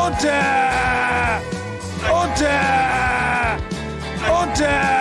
Unter! Unter! Unter!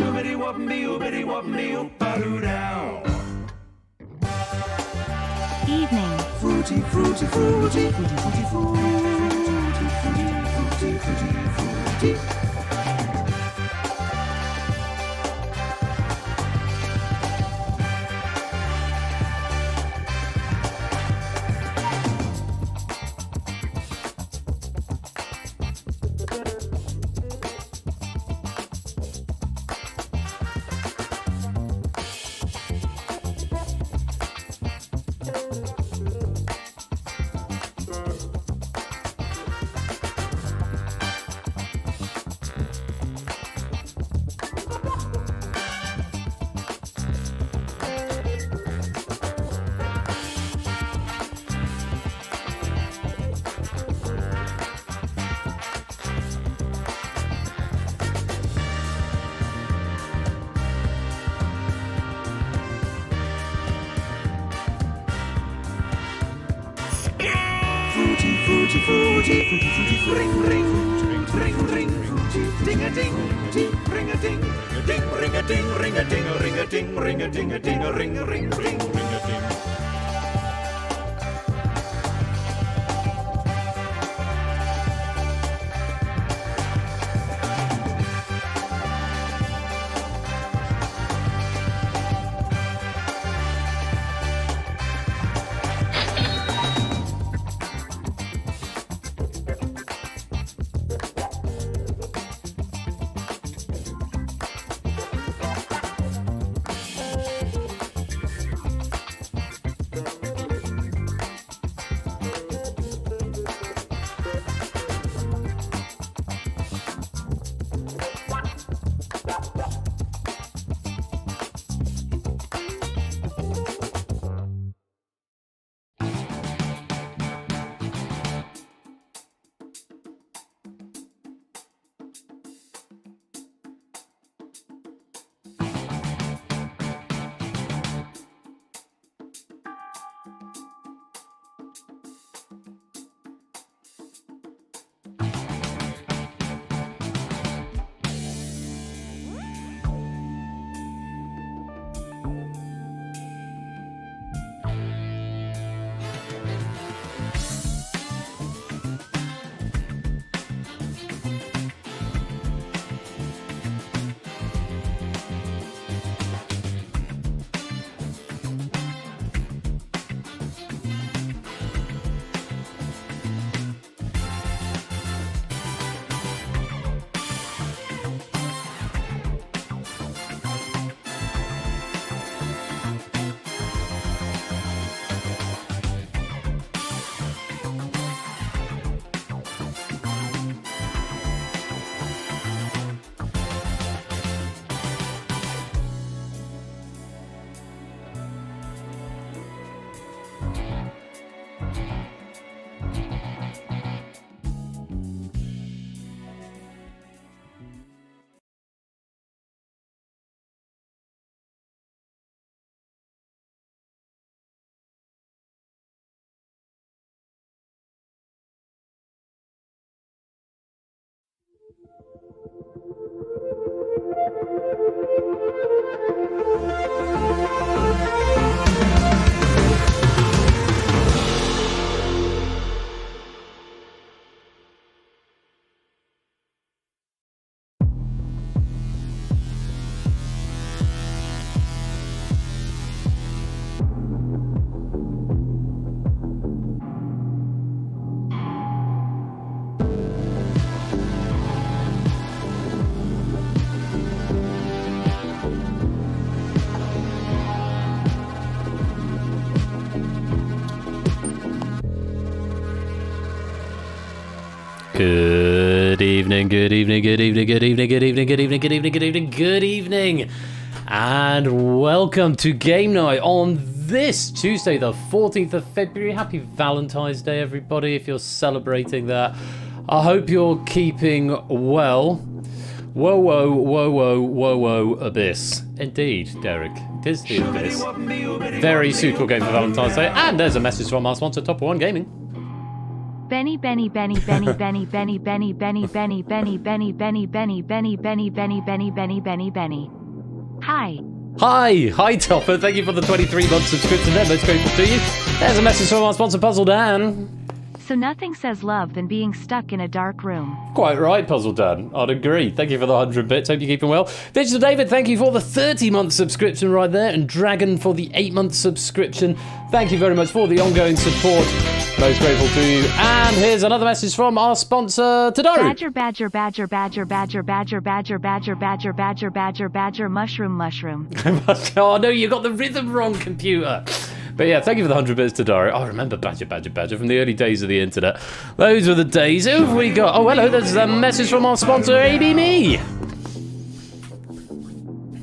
Shoobity wobbity oobity wobbity oop-a-doo-dow. Evening. Fruity, fruity, fruity, fruity, fruity, fruity, fruity, fruity, fruity, fruity. Fruity, fruity, fruity, fruity, ring, ring, ring, ring, fruity, ding a ding, ring a ding, ring a ding, ring a ding, ring a ding, ring a ding, a ding, a ring, ring, ring a ding. Good evening, good evening, good evening, good evening, good evening, good evening, good evening, good evening, good evening, and welcome to Game Night on this Tuesday, the 14th of February. Happy Valentine's Day, everybody, if you're celebrating that. I hope you're keeping well. Whoa, whoa, whoa, whoa, whoa, whoa, Abyss. Indeed, Derek, it is the Abyss. Very suitable game for Valentine's Day, and there's a message from our sponsor, Top One Gaming. Benny Benny Benny Benny Benny Benny Benny Benny Benny Benny Benny Benny Benny Benny Benny Benny Benny Benny Benny Benny. Hi. Hi Topper, thank you for the 23-month subscription there, most grateful to you. There's a message from our sponsor Puzzle Dan. So nothing says love than being stuck in a dark room. Quite right, Puzzle Dan. I'd agree. Thank you for the 100 bits. Hope you're keeping well. Digital David, thank you for the 30-month subscription right there. And Dragon for the 8-month subscription. Thank you very much for the ongoing support. Most grateful to you. And here's another message from our sponsor, Tadaru. Badger, badger, badger, badger, badger, badger, badger, badger, badger, badger, badger, badger, mushroom, mushroom. Oh no, you got the rhythm wrong, computer. But yeah, thank you for the 100 bits to Dario. I remember Badger from the early days of the internet. Those were the days. Who have we got? Oh, hello, there's a message from our sponsor, ABMe.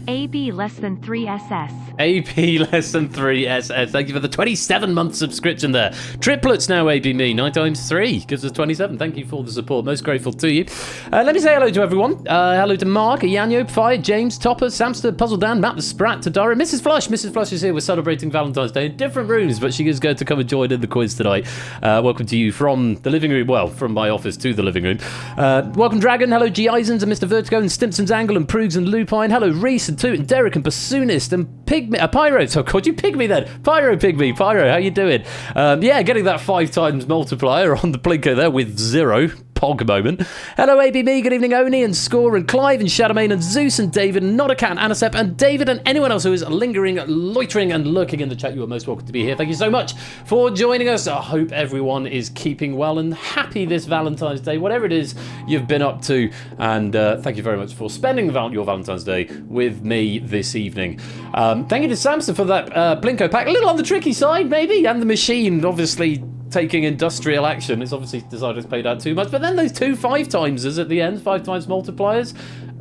AB less than 3SS. AP less than 3SS. Thank you for the 27-month subscription there. Triplets now, ABMe. 9 times 3 gives us 27. Thank you for the support. Most grateful to you. Let me say hello to everyone. Hello to Mark, Yanyo, Fire, James, Topper, Samster, Puzzle Dan, Matt the Sprat, Tadara, Mrs. Flush. Mrs. Flush is here. We're celebrating Valentine's Day in different rooms, but she is going to come and join in the quiz tonight. Welcome to you from the living room. Well, from my office to the living room. Welcome, Dragon. Hello, G. Eisens and Mr. Vertigo and Stimpson's Angle and Proogs and Lupine. Hello, Reese and Toot and Derek and Bassoonist and Pygmy. Pyro. So called you Pygmy then. Pyro Pygmy. Pyro, how you doing? Yeah, getting that 5 times multiplier on the Plinko there with 0. Pog moment. Hello, ABB. Good evening, Oni and Score and Clive and Shadowmane and Zeus and David and Not a Cat and Anasep and David and anyone else who is lingering, loitering and lurking in the chat. You are most welcome to be here. Thank you so much for joining us. I hope everyone is keeping well and happy this Valentine's Day, whatever it is you've been up to. And thank you very much for spending your Valentine's Day with me this evening. Thank you to Samson for that Plinko pack. A little on the tricky side, maybe, and the machine, obviously, taking industrial action. It's obviously decided it's paid out too much, but then those 2 5-timers at the end, 5 times multipliers,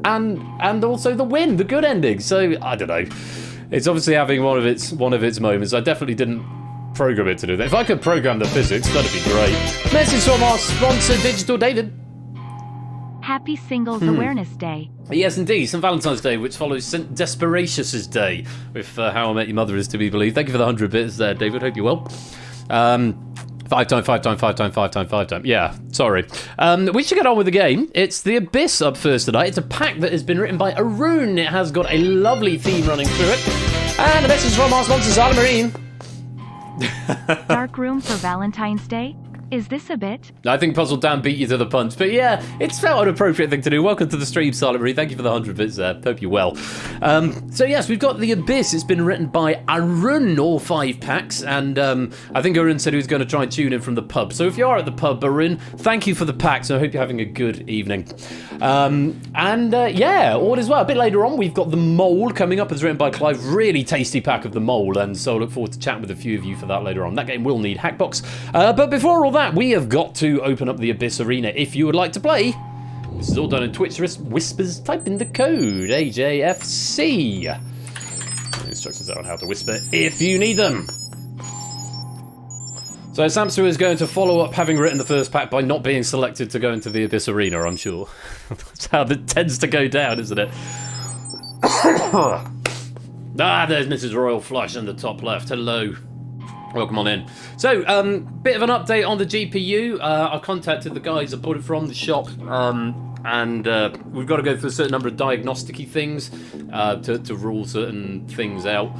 and also the win, the good ending. So I don't know. It's obviously having one of its moments. I definitely didn't program it to do that. If I could program the physics, that'd be great. Message from our sponsor, Digital David. Happy Singles Awareness Day. Yes, indeed. St. Valentine's Day, which follows St. Desperatius' Day, if How I Met Your Mother is to be believed. Thank you for the 100 bits there, David. Hope you're well. 5 times. Yeah, sorry. We should get on with the game. It's the Abyss up first tonight. It's a pack that has been written by Arun. It has got a lovely theme running through it. And the message from our sponsor, Sala Marine. Dark room for Valentine's Day? Is this a bit? I think Puzzle Dan beat you to the punch, but yeah, it's felt an appropriate thing to do. Welcome to the stream, Sala Marie. Thank you for the 100 bits there. Hope you're well. So yes, we've got The Abyss. It's been written by Arun, all 5 packs, and I think Arun said he was going to try and tune in from the pub. So if you are at the pub, Arun, thank you for the packs. I hope you're having a good evening. Yeah, all is well. A bit later on, we've got The Mole coming up. It's written by Clive. Really tasty pack of The Mole, and so I look forward to chatting with a few of you for that later on. That game will need Hackbox. But before all that, we have got to open up the Abyss Arena. If you would like to play, this is all done in Twitch Whispers. Type in the code AJFC. Instructions there on how to whisper if you need them. So Samsu is going to follow up having written the first pack by not being selected to go into the Abyss Arena, I'm sure. That's how that tends to go down, isn't it? There's Mrs. Royal Flush in the top left. Hello. Welcome on in. So, bit of an update on the GPU. I contacted the guys that bought it from the shop, and we've got to go through a certain number of diagnostic-y things to rule certain things out.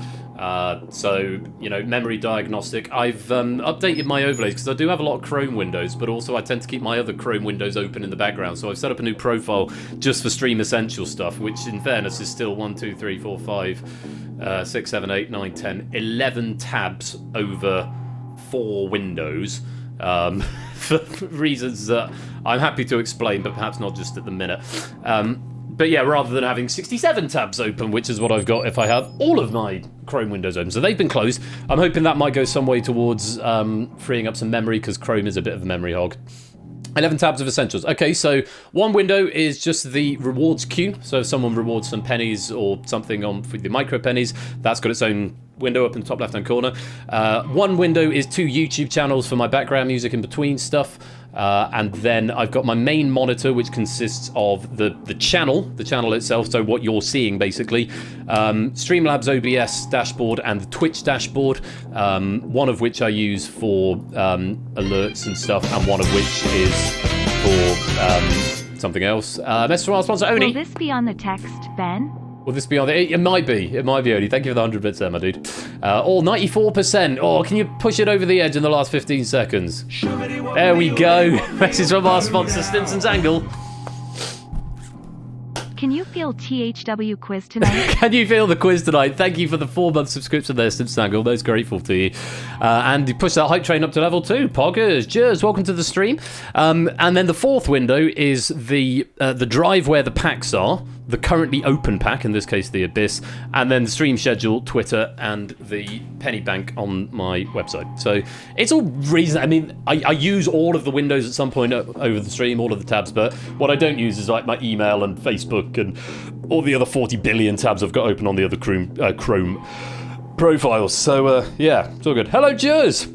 So, you know, memory diagnostic. I've updated my overlays because I do have a lot of Chrome windows, but also I tend to keep my other Chrome windows open in the background. So I've set up a new profile just for Stream Essential stuff, which in fairness is still 1, 2, 3, 4, 5, 6, 7, 8, 9, 10, 11 tabs over 4 windows. For reasons that I'm happy to explain, but perhaps not just at the minute. But yeah, rather than having 67 tabs open, which is what I've got if I have all of my Chrome windows open. So they've been closed. I'm hoping that might go some way towards freeing up some memory, because Chrome is a bit of a memory hog. 11 tabs of essentials. Okay, so one window is just the rewards queue. So if someone rewards some pennies or something on for the micro pennies, that's got its own window up in the top left-hand corner. One window is 2 YouTube channels for my background music in between stuff. And then I've got my main monitor, which consists of the channel itself, so what you're seeing basically, Streamlabs OBS dashboard and the Twitch dashboard, one of which I use for alerts and stuff, and one of which is for something else. Message from our sponsor, Oni. Will this be on the text, Ben? Will this be on the... It might be, Oni. Thank you for the 100 bits there, my dude. Or 94%. Oh, can you push it over the edge in the last 15 seconds? There we go. Message from our sponsor, Stinson's Angle. Can you feel THW quiz tonight? Can you feel the quiz tonight? Thank you for the 4-month subscription there, Stinson's Angle. Most grateful to you. And you push that hype train up to level 2. Poggers, cheers, welcome to the stream. And then the 4th window is the drive where the packs are. The currently open pack, in this case the Abyss, and then the stream schedule, Twitter, and the penny bank on my website. So it's all reason. I mean, I use all of the windows at some point over the stream, all of the tabs, but what I don't use is like my email and Facebook and all the other 40 billion tabs I've got open on the other Chrome profiles. So yeah, it's all good. Hello, Jers.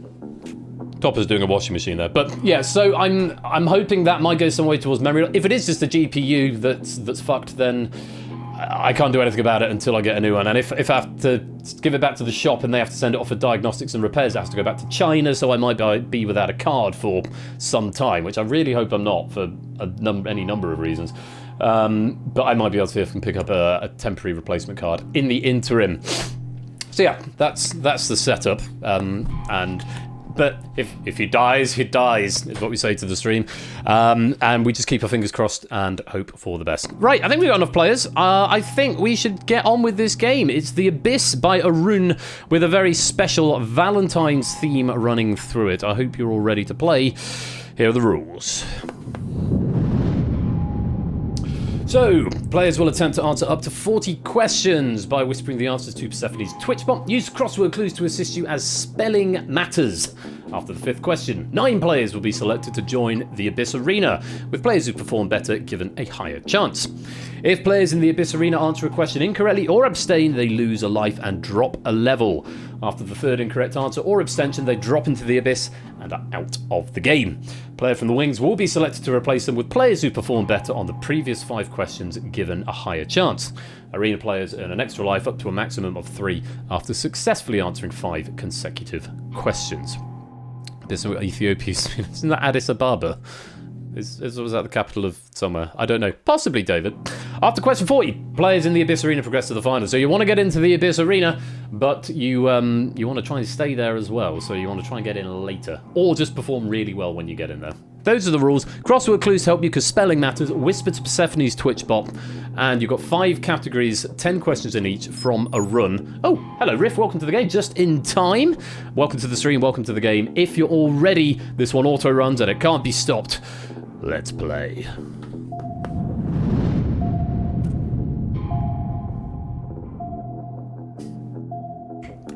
Topper's doing a washing machine there, but yeah. So I'm hoping that might go some way towards memory. If it is just a GPU that's fucked, then I can't do anything about it until I get a new one. And if I have to give it back to the shop and they have to send it off for diagnostics and repairs, it has to go back to China. So I might be without a card for some time, which I really hope I'm not for any number of reasons. But I might be able to see if I can pick up a temporary replacement card in the interim. So yeah, that's the setup. But if he dies, he dies, is what we say to the stream. And we just keep our fingers crossed and hope for the best. Right, I think we've got enough players. I think we should get on with this game. It's The Abyss by Arun with a very special Valentine's theme running through it. I hope you're all ready to play. Here are the rules. So, players will attempt to answer up to 40 questions by whispering the answers to Persephone's Twitch bot. Use crossword clues to assist you as spelling matters. After the 5th question, 9 players will be selected to join the Abyss Arena, with players who perform better given a higher chance. If players in the Abyss Arena answer a question incorrectly or abstain, they lose a life and drop a level. After the 3rd incorrect answer or abstention, they drop into the Abyss and are out of the game. Player from the wings will be selected to replace them with players who perform better on the previous 5 questions given a higher chance. Arena players earn an extra life up to a maximum of 3 after successfully answering 5 consecutive questions. This is Ethiopia. Isn't that Addis Ababa? Was that the capital of somewhere? I don't know. Possibly, David. After question 40, players in the Abyss Arena progress to the final. So you want to get into the Abyss Arena, but you want to try and stay there as well. So you want to try and get in later. Or just perform really well when you get in there. Those are the rules. Crossword clues help you because spelling matters. Whisper to Persephone's Twitch bot. And you've got 5 categories, 10 questions in each from a run. Oh, hello, Riff. Welcome to the game. Just in time. Welcome to the stream. Welcome to the game. If you're all ready, this one auto runs and it can't be stopped. Let's play.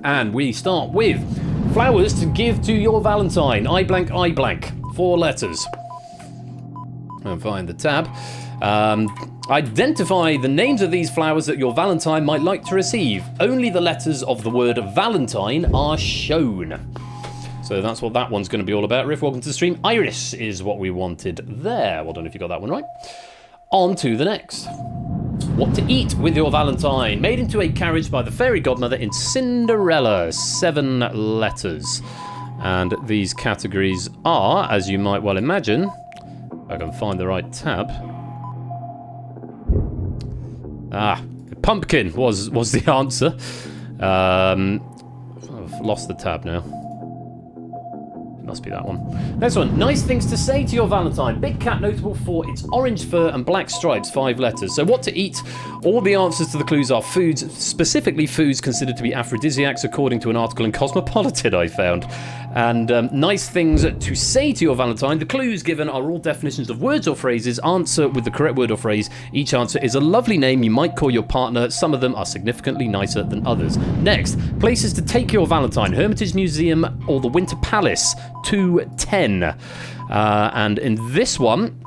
And we start with flowers to give to your Valentine. I blank, I blank. 4 letters. And find the tab. Identify the names of these flowers that your Valentine might like to receive. Only the letters of the word Valentine are shown. So that's what that one's going to be all about. Riff, welcome to the stream. Iris is what we wanted there. Well done if you got that one right. On to the next. What to eat with your Valentine. Made into a carriage by the fairy godmother in Cinderella. 7 letters. And these categories are, as you might well imagine, if I can find the right tab. Pumpkin was the answer. I've lost the tab now. Must be that one. Next one. Nice things to say to your Valentine. Big cat notable for its orange fur and black stripes. 5 letters. So what to eat? All the answers to the clues are foods, specifically foods considered to be aphrodisiacs according to an article in Cosmopolitan I found. And nice things to say to your Valentine. The clues given are all definitions of words or phrases. Answer with the correct word or phrase. Each answer is a lovely name you might call your partner. Some of them are significantly nicer than others. Next, places to take your Valentine. Hermitage Museum or the Winter Palace. 210. And in this one,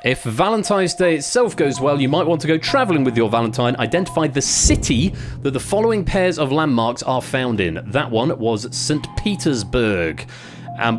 If Valentine's Day itself goes well, you might want to go travelling with your Valentine. Identify the city that the following pairs of landmarks are found in. That one was St. Petersburg.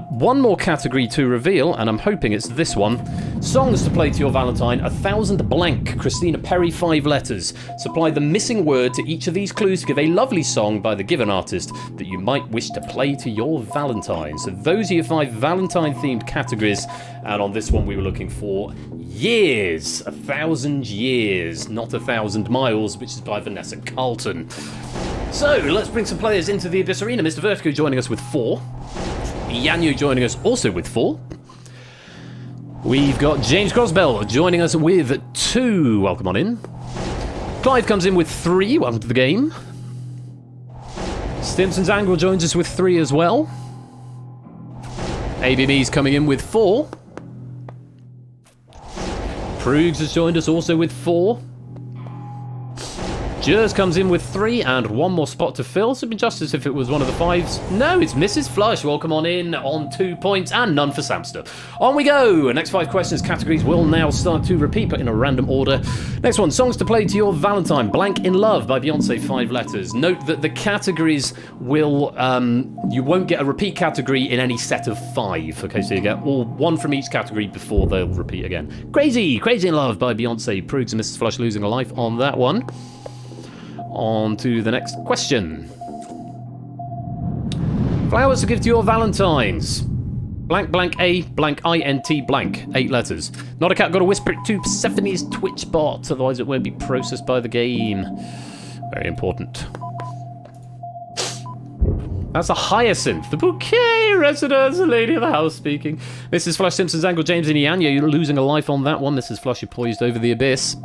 One more category to reveal, and I'm hoping it's this one. Songs to play to your Valentine, 1,000 blank. Christina Perry, 5 letters. Supply the missing word to each of these clues to give a lovely song by the given artist that you might wish to play to your Valentine. So those are your 5 Valentine-themed categories, and on this one we were looking for years. 1,000 years, not 1,000 miles, which is by Vanessa Carlton. So, let's bring some players into the Abyss Arena. Mr. Vertigo joining us with 4. Yanyu joining us also with 4. We've got James Crosbell joining us with 2. Welcome on in. Clive comes in with 3. Welcome to the game. Stimson's Angle joins us with 3 as well. ABB's coming in with 4. Proogs has joined us also with 4. Jers comes in with 3 and 1 more spot to fill. So it'd be just as if it was one of the 5s. No, it's Mrs. Flush. Welcome on in on 2 points and none for Samster. On we go. Next 5 questions categories will now start to repeat, but in a random order. Next one, songs to play to your Valentine. Blank in Love by Beyonce, 5 letters. Note that the categories will, you won't get a repeat category in any set of 5. Okay, so you get all 1 from each category before they'll repeat again. Crazy in Love by Beyonce. Proogs and Mrs. Flush losing a life on that one. On to the next question. Flowers to give to your Valentines. Blank, blank, A, blank, INT, blank. 8 letters. Not a cat, gotta whisper it to Persephone's Twitch bot, otherwise it won't be processed by the game. Very important. That's a hyacinth. The bouquet residence, the lady of the house speaking. Mrs. Flush, Simpson's Angle, James and Ianya, you're losing a life on that one. Mrs. Flush, you're poised over the abyss.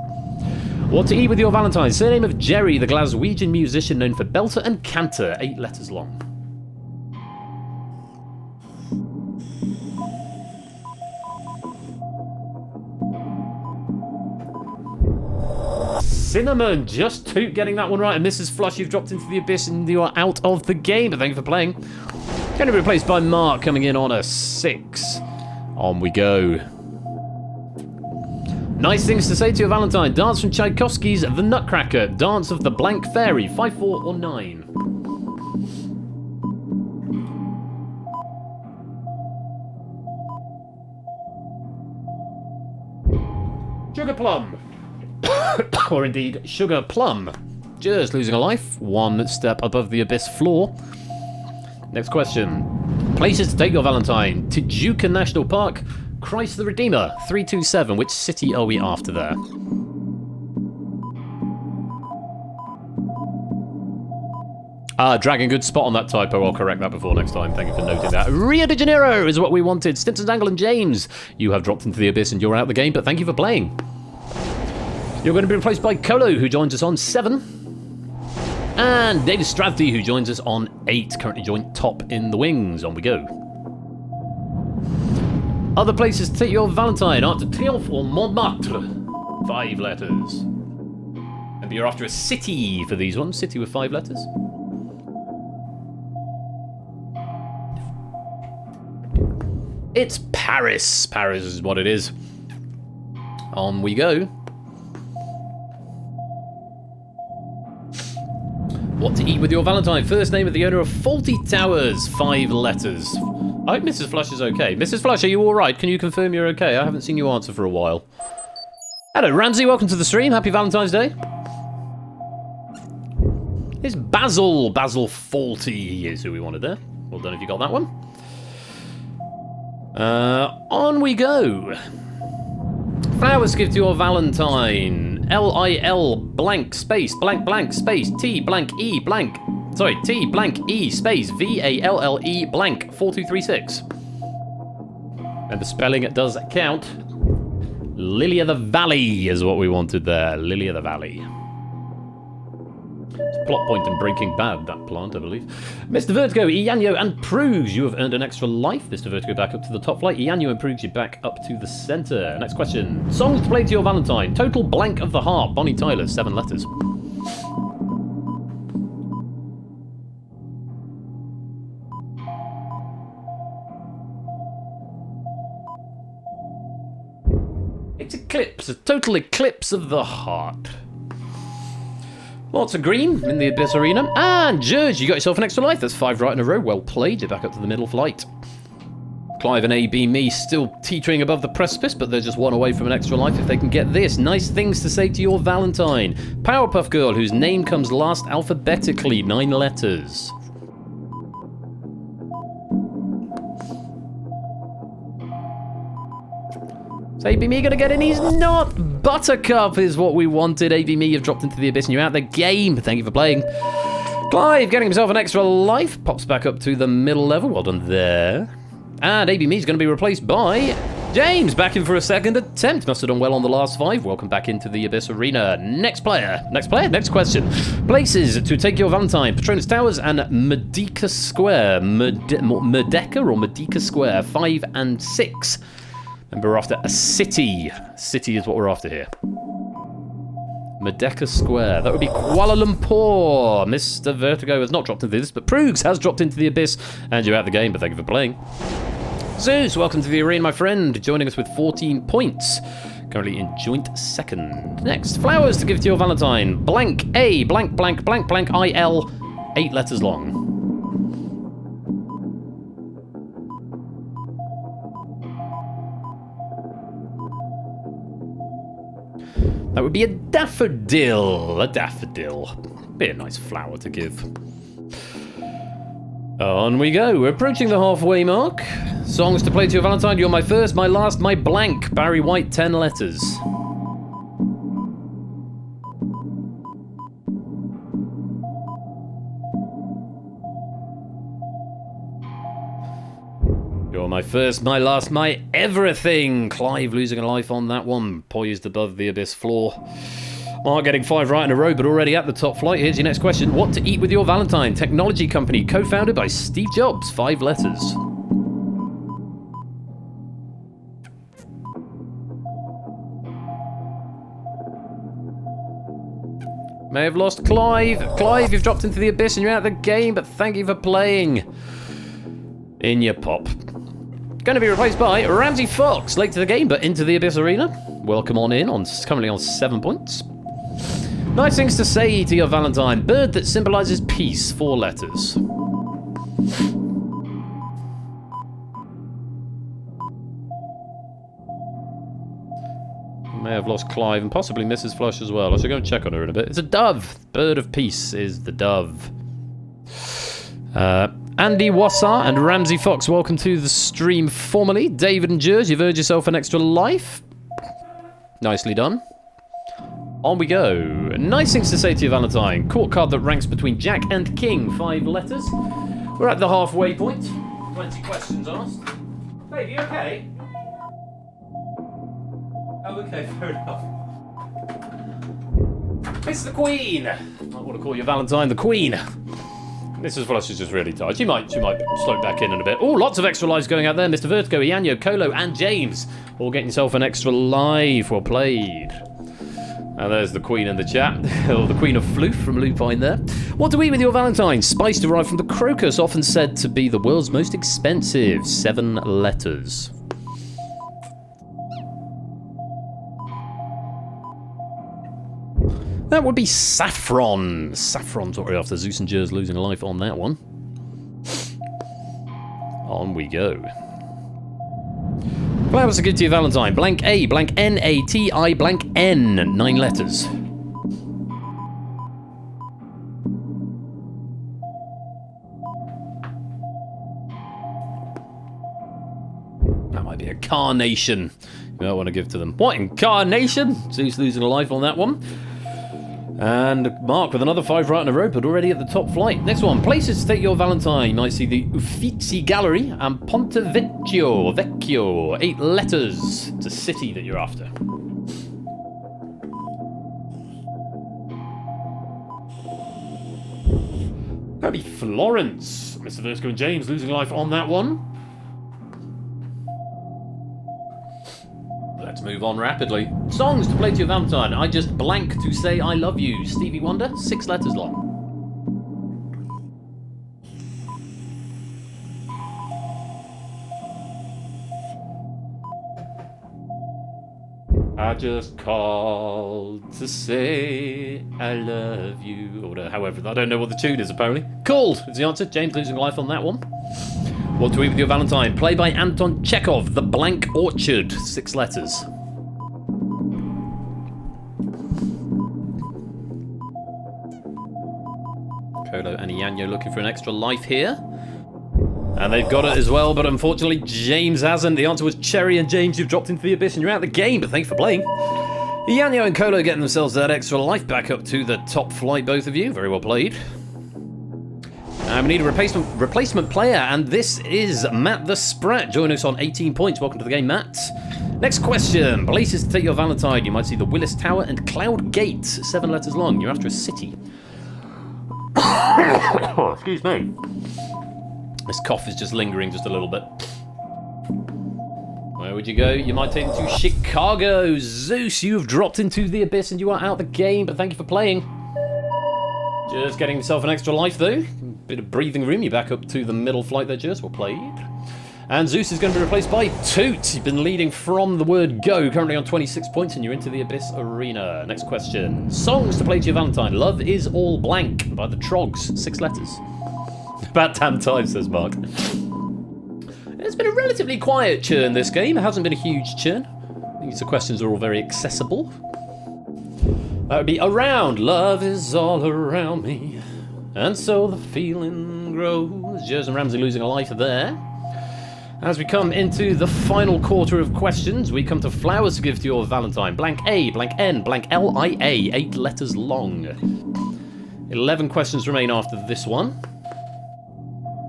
What to eat with your Valentine? Surname of Jerry, the Glaswegian musician known for belter and cantor. 8 letters long. Cinnamon, just Toot getting that one right. And Mrs. Flush, you've dropped into the abyss and you are out of the game. But thank you for playing. Going to be replaced by Mark coming in on a 6. On we go. Nice things to say to your Valentine. Dance from Tchaikovsky's The Nutcracker. Dance of the Blank Fairy. 5, 4, or 9. Sugar Plum. Or indeed, Sugar Plum. Just losing a life. 1 step above the abyss floor. Next question. Places to take your Valentine. Tijuca National Park. Christ the Redeemer, 327. Which city are we after there? Dragon, good spot on that typo. I'll correct that before next time. Thank you for noting that. Rio de Janeiro is what we wanted. Stimson's Angle and James, you have dropped into the abyss and you're out of the game, but thank you for playing. You're going to be replaced by Colo, who joins us on 7. And David Stravdi, who joins us on 8. Currently joint top in the wings. On we go. Other places to take your Valentine. Arc de Triomphe or Montmartre. 5 letters. Maybe you're after a city for these ones. City with 5 letters. It's Paris. Paris is what it is. On we go. What to eat with your Valentine? First name of the owner of Faulty Towers. 5 letters. I hope Mrs. Flush is okay. Mrs. Flush, are you alright? Can you confirm you're okay? I haven't seen you answer for a while. Hello, Ramsey. Welcome to the stream. Happy Valentine's Day. It's Basil. Basil Faulty is who we wanted there. Well done if you got that one. On we go. Flowers to give to your Valentine. L-I-L blank space blank blank space T blank E blank. Sorry, T blank E space V-A-L-L-E blank 4236. And the spelling it does count. Lily of the Valley is what we wanted there. Lily of the Valley. It's a plot point in Breaking Bad, that plant, I believe. Mr. Vertigo, Ianyo, and Proogs, you have earned an extra life. Mr. Vertigo back up to the top flight. Ianyo and Proogs, you back up to the center. Next question. Songs to play to your Valentine. Total blank of the heart. Bonnie Tyler, 7 letters. It's eclipse, a total eclipse of the heart. Lots of green in the Abyss Arena. And George, you got yourself an extra life. That's 5 right in a row. Well played. You're back up to the middle flight. Clive and AB Me still teetering above the precipice, but they're just one away from an extra life if they can get this. Nice things to say to your Valentine. Powerpuff Girl, whose name comes last alphabetically, 9 letters. Is AB Me gonna get in? He's not! Buttercup is what we wanted. AB Me, you've dropped into the abyss and you're out the game. Thank you for playing. Clive getting himself an extra life. Pops back up to the middle level. Well done there. And AB Me is going to be replaced by James, back in for a second attempt. Must have done well on the last 5. Welcome back into the Abyss Arena. Next question. Places to take your Valentine. Patronus Towers and Medica Square. Medica or Medica Square, 5 and 6. And we're after a city. City is what we're after here. Medica Square. That would be Kuala Lumpur. Mr. Vertigo has not dropped into this, but Proogs has dropped into the abyss. And you're out the game, but thank you for playing. Zeus, welcome to the arena, my friend. Joining us with 14 points. Currently in joint second. Next, flowers to give to your Valentine. Blank A, blank, blank, blank, blank, IL. 8 letters long. That would be a daffodil. A daffodil. Be a nice flower to give. On we go. We're approaching the halfway mark. Songs to play to your Valentine. You're my first, my last, my blank. Barry White, 10 letters. You're my first, my last, my everything. Clive losing a life on that one. Poised above the abyss floor. Mark getting 5 right in a row, but already at the top flight. Here's your next question. What to eat with your Valentine? Technology company, co-founded by Steve Jobs. 5 letters. May have lost Clive. Clive, you've dropped into the abyss and you're out of the game, but thank you for playing. In your pop. Going to be replaced by Ramsey Fox. Late to the game, but into the Abyss Arena. Welcome on in, currently on 7 points. Nice things to say to your Valentine. Bird that symbolises peace, 4 letters. May have lost Clive and possibly Mrs. Flush as well. I should go and check on her in a bit. It's a dove. Bird of peace is the dove. Andy Wassar and Ramsey Fox, welcome to the stream formally. David and George, you've earned yourself an extra life. Nicely done. On we go. Nice things to say to your Valentine. Court card that ranks between Jack and King, 5 letters. We're at the halfway point. 20 questions asked. Babe, you okay? Oh, okay, fair enough. It's the Queen. I want to call your Valentine the Queen. Mrs. Flush is just really tired. She might slope back in a bit. Oh, lots of extra lives going out there. Mr. Vertigo, Ianyo, Colo, and James. All getting yourself an extra life. Well played. And there's the Queen in the chat. Or the Queen of Floof from Lupine there. What to eat with your Valentine? Spice derived from the crocus, often said to be the world's most expensive. 7 letters. That would be saffron. Saffron's what we're after. Zeus and Jers losing a life on that one. On we go. Flowers to give to your Valentine. Blank A, blank N-A-T-I, blank N. 9 letters. That might be a carnation. You might want to give to them. What incarnation? Zeus losing a life on that one. And Mark with another 5 right in a row, but already at the top flight. Next one, places to take your Valentine. You might see the Uffizi Gallery and Ponte Vecchio. 8 letters. It's a city that you're after. That'd be Florence. Mr. Vertigo and James losing life on that one. Let's move on rapidly. Songs to play to your Valentine. I just blank to say I love you. Stevie Wonder, 6 letters long. I just called to say I love you. Or however, I don't know what the tune is apparently. Called is the answer. James losing life on that one. What to eat with your Valentine? Play by Anton Chekhov. The Blank Orchard. 6 letters. Kolo and Ianyo looking for an extra life here. And they've got it as well, but unfortunately James hasn't. The answer was Cherry, and James, you've dropped into the abyss and you're out of the game, but thanks for playing. Ianyo and Kolo getting themselves that extra life back up to the top flight, both of you. Very well played. And we need a replacement player, and this is Matt the Sprat joining us on 18 points. Welcome to the game, Matt. Next question. Places to take your Valentine. You might see the Willis Tower and Cloud Gate. 7 letters long. You're after a city. Excuse me. This cough is just lingering just a little bit. Where would you go? You might take them to Chicago. Zeus, you have dropped into the abyss and you are out of the game, but thank you for playing. Just getting yourself an extra life, though. Bit of breathing room. You're back up to the middle flight there, Just. Well played. And Zeus is going to be replaced by Toot. You've been leading from the word go, currently on 26 points, and you're into the Abyss Arena. Next question. Songs to play to your Valentine. Love is All Blank by the Trogs. 6 letters. About damn time, says Mark. It's been a relatively quiet churn this game. It hasn't been a huge churn. These questions are all very accessible. That would be around. Love is all around me. And so the feeling grows. Jers and Ramsey losing a life there. As we come into the final quarter of questions, we come to flowers to give to your Valentine. Blank A, blank N, blank L-I-A. 8 letters long. 11 questions remain after this one.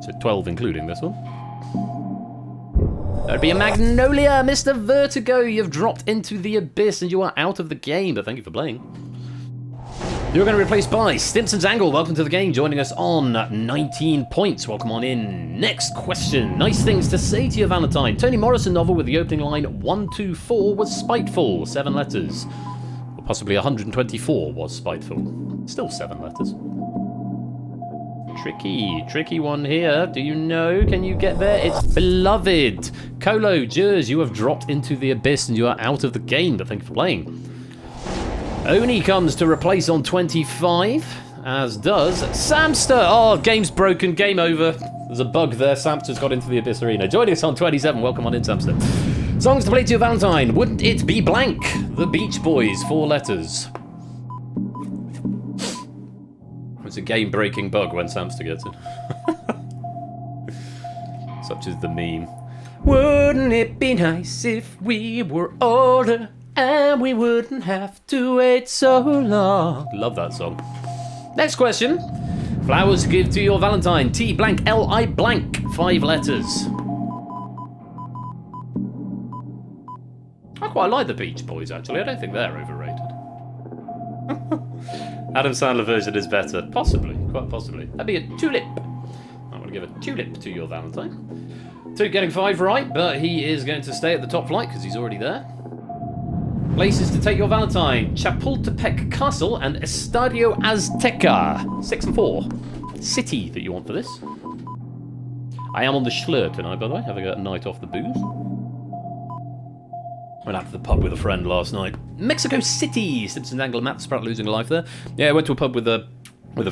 So 12 including this one. That'd be a Magnolia, Mr. Vertigo. You've dropped into the abyss and you are out of the game, but thank you for playing. You're going to be replaced by Stimpson's Angle. Welcome to the game, joining us on 19 points. Welcome on in. Next question. Nice things to say to your Valentine. Toni Morrison novel with the opening line 124 was spiteful. 7 letters. Or possibly 124 was spiteful. Still 7 letters. Tricky one here. Do you know? Can you get there? It's Beloved. Kolo, Jers, you have dropped into the abyss and you are out of the game, but thank you for playing. Oni comes to replace on 25, as does Samster. Oh, game's broken, game over. There's a bug there. Samster's got into the Abyss Arena. Joining us on 27. Welcome on in, Samster. Songs to play to your Valentine. Wouldn't it be blank? The Beach Boys, 4 letters. It's a game-breaking bug when Samster gets it. Such is the meme. Wouldn't it be nice if we were older? And we wouldn't have to wait so long. Love that song. Next question. Flowers to give to your Valentine. T blank L-I blank. 5 letters. I quite like the Beach Boys, actually. I don't think they're overrated. Adam Sandler version is better. Possibly. Quite possibly. That'd be a tulip. I want to give a tulip to your Valentine. Two getting 5 right, but he is going to stay at the top flight because he's already there. Places to take your Valentine. Chapultepec Castle and Estadio Azteca. 6 and 4. City that you want for this. I am on the Schlur tonight, by the way, having a night off the booze. Went out to the pub with a friend last night. Mexico City. Simpsons Angle, Matt the Sprat losing a life there. Yeah, I went to a pub with a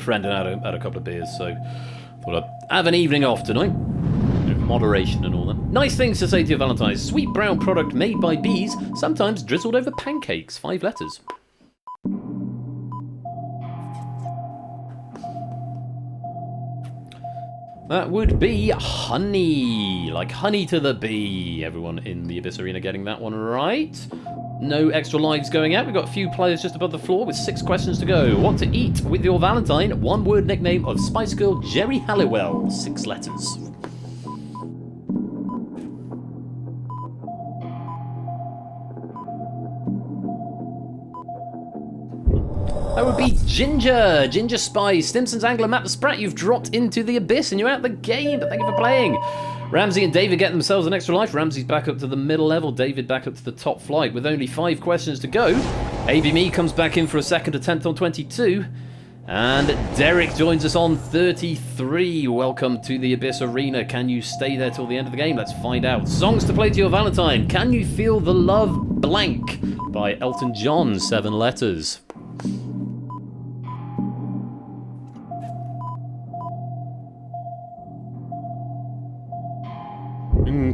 friend and had a couple of beers, so thought I'd have an evening off tonight. Moderation and all that. Nice things to say to your Valentine. Sweet brown product made by bees, sometimes drizzled over pancakes. 5 letters. That would be honey. Like honey to the bee. Everyone in the Abyss Arena getting that one right. No extra lives going out. We've got a few players just above the floor with 6 questions to go. What to eat with your Valentine? 1-word nickname of Spice Girl Jerry Halliwell. 6 letters. That would be Ginger. Ginger Spice. Stimson's Angler, Matt the Sprat. You've dropped into the abyss and you're out of the game, but thank you for playing. Ramsey and David get themselves an extra life. Ramsey's back up to the middle level. David back up to the top flight with only 5 questions to go. ABME comes back in for a second attempt on 22. And Derek joins us on 33. Welcome to the Abyss Arena. Can you stay there till the end of the game? Let's find out. Songs to play to your Valentine. Can you feel the love blank by Elton John, 7 letters.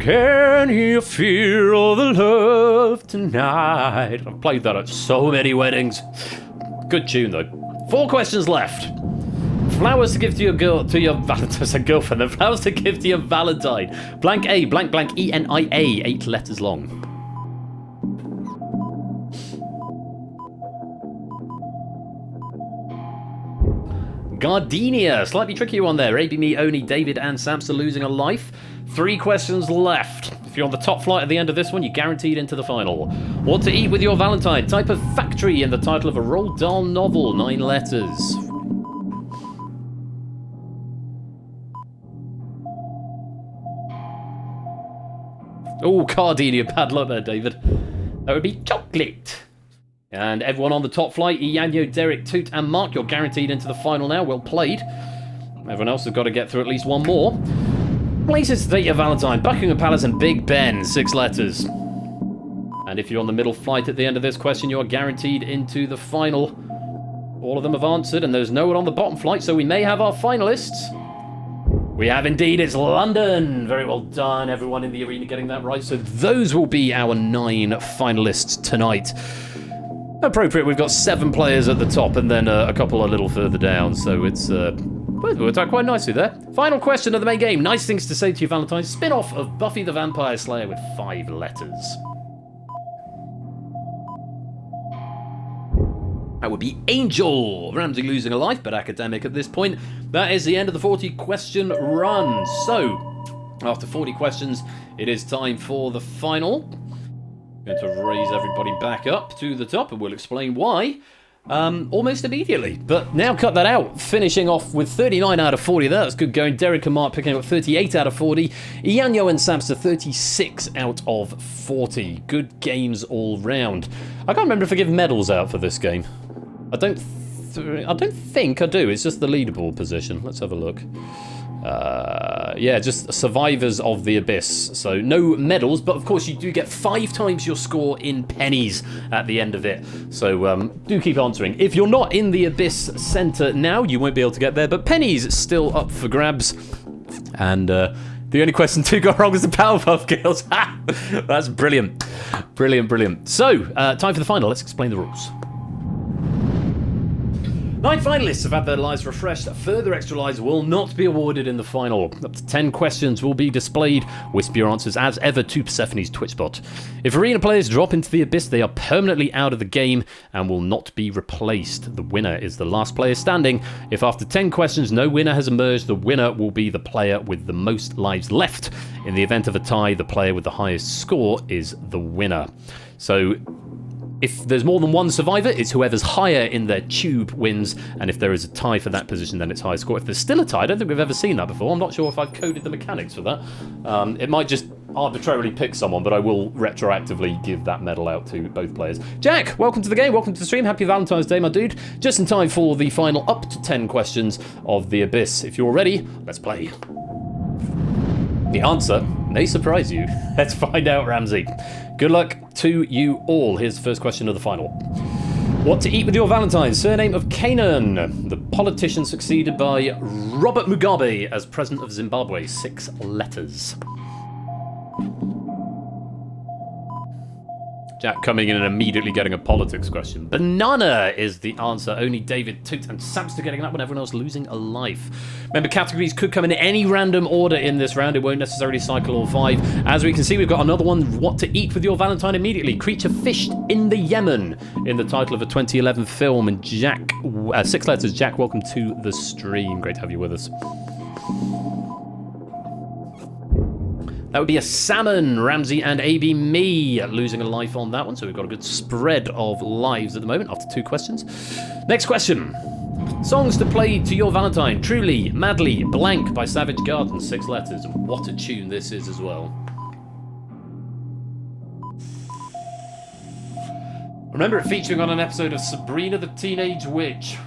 Can you feel the love tonight? I've played that at so many weddings. Good tune though. 4 questions left. Flowers to give to your girlfriend. The flowers to give to your Valentine. Blank A, blank blank ENIA, 8 letters long. Gardenia, slightly tricky one there. AB, me, Oni, David, and Samster losing a life. 3 questions left. If you're on the top flight at the end of this one, you're guaranteed into the final. What to eat with your Valentine? Type of factory in the title of a Roald Dahl novel. 9 letters. Oh, Gardenia, bad luck there, David. That would be chocolate. And everyone on the top flight, Ianyo, Derek, Toot, and Mark, you're guaranteed into the final now. Well played. Everyone else has got to get through at least one more. Places to take your Valentine: Buckingham Palace and Big Ben, 6 letters. And if you're on the middle flight at the end of this question, you are guaranteed into the final. All of them have answered, and there's no one on the bottom flight, so we may have our finalists. We have indeed, it's London. Very well done, everyone in the arena getting that right. So those will be our 9 finalists tonight. Appropriate, we've got 7 players at the top and then a couple a little further down, so it's worked out quite nicely there. Final question of the main game. Nice things to say to your Valentine. Spin-off of Buffy the Vampire Slayer with 5 letters. That would be Angel. Ramsey losing a life, but academic at this point. That is the end of the 40 question run. So, after 40 questions, it is time for the final. Going to raise everybody back up to the top, and we'll explain why almost immediately. But now cut that out. Finishing off with 39 out of 40. That's good going. Derek and Mark picking up 38 out of 40. Ianyo and Samster 36 out of 40. Good games all round. I can't remember if I give medals out for this game. I don't think I do. It's just the leaderboard position. Let's have a look. Yeah, just survivors of the abyss. So no medals, but of course you do get 5 times your score in pennies at the end of it. So do keep answering. If you're not in the abyss centre now, you won't be able to get there, but pennies still up for grabs. And the only question 2 got wrong was the Powerpuff Girls. That's brilliant. Brilliant, brilliant. So, time for the final. Let's explain the rules. 9 finalists have had their lives refreshed. Further extra lives will not be awarded in the final. Up to 10 questions will be displayed. Whisper your answers as ever to Persephone's Twitch bot. If arena players drop into the abyss, they are permanently out of the game and will not be replaced. The winner is the last player standing. If after 10 questions no winner has emerged, the winner will be the player with the most lives left. In the event of a tie, the player with the highest score is the winner. So, if there's more than one survivor, it's whoever's higher in their tube wins, and if there is a tie for that position, then it's highest score. If there's still a tie, I don't think we've ever seen that before. I'm not sure if I've coded the mechanics for that. It might just arbitrarily pick someone, but I will retroactively give that medal out to both players. Jack, welcome to the game, welcome to the stream. Happy Valentine's Day, my dude. Just in time for the final up to 10 questions of the Abyss. If you're ready, let's play. The answer may surprise you. Let's find out, Ramsey. Good luck to you all. Here's the first question of the final. What to eat with your Valentine? Surname of Canaan. The politician succeeded by Robert Mugabe as president of Zimbabwe. 6 letters. Jack coming in and immediately getting a politics question. Banana is the answer. Only David, Toot, and Samster getting that one. Everyone else losing a life. Remember, categories could come in any random order in this round. It won't necessarily cycle all 5. As we can see, we've got another one. What to eat with your Valentine immediately. Creature fished in the Yemen in the title of a 2011 film. And Jack, 6 letters. Jack, welcome to the stream. Great to have you with us. That would be a salmon. Ramsey and AB me losing a life on that one. So we've got a good spread of lives at the moment after 2 questions. Next question. Songs to play to your Valentine. Truly, Madly, Blank by Savage Garden. 6 letters. And what a tune this is as well. Remember it featuring on an episode of Sabrina the Teenage Witch.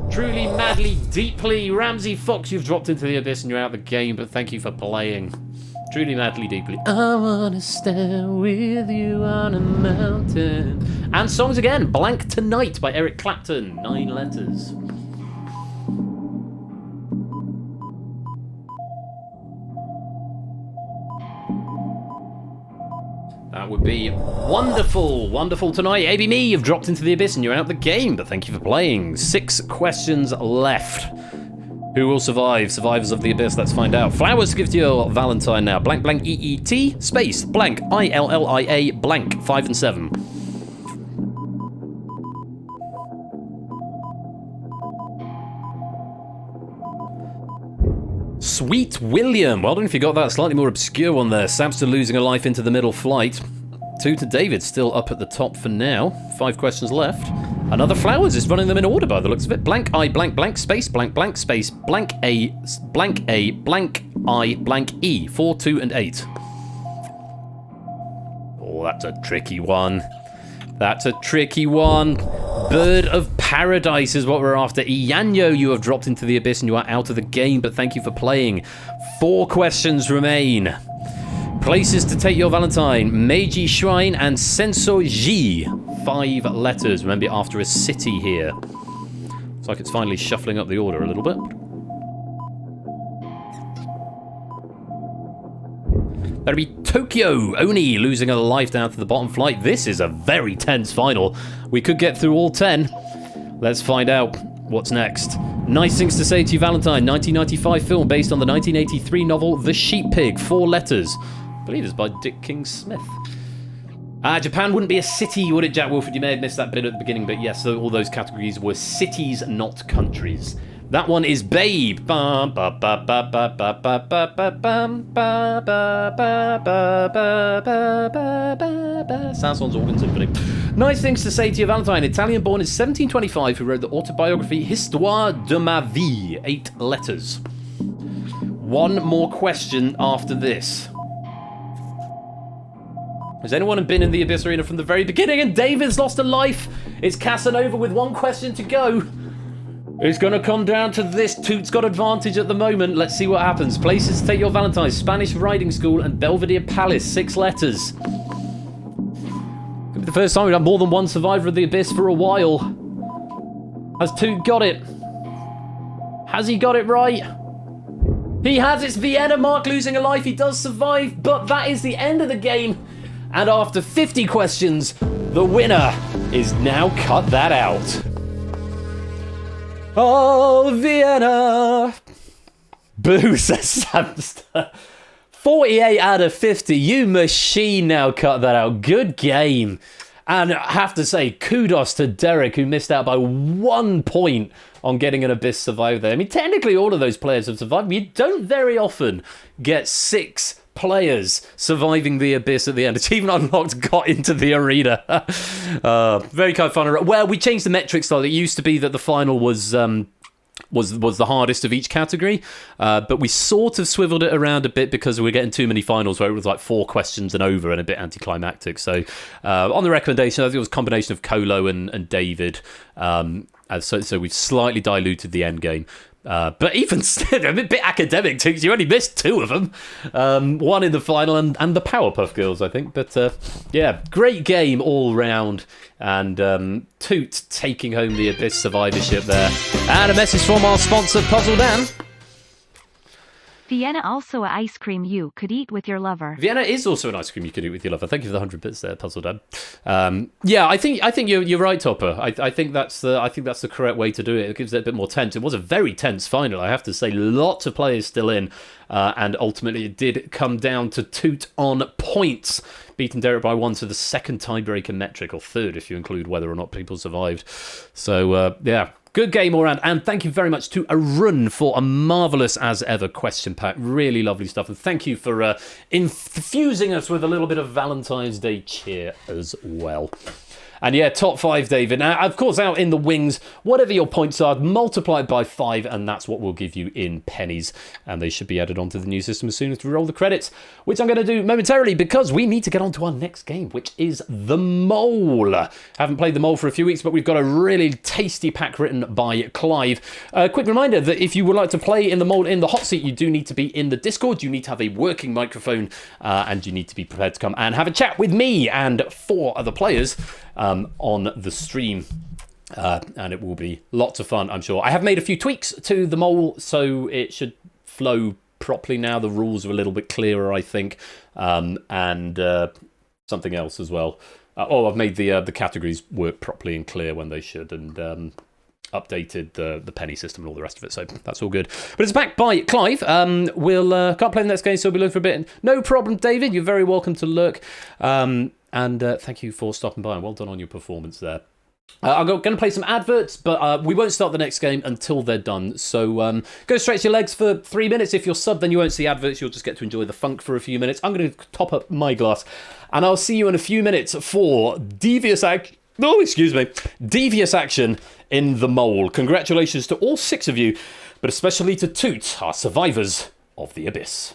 Truly, Madly, Deeply. Ramsey Fox, you've dropped into the abyss and you're out of the game, but thank you for playing. Truly, madly, deeply. I wanna stand with you on a mountain. And songs again. Blank Tonight by Eric Clapton. 9 letters. That would be wonderful. Wonderful tonight. AB Me, you've dropped into the abyss and you're out the game, but thank you for playing. 6 questions left. Who will survive? Survivors of the abyss, let's find out. Flowers to give to your Valentine now. Blank, blank, EET, space, blank, ILLIA, blank, 5 and 7. Sweet William. Well done if you got that slightly more obscure one there. Samster losing a life into the middle flight. 2 to David, still up at the top for now. 5 questions left. Another Flowers is running them in order by the looks of it. Blank I, blank, blank, space, blank, blank, space, blank A, blank A, blank I, blank E. 4, 2, and 8. Oh, that's a tricky one. That's a tricky one. Bird of Paradise is what we're after. Ianyo, you have dropped into the abyss and you are out of the game, but thank you for playing. 4 questions remain. Places to take your Valentine. Meiji Shrine and Sensoji. 5 letters. Remember, after a city here. Looks like it's finally shuffling up the order a little bit. That'll be Tokyo. Oni losing a life down to the bottom flight. This is a very tense final. We could get through all 10. Let's find out what's next. Nice Things to Say to You Valentine. 1995 film based on the 1983 novel The Sheep Pig. 4 letters. I believe it's by Dick King Smith. Japan wouldn't be a city, would it, Jack Wolford? You may have missed that bit at the beginning, but yes, all those categories were cities, not countries. That one is Babe. Sounds on Organ Symphony. Nice Things to Say to Your Valentine. Italian born in 1725 who wrote the autobiography Histoire de ma vie. 8 letters. 1 more question after this. Has anyone been in the Abyss Arena from the very beginning? And David's lost a life. It's Casanova with 1 question to go. It's going to come down to this. Toot's got advantage at the moment. Let's see what happens. Places to take your Valentine. Spanish Riding School and Belvedere Palace. 6 letters. Could be the first time we've had more than 1 survivor of the Abyss for a while. Has Toot got it? Has he got it right? He has. It's Vienna. Mark losing a life. He does survive, but that is the end of the game. And after 50 questions, the winner is now Cut That Out. Oh, Vienna! Boo, says Samster. 48 out of 50. You machine now, Cut That Out. Good game. And I have to say, kudos to Derek, who missed out by 1 point on getting an Abyss survive there. I mean, technically all of those players have survived, but you don't very often get 6 players surviving the Abyss at the end. Achievement unlocked, got into the arena. Very kind of fun. Well, we changed the metrics though. It used to be that the final was the hardest of each category, but we sort of swiveled it around a bit because we were getting too many finals where it was like 4 questions and over and a bit anticlimactic. So on the recommendation, I think it was a combination of Colo and David. So we've slightly diluted the end game. But even still, a bit academic too, because you only missed 2 of them. 1 in the final and the Powerpuff Girls, I think. But yeah, great game all round. And Toot taking home the Abyss survivorship there. And a message from our sponsor, Puzzle Dan. Vienna also a ice cream you could eat with your lover. Vienna is also an ice cream you could eat with your lover. Thank you for the 100 bits there, Puzzle Dan. Yeah, I think you're right, Topper. I think that's the correct way to do it. It gives it a bit more tense. It was a very tense final, I have to say. Lots of players still in, and ultimately it did come down to Toot on points, beating Derek by 1 to the 2nd tiebreaker metric, or 3rd if you include whether or not people survived. So yeah. Good game all round, and thank you very much to Arun for a marvellous as ever question pack. Really lovely stuff, and thank you for infusing us with a little bit of Valentine's Day cheer as well. And yeah, top 5, David. Now, of course, out in the wings, whatever your points are, multiply it by 5, and that's what we'll give you in pennies. And they should be added onto the new system as soon as we roll the credits, which I'm going to do momentarily because we need to get on to our next game, which is The Mole. Haven't played The Mole for a few weeks, but we've got a really tasty pack written by Clive. Quick reminder that if you would like to play in The Mole in the hot seat, you do need to be in the Discord, you need to have a working microphone, and you need to be prepared to come and have a chat with me and 4 other players on the stream. And it will be lots of fun, I'm sure. I have made a few tweaks to The Mole, so it should flow properly now. The rules are a little bit clearer, I think, and something else as well. I've made the categories work properly and clear when they should, and updated the penny system and all the rest of it, so that's all good. But it's backed by Clive. We'll can't play the next game, so we'll be looking for a bit. No problem, David. You're very welcome to lurk. And thank you for stopping by, and well done on your performance there. I'm going to play some adverts, but we won't start the next game until they're done. So go stretch your legs for 3 minutes. If you're sub, then you won't see adverts. You'll just get to enjoy the funk for a few minutes. I'm going to top up my glass, and I'll see you in a few minutes for devious action in The Mole. Congratulations to all 6 of you, but especially to Toot, our survivors of the Abyss.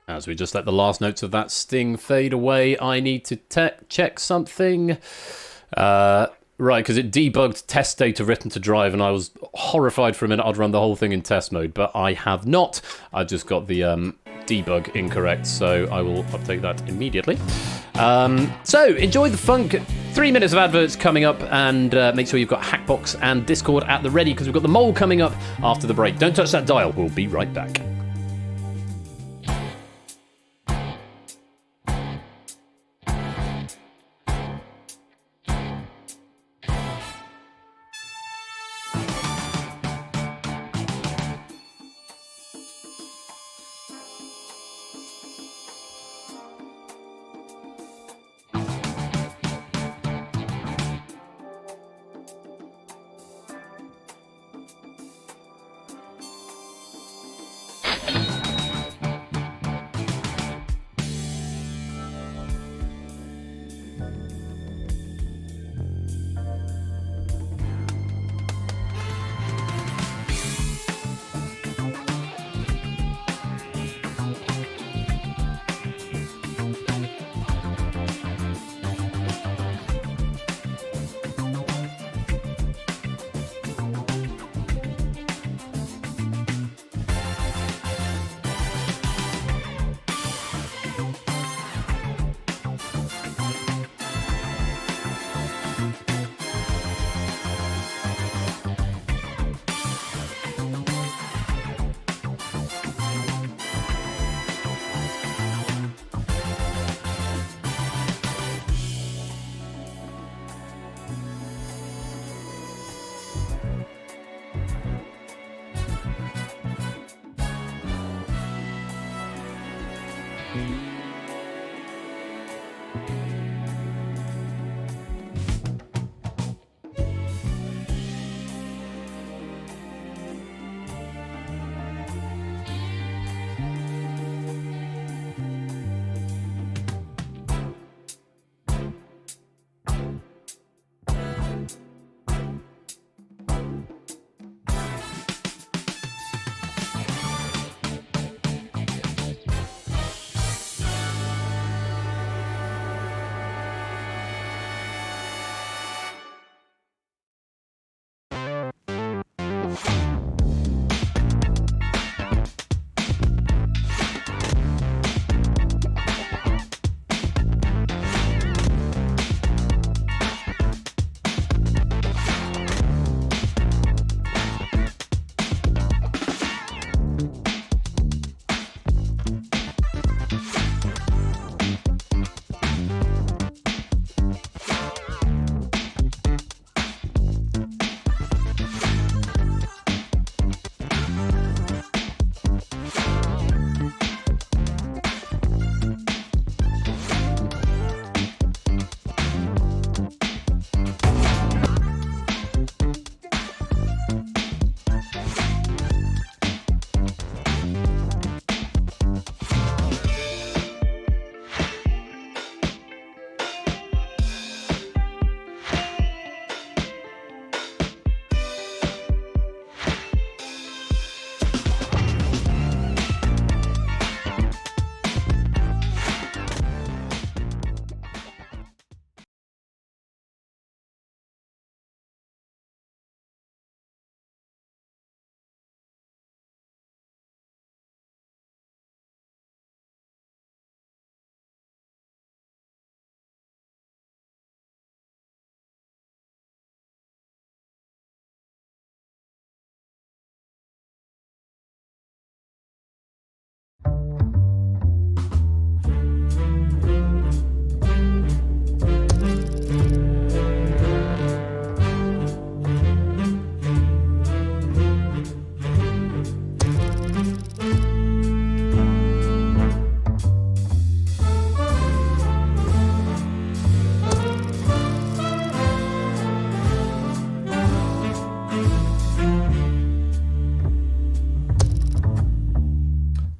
As we just let the last notes of that sting fade away, I need to check something. Right, because it debugged test data written to drive, and I was horrified for a minute I'd run the whole thing in test mode, but I have not. I just got the debug incorrect, so I will update that immediately. So enjoy the funk. 3 minutes of adverts coming up, and make sure you've got Hackbox and Discord at the ready, because we've got The Mole coming up after the break. Don't touch that dial. We'll be right back.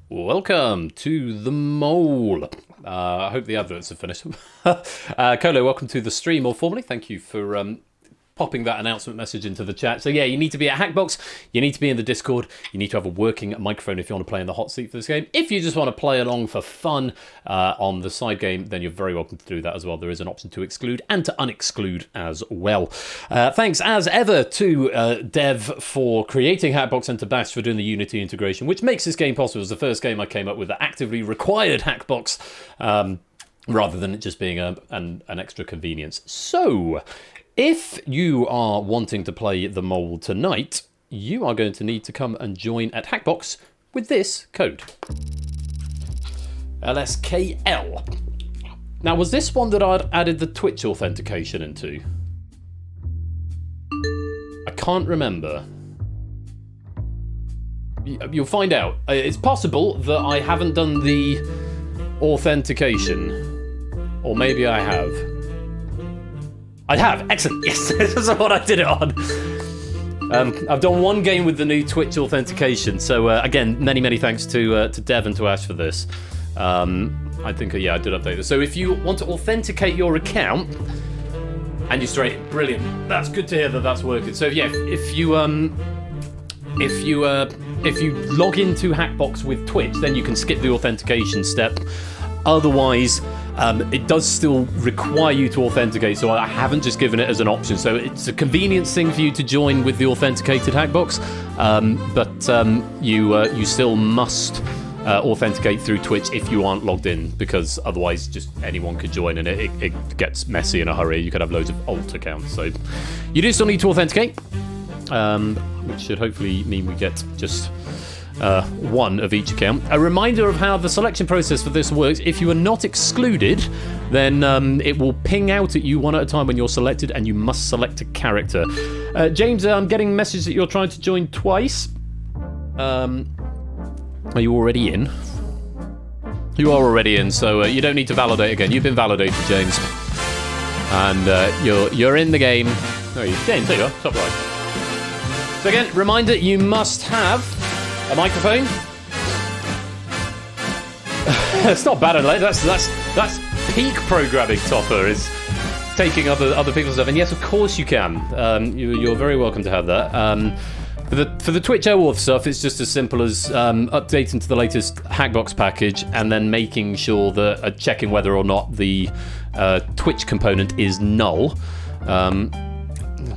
Welcome to the mole. I hope the adverts are finished. Colo, welcome to the stream, or formally, thank you for popping that announcement message into the chat. So yeah, you need to be at Hackbox, you need to be in the Discord, you need to have a working microphone if you want to play in the hot seat for this game. If you just want to play along for fun on the side game, then you're very welcome to do that as well. There is an option to exclude and to unexclude as well. Thanks as ever to Dev for creating Hackbox and to Bash for doing the Unity integration, which makes this game possible. It was the first game I came up with that actively required Hackbox, rather than it just being an extra convenience. So, if you are wanting to play the mole tonight, you are going to need to come and join at Hackbox with this code. LSKL. Now, was this one that I'd added the Twitch authentication into? I can't remember. You'll find out. It's possible that I haven't done the authentication. Or maybe I have. I have. Excellent. Yes, this is what I did it on. I've done one game with the new Twitch authentication. So again, many thanks to Dev and to Ash for this. I think yeah, I did update this. So if you want to authenticate your account and you straight, brilliant. That's good to hear that that's working. So yeah, if you log into Hackbox with Twitch, then you can skip the authentication step. Otherwise, it does still require you to authenticate, so I haven't just given it as an option. So it's a convenience thing for you to join with the authenticated Hackbox, but you still must authenticate through Twitch if you aren't logged in, because otherwise just anyone could join and it gets messy in a hurry. You could have loads of alt accounts. So you do still need to authenticate, which should hopefully mean we get just one of each account. A reminder of how the selection process for this works: if you are not excluded, then it will ping out at you one at a time when you're selected, and you must select a character. James, I'm getting a message that you're trying to join twice. Are you already in? You are already in, so you don't need to validate again. You've been validated, James, and you're in the game. Oh, James, there you are, top right. So again, reminder: you must have a microphone. It's not bad and late. That's peak programming, Topper, is taking other people's stuff. And yes, of course you can. You're very welcome to have that. For the Twitch OAuth stuff, it's just as simple as updating to the latest Hackbox package and then making sure that checking whether or not the Twitch component is null.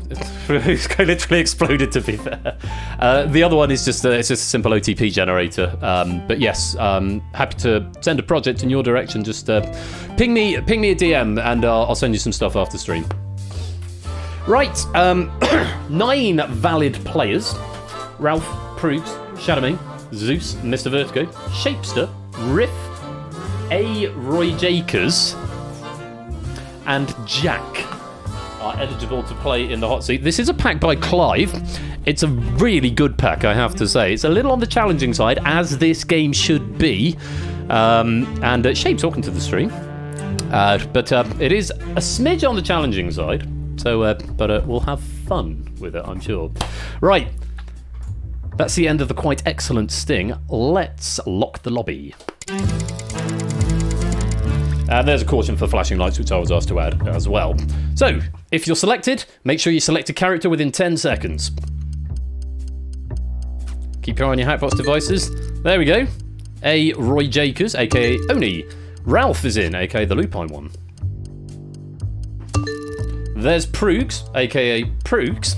It's literally exploded, to be fair. The other one is just it's just a simple OTP generator. But yes, happy to send a project in your direction. Just ping me a DM and I'll send you some stuff after stream. Right, 9 valid players. Ralph, Proofs, Shadowmane, Zeus, Mr. Vertigo, Shapester, Riff, A. Roy Jakers, and Jack are eligible to play in the hot seat. This is a pack by Clive. It's a really good pack, I have to say. It's a little on the challenging side, as this game should be. And Shapes, welcome to the stream. But it is a smidge on the challenging side. So, but we'll have fun with it, I'm sure. Right. That's the end of the quite excellent sting. Let's lock the lobby. And there's a caution for flashing lights, which I was asked to add as well. So, if you're selected, make sure you select a character within 10 seconds. Keep your eye on your Hatbox devices. There we go. A. Roy Jakers, aka Oni. Ralph is in, aka the Lupine one. There's Proogs, aka Proogs.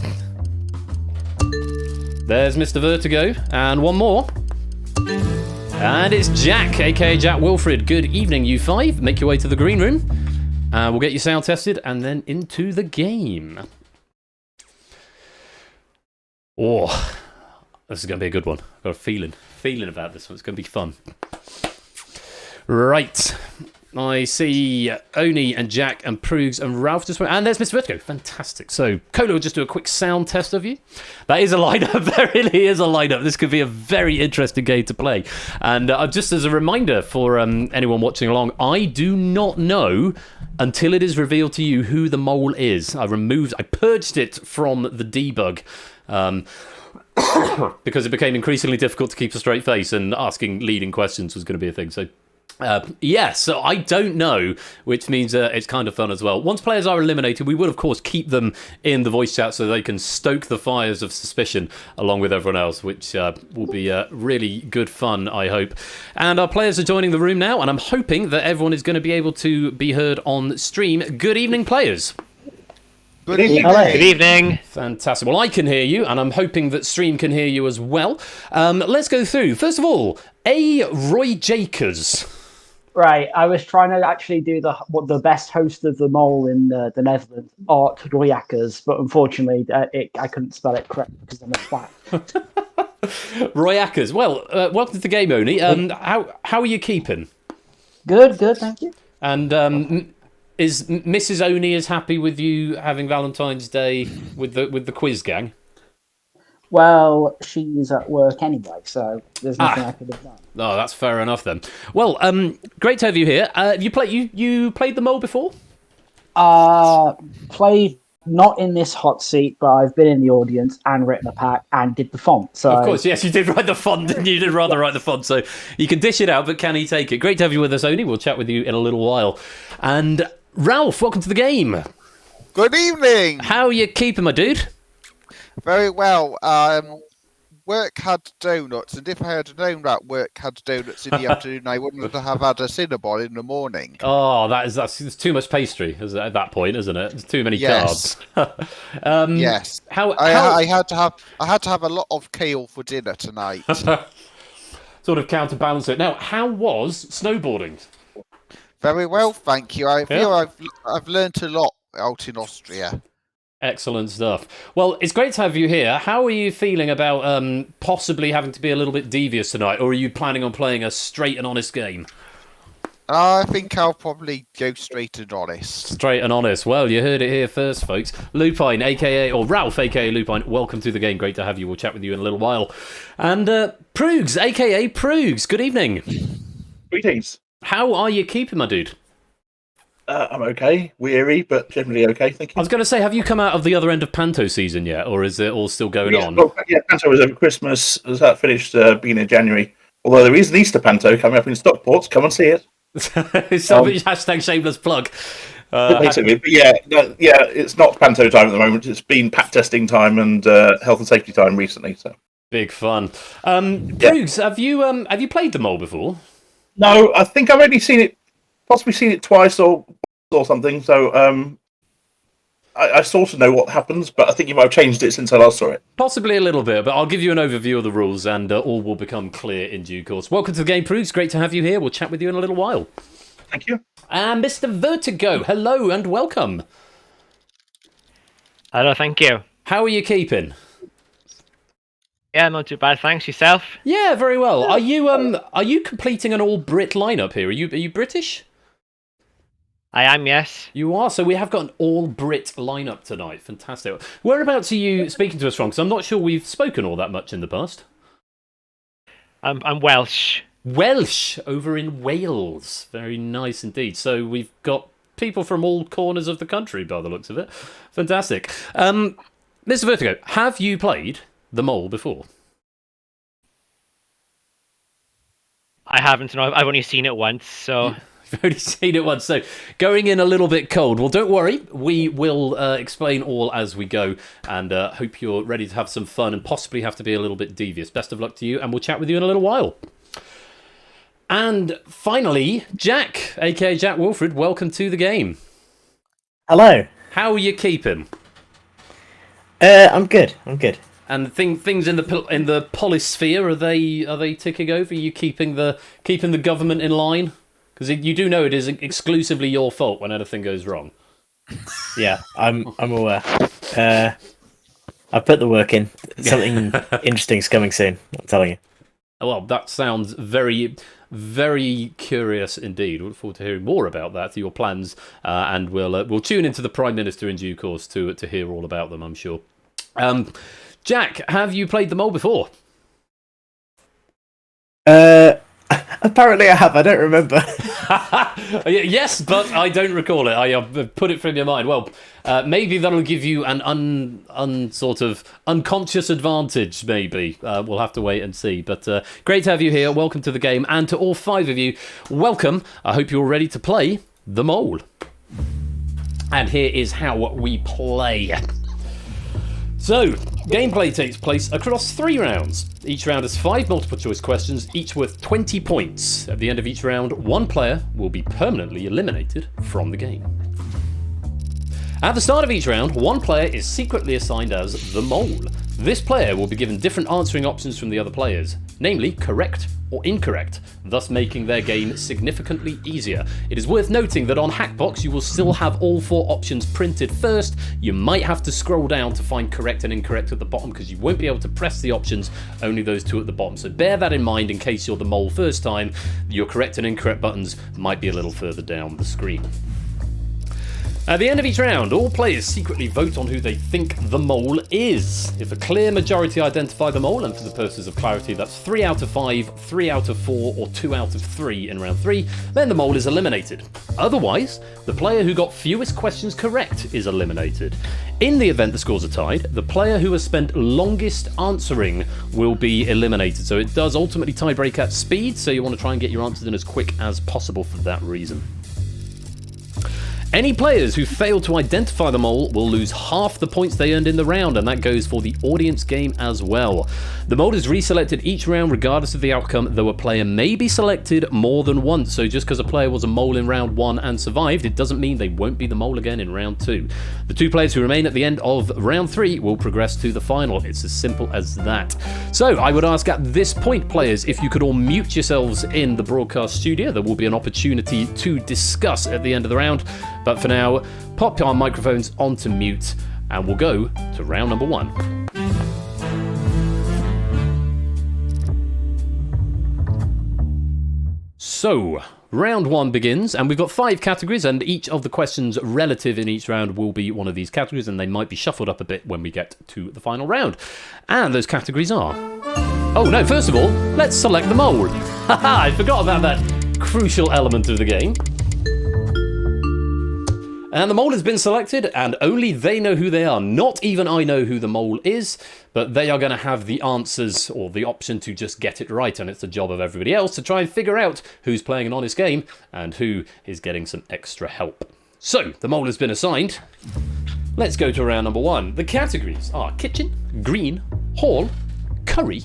There's Mr. Vertigo, and one more. And it's Jack, aka Jack Wilfred. Good evening, you 5. Make your way to the green room. We'll get you sound tested and then into the game. Oh, this is going to be a good one. I've got a feeling about this one. It's going to be fun. Right. I see Oni and Jack and Proogs and Ralph just went. And there's Mr. Vertigo. Fantastic. So, Kolo will just do a quick sound test of you. That is a lineup. There really is a lineup. This could be a very interesting game to play. And just as a reminder for anyone watching along, I do not know until it is revealed to you who the mole is. I purged it from the debug. Because it became increasingly difficult to keep a straight face, and asking leading questions was going to be a thing. So, so I don't know, which means it's kind of fun as well. Once players are eliminated, we will, of course, keep them in the voice chat so they can stoke the fires of suspicion along with everyone else, which will be really good fun, I hope. And our players are joining the room now, and I'm hoping that everyone is going to be able to be heard on stream. Good evening, players. Good evening. Good evening. Fantastic. Well, I can hear you, and I'm hoping that stream can hear you as well. Let's go through. First of all, A. Roy Jakers. Right, I was trying to actually do the best host of the mole in the Netherlands, Art Royakkers, but unfortunately I couldn't spell it correctly because I'm a fat. Royakkers. Well, welcome to the game, Oni. How are you keeping? Good, thank you. And is Mrs. Oni as happy with you having Valentine's Day with the quiz gang? Well, she's at work anyway, so there's nothing I could have done. Oh, that's fair enough then. Well, great to have you here. You played the mole before? Played not in this hot seat, but I've been in the audience and written a pack and did the font. So of course, yes, you did write the font, didn't you? You did rather write the font, so you can dish it out, but can he take it? Great to have you with us, Oni. We'll chat with you in a little while. And Ralph, welcome to the game. Good evening. How are you keeping, my dude? Very well. Work had donuts, and if I had known that work had donuts in the afternoon, I wouldn't have had a Cinnabon in the morning. Oh, that's too much pastry at that point, isn't it? It's too many Yes. carbs. Yes. I had to have a lot of kale for dinner tonight. sort of counterbalance it. Now, how was snowboarding? Very well, thank you. I feel I've learnt a lot out in Austria. Excellent stuff. Well, it's great to have you here. How are you feeling about possibly having to be a little bit devious tonight, or are you planning on playing a straight and honest game? I think I'll probably go straight and honest. Straight and honest. Well, you heard it here first, folks. Lupine, or Ralph, aka Lupine, welcome to the game. Great to have you. We'll chat with you in a little while. And Proogs, aka Proogs, good evening. Greetings. How are you keeping, my dude? I'm okay. Weary, but generally okay, thank I you. was going to say, have you come out of the other end of Panto season yet, or is it all still going on? Well, yeah, Panto was over Christmas. As that finished beginning of January. Although there is an Easter Panto coming up in Stockport. Come and see it. Hashtag shameless plug. Basically, but yeah, it's not Panto time at the moment. It's been pack testing time and health and safety time recently. So big fun. Proogs, have you played the mole before? No, I think I've only possibly seen it twice or something. So I sort of know what happens, but I think you might have changed it since I last saw it. Possibly a little bit, but I'll give you an overview of the rules, and all will become clear in due course. Welcome to the Game Proofs. Great to have you here. We'll chat with you in a little while. Thank you. And Mr. Vertigo, hello and welcome. Hello, thank you. How are you keeping? Yeah, not too bad, thanks. Yourself? Yeah, very well. Are you completing an all Brit lineup here? Are you British? I am, yes. You are. So we have got an all Brit lineup tonight. Fantastic. Whereabouts are you speaking to us from? Because I'm not sure we've spoken all that much in the past. I'm Welsh. Welsh, over in Wales. Very nice indeed. So we've got people from all corners of the country, by the looks of it. Fantastic. Mr. Vertigo, have you played The Mole before? I haven't, no, I've only seen it once, so... You've only seen it once, so going in a little bit cold. Well, don't worry, we will explain all as we go, and hope you're ready to have some fun and possibly have to be a little bit devious. Best of luck to you, and we'll chat with you in a little while. And finally, Jack, aka Jack Wilfred, welcome to the game. Hello. How are you keeping? I'm good. And things in the polisphere, are they ticking over? Are you keeping the government in line? Because you do know it is exclusively your fault when anything goes wrong. Yeah, I'm aware. I put the work in. Something interesting's coming soon. I'm telling you. Well, that sounds very, very curious indeed. We look forward to hearing more about that, your plans, and we'll tune into the Prime Minister in due course to hear all about them, I'm sure. Jack, have you played The Mole before? Apparently I have. I don't remember. Yes, but I don't recall it. I put it from your mind. Well, maybe that'll give you an sort of unconscious advantage, maybe. We'll have to wait and see. But great to have you here. Welcome to the game. And to all five of you, welcome. I hope you're ready to play The Mole. And here is how we play. So, gameplay takes place across 3 rounds. Each round has 5 multiple choice questions, each worth 20 points. At the end of each round, one player will be permanently eliminated from the game. At the start of each round, one player is secretly assigned as the Mole. This player will be given different answering options from the other players, namely correct or incorrect, thus making their game significantly easier. It is worth noting that on Hackbox you will still have all 4 options printed first. You might have to scroll down to find correct and incorrect at the bottom because you won't be able to press the options, only those 2 at the bottom. So bear that in mind in case you're the Mole first time. Your correct and incorrect buttons might be a little further down the screen. At the end of each round, all players secretly vote on who they think the Mole is. If a clear majority identify the Mole, and for the purposes of clarity that's 3 out of 5, 3 out of 4 or 2 out of 3 in round 3, then the Mole is eliminated. Otherwise, the player who got fewest questions correct is eliminated. In the event the scores are tied, the player who has spent longest answering will be eliminated. So it does ultimately tiebreak at speed, so you want to try and get your answers in as quick as possible for that reason. Any players who fail to identify the Mole will lose half the points they earned in the round, and that goes for the audience game as well. The Mole is reselected each round regardless of the outcome, though a player may be selected more than once. So just because a player was a Mole in round 1 and survived, it doesn't mean they won't be the Mole again in round 2. The 2 players who remain at the end of round 3 will progress to the final. It's as simple as that. So I would ask at this point, players, if you could all mute yourselves in the broadcast studio. There will be an opportunity to discuss at the end of the round. But for now, pop our microphones onto mute and we'll go to round number 1. So, round 1 begins, and we've got 5 categories, and each of the questions relative in each round will be one of these categories, and they might be shuffled up a bit when we get to the final round. And those categories are... Oh no, first of all, let's select the Mole. Haha, I forgot about that crucial element of the game. And the Mole has been selected, and only they know who they are. Not even I know who the Mole is, but they are going to have the answers or the option to just get it right, and it's the job of everybody else to try and figure out who's playing an honest game and who is getting some extra help. So, the Mole has been assigned. Let's go to round number 1. The categories are kitchen, green, hall, curry,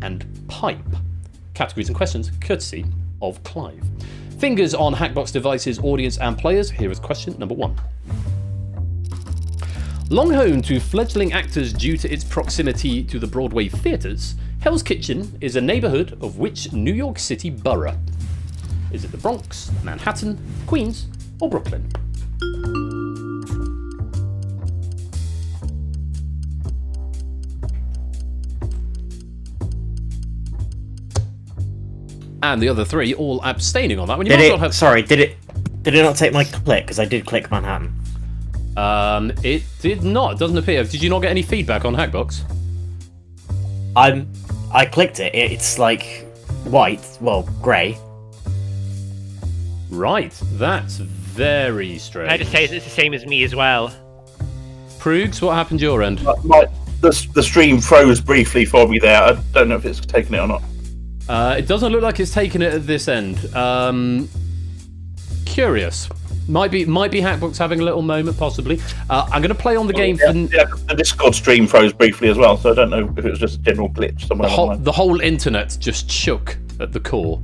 and pipe. Categories and questions courtesy of Clive. Fingers on Hackbox devices, audience and players. Here is question number 1. Long home to fledgling actors due to its proximity to the Broadway theatres, Hell's Kitchen is a neighbourhood of which New York City borough? Is it the Bronx, Manhattan, Queens, or Brooklyn? And the other three all abstaining on that one. Did it not take my click? Because I did click Manhattan. It did not. It doesn't appear. Did you not get any feedback on Hackbox? I clicked it. It's like white, well, grey. Right, that's very strange. I just say it's the same as me as well. Proogs, what happened your end? The stream froze briefly for me there. I don't know if it's taken it or not. It doesn't look like it's taken it at this end. Curious. Might be Hackbox having a little moment, possibly. I'm going to play on the game for... Yeah, the Discord stream froze briefly as well, so I don't know if it was just a general glitch somewhere online. The whole internet just shook at the core,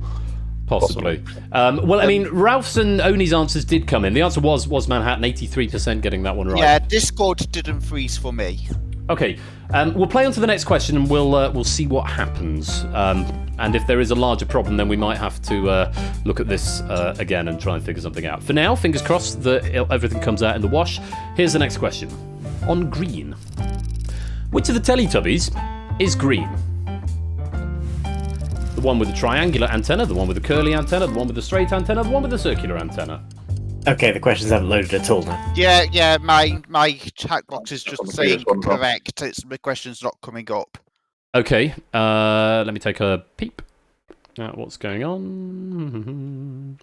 possibly. Well, I mean, Ralph's and Oni's answers did come in. The answer was Manhattan, 83% getting that one right. Yeah, Discord didn't freeze for me. Okay, we'll play on to the next question and we'll see what happens. And if there is a larger problem, then we might have to look at this again and try and figure something out. For now, fingers crossed that everything comes out in the wash. Here's the next question. On green. Which of the Teletubbies is green? The one with the triangular antenna, the one with the curly antenna, the one with the straight antenna, the one with the circular antenna. Okay, the questions haven't loaded at all now. Yeah, my chat box is just saying correct. The question's not coming up. Okay, let me take a peep at what's going on.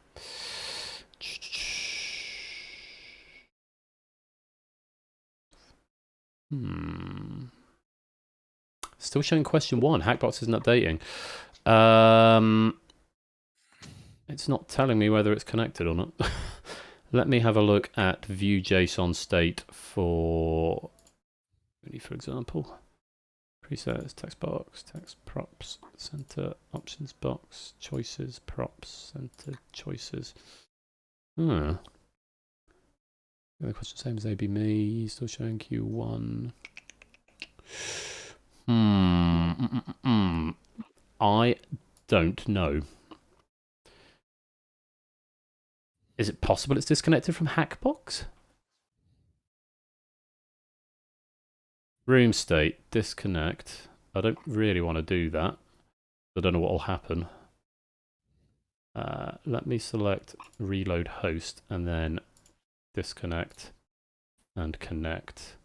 Still showing question 1. Hackbox isn't updating. It's not telling me whether it's connected or not. Let me have a look at view JSON state for example. Presets, text box, text props, center, options box, choices, props, center, choices. The question same as AB me, still showing Q1. I don't know. Is it possible it's disconnected from Hackbox? Room state, disconnect. I don't really want to do that. I don't know what will happen. Let me select reload host and then disconnect and connect.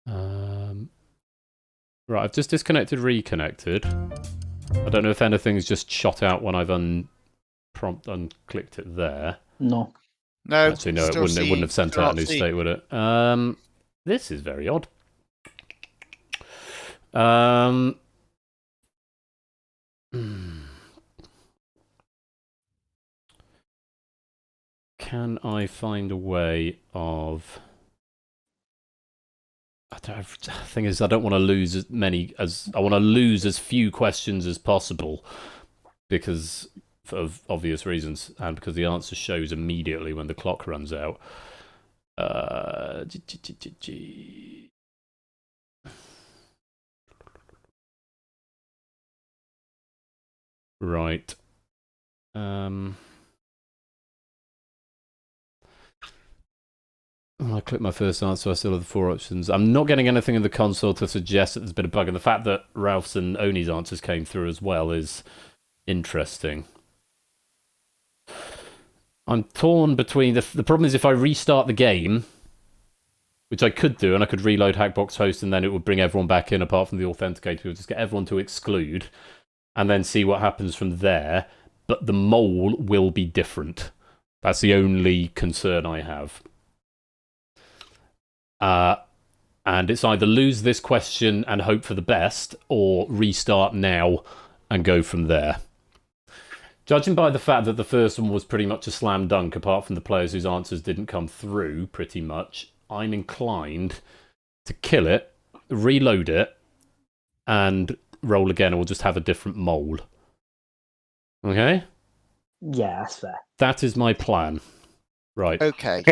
Right, I've just disconnected, reconnected. I don't know if anything's just shot out when I've unclicked it there. No. No. Actually, no, it wouldn't have sent out a new state, would it? This is very odd. Can I find a way of... The thing is, I don't want to lose as many as... I want to lose as few questions as possible because of obvious reasons and because the answer shows immediately when the clock runs out. Right. I click my first answer, I still have the 4 options. I'm not getting anything in the console to suggest that there's been a bug, and the fact that Ralph's and Oni's answers came through as well is interesting. I'm torn between... The problem is if I restart the game, which I could do, and I could reload Hackbox host, and then it would bring everyone back in apart from the authenticator. We'll just get everyone to exclude, and then see what happens from there. But the mole will be different. That's the only concern I have. And it's either lose this question and hope for the best, or restart now and go from there. Judging by the fact that the first one was pretty much a slam dunk, apart from the players whose answers didn't come through, pretty much, I'm inclined to kill it, reload it, and roll again, and we'll just have a different mole. Okay? Yeah, that's fair. That is my plan. Right. Okay.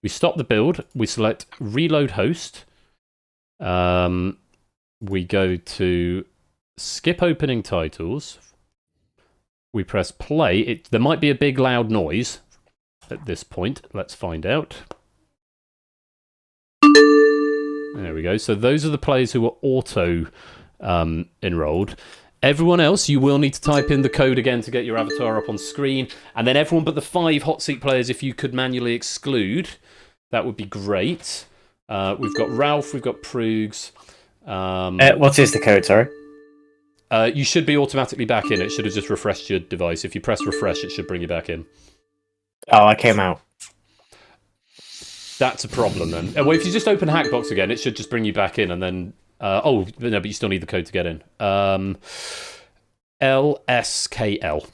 We stop the build. We select reload host. We go to skip opening titles. We press play. There might be a big loud noise at this point. Let's find out. There we go. So those are the players who are auto enrolled. Everyone else, you will need to type in the code again to get your avatar up on screen. And then everyone but the 5 hot seat players, if you could manually exclude, that would be great. We've got Ralph, we've got Proogs. What is the code, sorry? You should be automatically back in. It should have just refreshed your device. If you press refresh, it should bring you back in. Oh, I came out. That's a problem then. Well, if you just open Hackbox again, it should just bring you back in and then... oh, no, but you still need the code to get in. LSKL.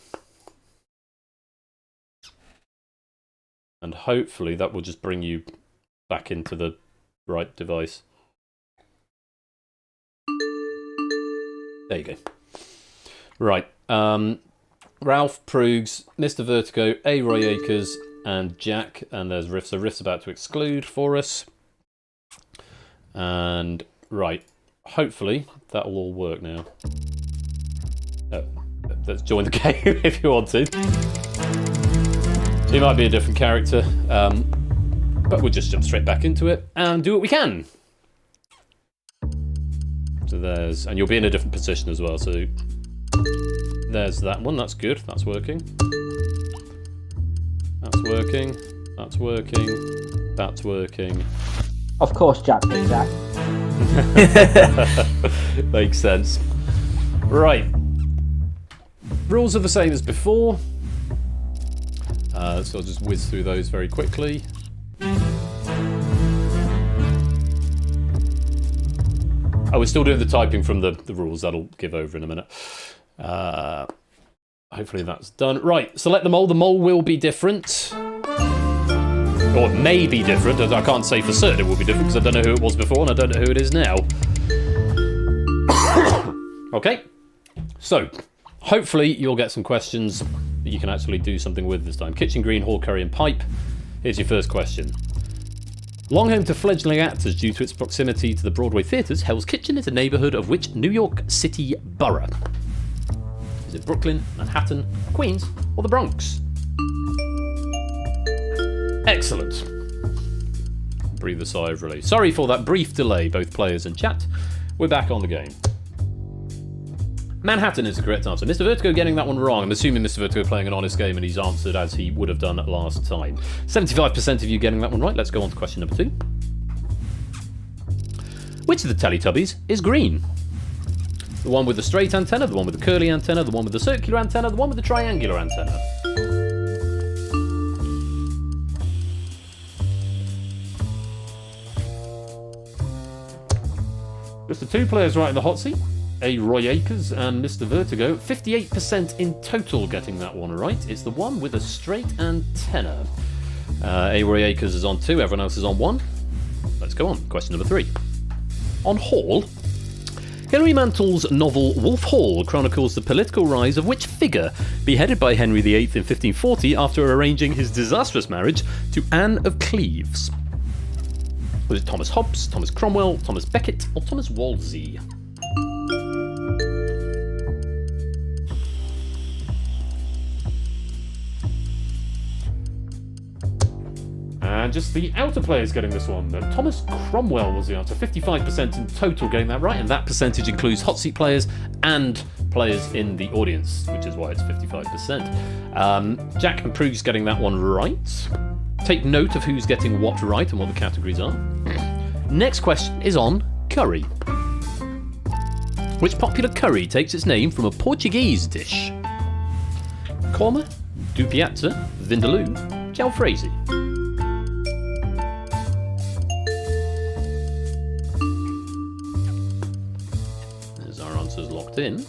And hopefully that will just bring you back into the right device. There you go. Right. Ralph, Proogs, Mr. Vertigo, A. Roy Akers, and Jack. And there's Riff. So Riff's about to exclude for us. And, right. Hopefully that will all work now. Let's join the game if you want to. So you might be a different character. But we'll just jump straight back into it and do what we can. So there's... And you'll be in a different position as well, so... There's that one, that's good, that's working. That's working, that's working, that's working. Of course, Jack did Jack. Makes sense. Right. Rules are the same as before. So I'll just whiz through those very quickly. Oh, we're still doing the typing from the rules. That'll give over in a minute. Hopefully that's done. Right, select the mole. The mole will be different. Or it may be different. I can't say for certain it will be different because I don't know who it was before and I don't know who it is now. Okay. So, hopefully you'll get some questions that you can actually do something with this time. Kitchen Green, Hall Curry and Pipe. Here's your first question. Long home to fledgling actors due to its proximity to the Broadway theatres, Hell's Kitchen is a neighbourhood of which New York City borough? Is it Brooklyn, Manhattan, Queens, or the Bronx? Excellent. Breathe a sigh of relief. Sorry for that brief delay, both players and chat. We're back on the game. Manhattan is the correct answer. Mr. Vertigo getting that one wrong. I'm assuming Mr. Vertigo playing an honest game and he's answered as he would have done last time. 75% of you getting that one right. Let's go on to question number 2. Which of the Teletubbies is green? The one with the straight antenna, the one with the curly antenna, the one with the circular antenna, the one with the triangular antenna. Just the 2 players right in the hot seat. A. Roy Akers and Mr. Vertigo. 58% in total getting that one right. It's the one with a straight antenna. A. Roy Akers is on 2, everyone else is on 1. Let's go on. Question number 3. On Hall, Henry Mantle's novel Wolf Hall chronicles the political rise of which figure beheaded by Henry VIII in 1540 after arranging his disastrous marriage to Anne of Cleves? Was it Thomas Hobbes, Thomas Cromwell, Thomas Becket, or Thomas Wolsey? And just the outer players getting this one. Thomas Cromwell was the answer. 55% in total getting that right, and that percentage includes hot seat players and players in the audience, which is why it's 55%. Jack and Proogs getting that one right. Take note of who's getting what right and what the categories are. Next question is on curry. Which popular curry takes its name from a Portuguese dish? Korma, Dupiazza, Vindaloo, Jalfrezi. There's our answers locked in.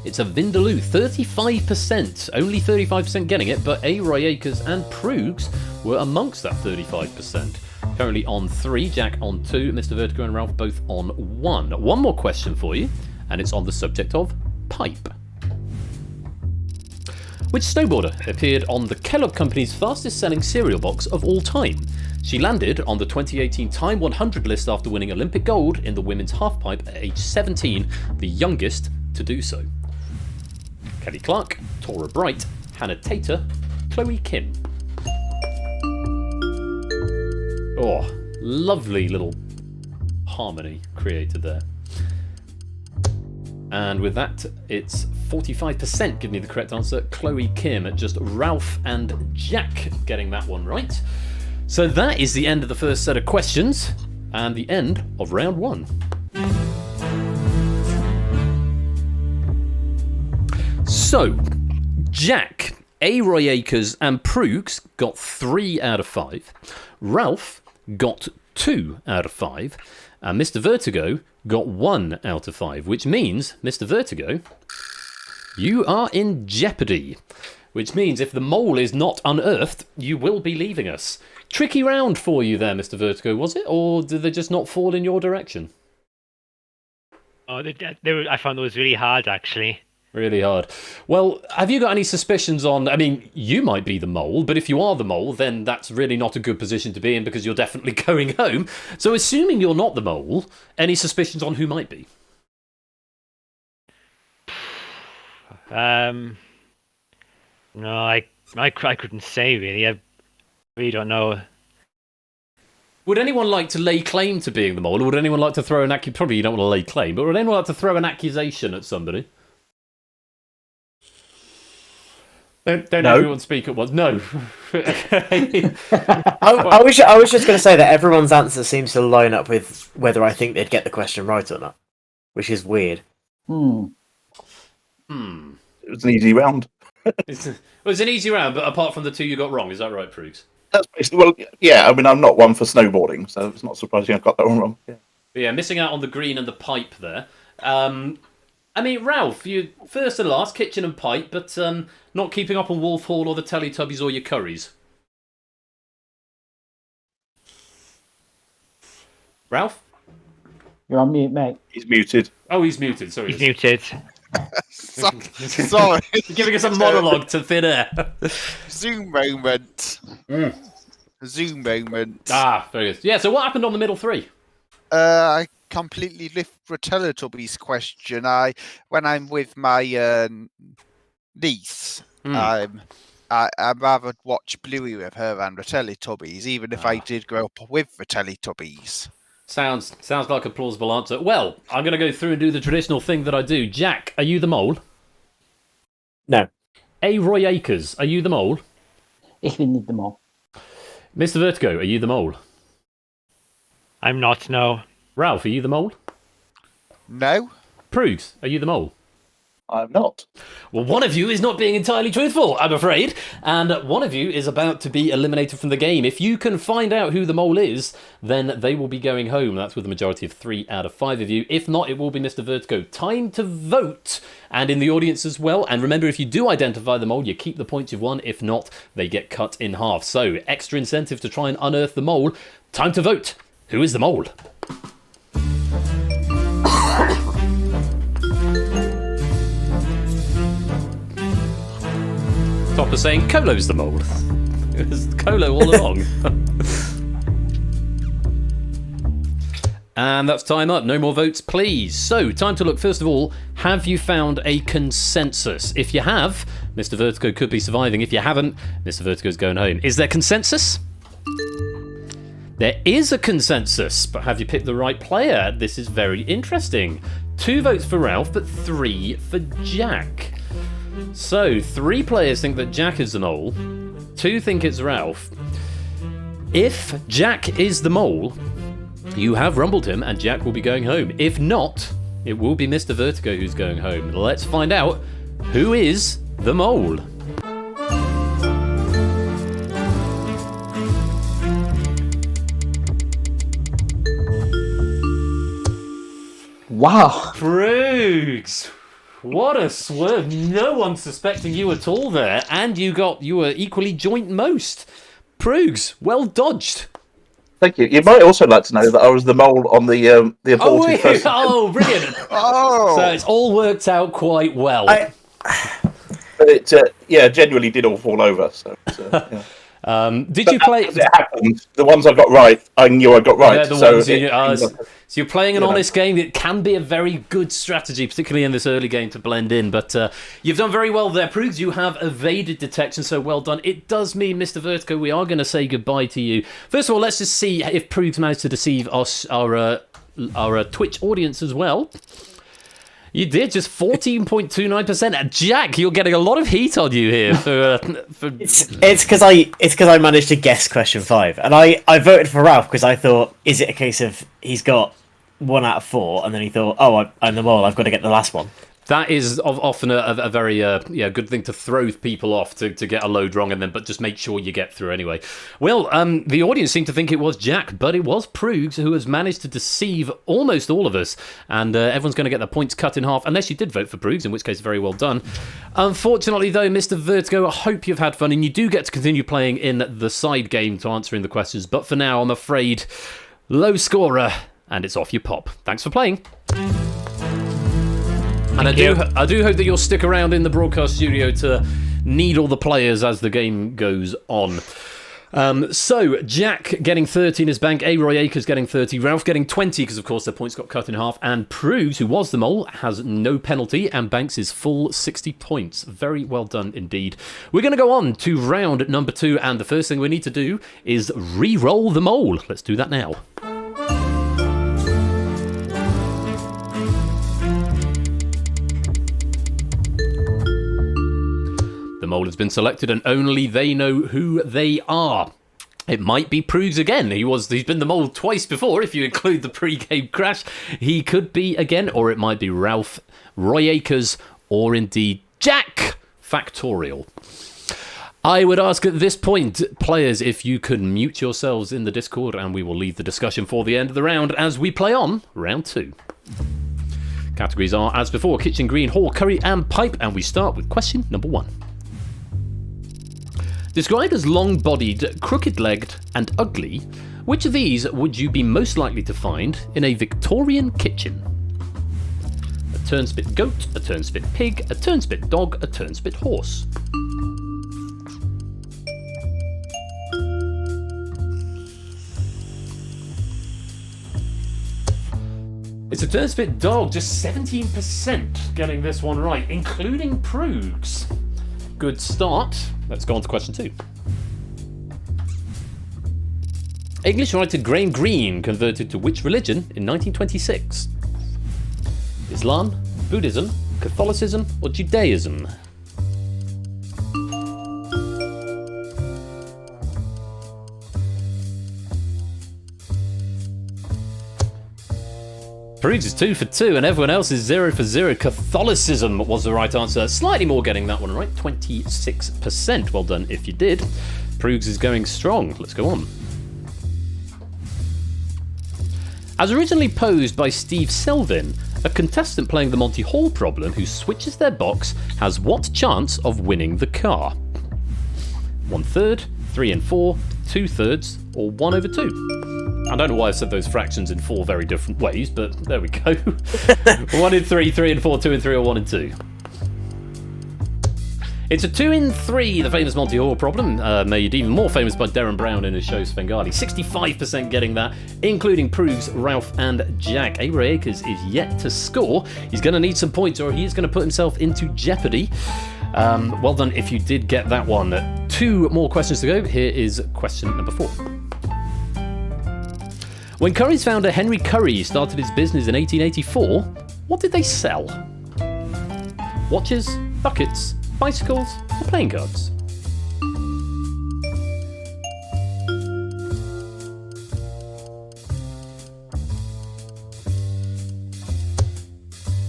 It's a Vindaloo, 35%. Only 35% getting it, but A. Roy Akers and Proogs were amongst that 35%. Currently on 3, Jack on 2, Mr. Vertigo and Ralph both on 1. One more question for you, and it's on the subject of pipe. Which snowboarder appeared on the Kellogg Company's fastest selling cereal box of all time? She landed on the 2018 Time 100 list after winning Olympic gold in the women's halfpipe at age 17, the youngest to do so. Kelly Clark, Tora Bright, Hannah Tater, Chloe Kim. Oh, lovely little harmony created there. And with that, it's 45% give me the correct answer. Chloe Kim, just Ralph and Jack getting that one right. So that is the end of the first set of questions and the end of round 1. So, Jack, A. Roy Akers and Proogs got 3 out of 5. Ralph got 2 out of 5. And Mr. Vertigo got 1 out of 5, which means, Mr. Vertigo, you are in jeopardy. Which means if the mole is not unearthed, you will be leaving us. Tricky round for you there, Mr. Vertigo, was it? Or did they just not fall in your direction? Oh, I found those really hard, actually. Really hard. Well, have you got any suspicions on... I mean, you might be the mole, but if you are the mole, then that's really not a good position to be in because you're definitely going home. So assuming you're not the mole, any suspicions on who might be? No, I couldn't say, really. I really don't know. Would anyone like to lay claim to being the mole, or would anyone like to throw an accusation? Probably you don't want to lay claim, but would anyone like to throw an accusation at somebody? Don't everyone speak at once. No. I was just going to say that everyone's answer seems to line up with whether I think they'd get the question right or not, which is weird. It was an easy round. It was an easy round, but apart from the 2 you got wrong, is that right, Proogs? That's basically, well, yeah, I mean, I'm not one for snowboarding, so it's not surprising I got that one wrong. Yeah. But yeah, missing out on the green and the pipe there. I mean, Ralph, you first and last, kitchen and pipe, but not keeping up on Wolf Hall or the Teletubbies or your curries. Ralph? You're on mute, mate. He's muted. Oh, he's muted. Sorry. He's muted. Sorry. Giving us a monologue to thin air. Zoom moment. Zoom moment. Ah, very good. Yeah, so what happened on the middle 3? I completely left the Teletubbies question. When I'm with my niece, I rather watch Bluey with her and the Teletubbies, even if I did grow up with the Teletubbies. Sounds like a plausible answer. Well, I'm going to go through and do the traditional thing that I do. Jack, are you the mole? No. A. Roy Akers, are you the mole? Ich bin nicht the mole. Mr. Vertigo, are you the mole? I'm not, no. Ralph, are you the mole? No. Proogs, are you the mole? I'm not. Well, one of you is not being entirely truthful, I'm afraid. And one of you is about to be eliminated from the game. If you can find out who the mole is, then they will be going home. That's with a majority of 3 out of 5 of you. If not, it will be Mr. Vertigo. Time to vote. And in the audience as well. And remember, if you do identify the mole, you keep the points you've won. If not, they get cut in half. So, extra incentive to try and unearth the mole. Time to vote. Who is the mole? Topper saying Colo's the mole. It was Colo all along. And that's time up. No more votes, please. So, time to look. First of all, have you found a consensus? If you have, Mr. Vertigo could be surviving. If you haven't, Mr. Vertigo's going home. Is there consensus? There is a consensus, but have you picked the right player? This is very interesting. 2 votes for Ralph, but 3 for Jack. So, 3 players think that Jack is the mole, 2 think it's Ralph. If Jack is the mole, you have rumbled him and Jack will be going home. If not, it will be Mr. Vertigo who's going home. Let's find out who is the mole. Wow. Proogs! What a swerve. No one suspecting you at all there. And you were equally joint most. Proogs, well dodged. Thank you. You might also like to know that I was the mole on the aborted first. Oh, brilliant. Oh. So it's all worked out quite well. but it genuinely did all fall over. So yeah. Did you play? As it happened, the ones I got right, I knew I got right. They're the so ones so you're playing an honest game. It can be a very good strategy, particularly in this early game, to blend in. But you've done very well there, Prugs. You have evaded detection, so well done. It does mean, Mr. Vertigo, we are going to say goodbye to you. First of all, let's just see if Prugs managed to deceive our Twitch audience as well. You did, just 14.29%. Jack, you're getting a lot of heat on you here for. It's because I managed to guess question 5, and I voted for Ralph because I thought, is it a case of he's got 1 out of 4, and then he thought, oh, I'm the mole, I've got to get the last one. That is often a very good thing to throw people off to get a load wrong, but just make sure you get through anyway. Well, the audience seemed to think it was Jack, but it was Prugs who has managed to deceive almost all of us, and everyone's going to get their points cut in half, unless you did vote for Prugs, in which case very well done. Unfortunately, though, Mr. Vertigo, I hope you've had fun, and you do get to continue playing in the side game to answering the questions, but for now, I'm afraid, low scorer, and it's off you pop. Thanks for playing. And I do hope that you'll stick around in the broadcast studio to needle the players as the game goes on. So, Jack getting 30 in his bank, Roy Akers getting 30, Ralph getting 20 because, of course, their points got cut in half, and Prugs, who was the mole, has no penalty and banks his full 60 points. Very well done indeed. We're going to go on to round number 2, and the first thing we need to do is re-roll the mole. Let's do that now. The mole has been selected and only they know who they are. It might be Prugs again. He's been the mole twice before, if you include the pre-game crash. He could be again, or it might be Ralph, Roy Akers, or indeed Jack Factorial. I would ask at this point, players, if you could mute yourselves in the Discord, and we will leave the discussion for the end of the round as we play on round 2. Categories are, as before, kitchen, green, hall, curry, and pipe, and we start with question number 1. Described as long-bodied, crooked-legged, and ugly, which of these would you be most likely to find in a Victorian kitchen? A turnspit goat, a turnspit pig, a turnspit dog, a turnspit horse. It's a turnspit dog, just 17% getting this one right, including Prugs. Good start. Let's go on to question 2. English writer Graham Greene converted to which religion in 1926? Islam, Buddhism, Catholicism, or Judaism? Prugs is 2 for 2 and everyone else is 0 for 0. Catholicism was the right answer. Slightly more getting that one right, 26%. Well done if you did. Prugs is going strong. Let's go on. As originally posed by Steve Selvin, a contestant playing the Monty Hall problem who switches their box has what chance of winning the car? 1/3, 3 and 4, 2/3, or 1/2? I don't know why I said those fractions in 4 very different ways, but there we go. 1 in 3, 3 and 4, 2 and 3, or 1 and 2. It's a 2 in 3, the famous Monty Hall problem, made even more famous by Darren Brown in his show Svengali. 65% getting that, including Prugs, Ralph, and Jack. Roy Akers is yet to score. He's going to need some points, or he is going to put himself into jeopardy. Well done if you did get that one. 2 more questions to go. Here is question number 4. When Curry's founder Henry Curry started his business in 1884, what did they sell? Watches, buckets, bicycles, or playing cards?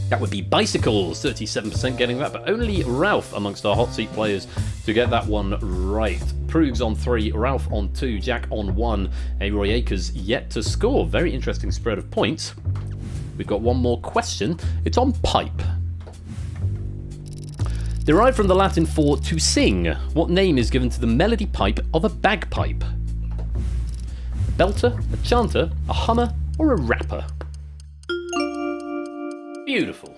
That would be bicycles, 37% getting that, but only Ralph amongst our hot seat players to get that one right. Prugs on 3, Ralph on 2, Jack on 1, Roy Akers yet to score. Very interesting spread of points. We've got one more question. It's on pipe. Derived from the Latin for to sing, what name is given to the melody pipe of a bagpipe? A belter, a chanter, a hummer, or a rapper? Beautiful.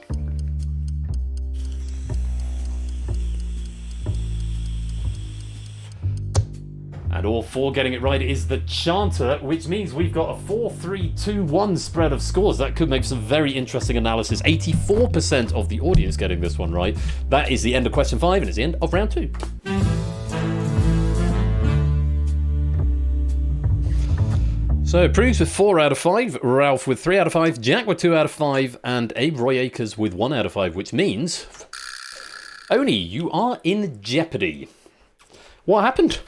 And all 4 getting it right is the Chanter, which means we've got a 4-3-2-1 spread of scores. That could make some very interesting analysis. 84% of the audience getting this one right. That is the end of question 5, and it's the end of round 2. So, Prudes with 4 out of 5, Ralph with 3 out of 5, Jack with 2 out of 5, and Abe Roy Akers with 1 out of 5, which means, Oni, you are in jeopardy. What happened?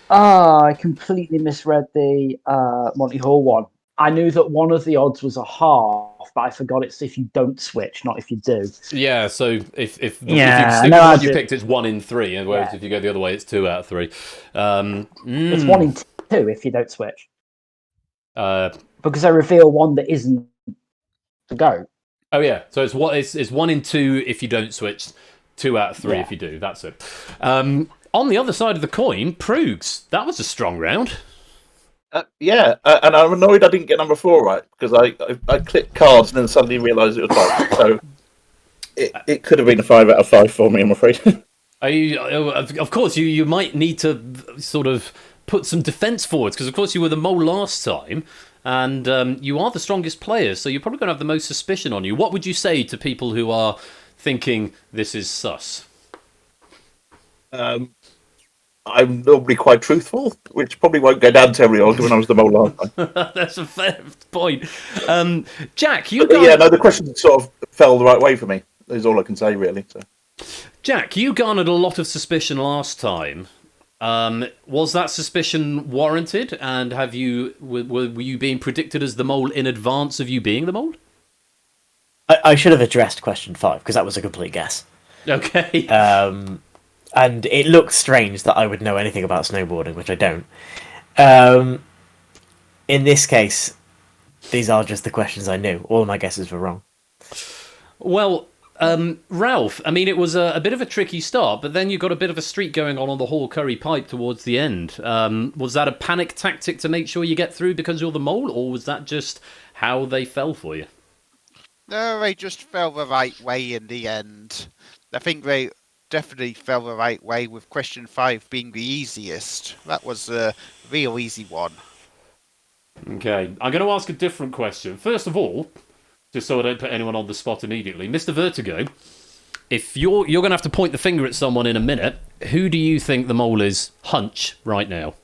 I completely misread the Monty Hall one. I knew that one of the odds was a half, but I forgot it's if you don't switch, not if you do. Yeah, so if you stick with Yeah, the no, I one you did. picked, it's 1 in 3, and whereas Yeah. if you go the other way, it's 2 out of 3. It's 1 in 2 if you don't switch. Uh, Because I reveal one that isn't to go. oh yeah, so it's 1 in 2 if you don't switch, 2 out of 3 Yeah. if you do. That's it. On the other side of the coin, Prugs, that was a strong round. And I'm annoyed I didn't get number 4 right because I clicked cards and then suddenly realised it was right. So it could have been a 5 out of 5 for me, I'm afraid. Of course, you might need to sort of put some defence forwards because, of course, you were the mole last time, and you are the strongest player, so you're probably going to have the most suspicion on you. What would you say to people who are thinking this is sus? I'm normally quite truthful, which probably won't go down terribly odd when I was the mole last time. That's a fair point. Jack, you the question sort of fell the right way for me. Is all I can say, really. So. Jack, you garnered a lot of suspicion last time. Was that suspicion warranted? And were you being predicted as the mole in advance of you being the mole? I should have addressed question 5 because that was a complete guess. Okay. And it looks strange that I would know anything about snowboarding, which I don't. In this case, these are just the questions I knew. All of my guesses were wrong. Well, Ralph, I mean, it was a bit of a tricky start, but then you got a bit of a streak going on the Hall Curry pipe towards the end. Was that a panic tactic to make sure you get through because you're the mole, or was that just how they fell for you? No, they just fell the right way in the end. I think they definitely fell the right way with question 5 being the easiest. That was a real easy one. Okay, I'm going to ask a different question. First of all, just so I don't put anyone on the spot immediately, Mr. Vertigo, if you're going to have to point the finger at someone in a minute, who do you think the mole is hunch right now?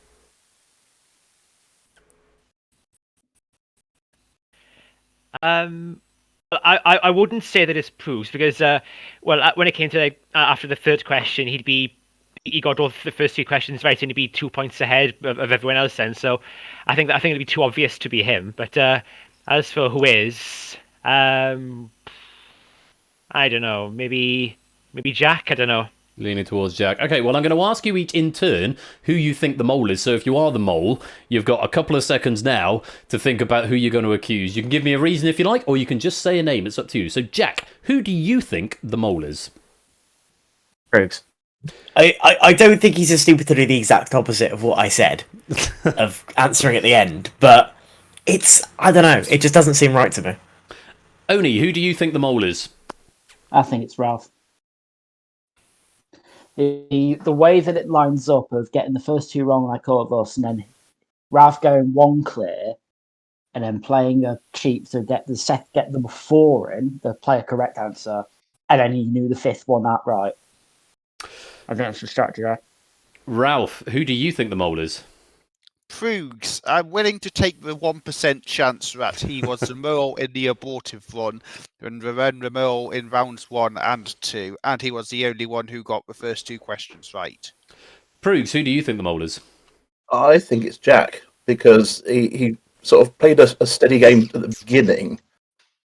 I wouldn't say that it's Proust because when it came to after the third question, he got all the first 2 questions right and he'd be 2 points ahead of everyone else then. So I think it'd be too obvious to be him. But as for who is, I don't know. Maybe Jack. I don't know. Leaning towards Jack. Okay, well, I'm going to ask you each in turn who you think the mole is. So if you are the mole, you've got a couple of seconds now to think about who you're going to accuse. You can give me a reason if you like, or you can just say a name. It's up to you. So, Jack, who do you think the mole is? Brooks. I don't think he's as stupid to do the exact opposite of what I said, of answering at the end, but I don't know, it just doesn't seem right to me. Oni, who do you think the mole is? I think it's Ralph. The way that it lines up of getting the first 2 wrong like all of us, and then Ralph going 1 clear, and then playing a cheat to get the 4 in, the play a correct answer, and then he knew the 5th one outright. I think that's the strategy, right? Ralph, who do you think the mole is? Prugs, I'm willing to take the 1% chance that he was the mole in the abortive run and the mole in rounds 1 and 2, and he was the only one who got the first 2 questions right. Prugs, who do you think the mole is? I think it's Jack because he sort of played a steady game at the beginning,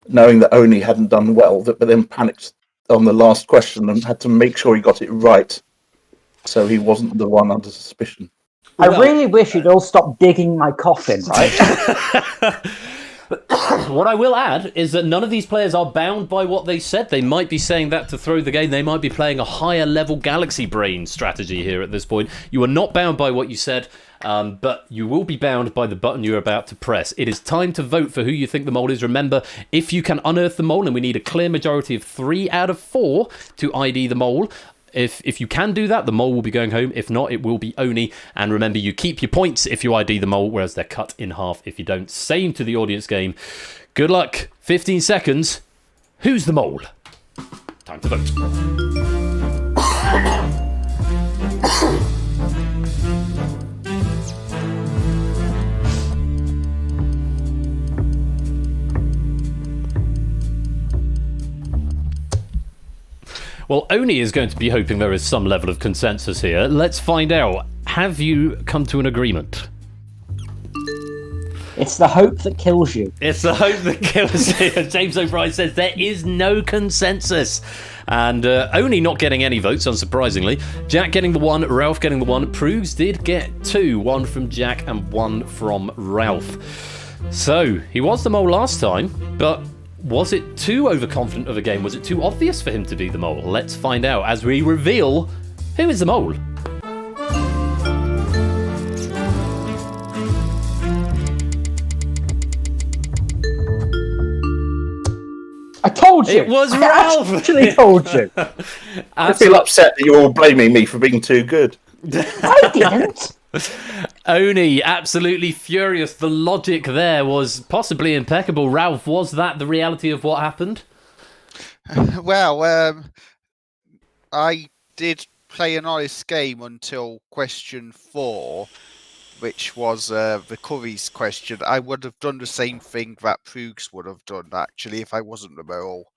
knowing that Oni hadn't done well, but then panicked on the last question and had to make sure he got it right, so he wasn't the one under suspicion. I really wish you'd all stop digging my coffin, right? What I will add is that none of these players are bound by what they said. They might be saying that to throw the game. They might be playing a higher level Galaxy Brain strategy here at this point. You are not bound by what you said, but you will be bound by the button you're about to press. It is time to vote for who you think the mole is. Remember, if you can unearth the mole, and we need a clear majority of 3 out of 4 to ID the mole, If you can do that, the mole will be going home. If not, it will be Oni. And remember, you keep your points if you ID the mole, whereas they're cut in half if you don't. Same to the audience game. Good luck. 15 seconds. Who's the mole? Time to vote. Well, Oni is going to be hoping there is some level of consensus here. Let's find out. Have you come to an agreement? It's the hope that kills you. It's the hope that kills you. James O'Brien says there is no consensus. And Oni not getting any votes, unsurprisingly. Jack getting the 1, Ralph getting the 1. Proogs did get 2. 1 from Jack and 1 from Ralph. So, he was the mole last time, but was it too overconfident of a game? Was it too obvious for him to be the mole? Let's find out as we reveal who is the mole. I told you! It was I Ralph! actually told you! I feel upset that you're all blaming me for being too good. I didn't! Oni, absolutely furious. The logic there was possibly impeccable. Ralph, was that the reality of what happened? Well, I did play an honest game until question 4, which was the Curry's question. I would have done the same thing that Proogs would have done, actually, if I wasn't the mole.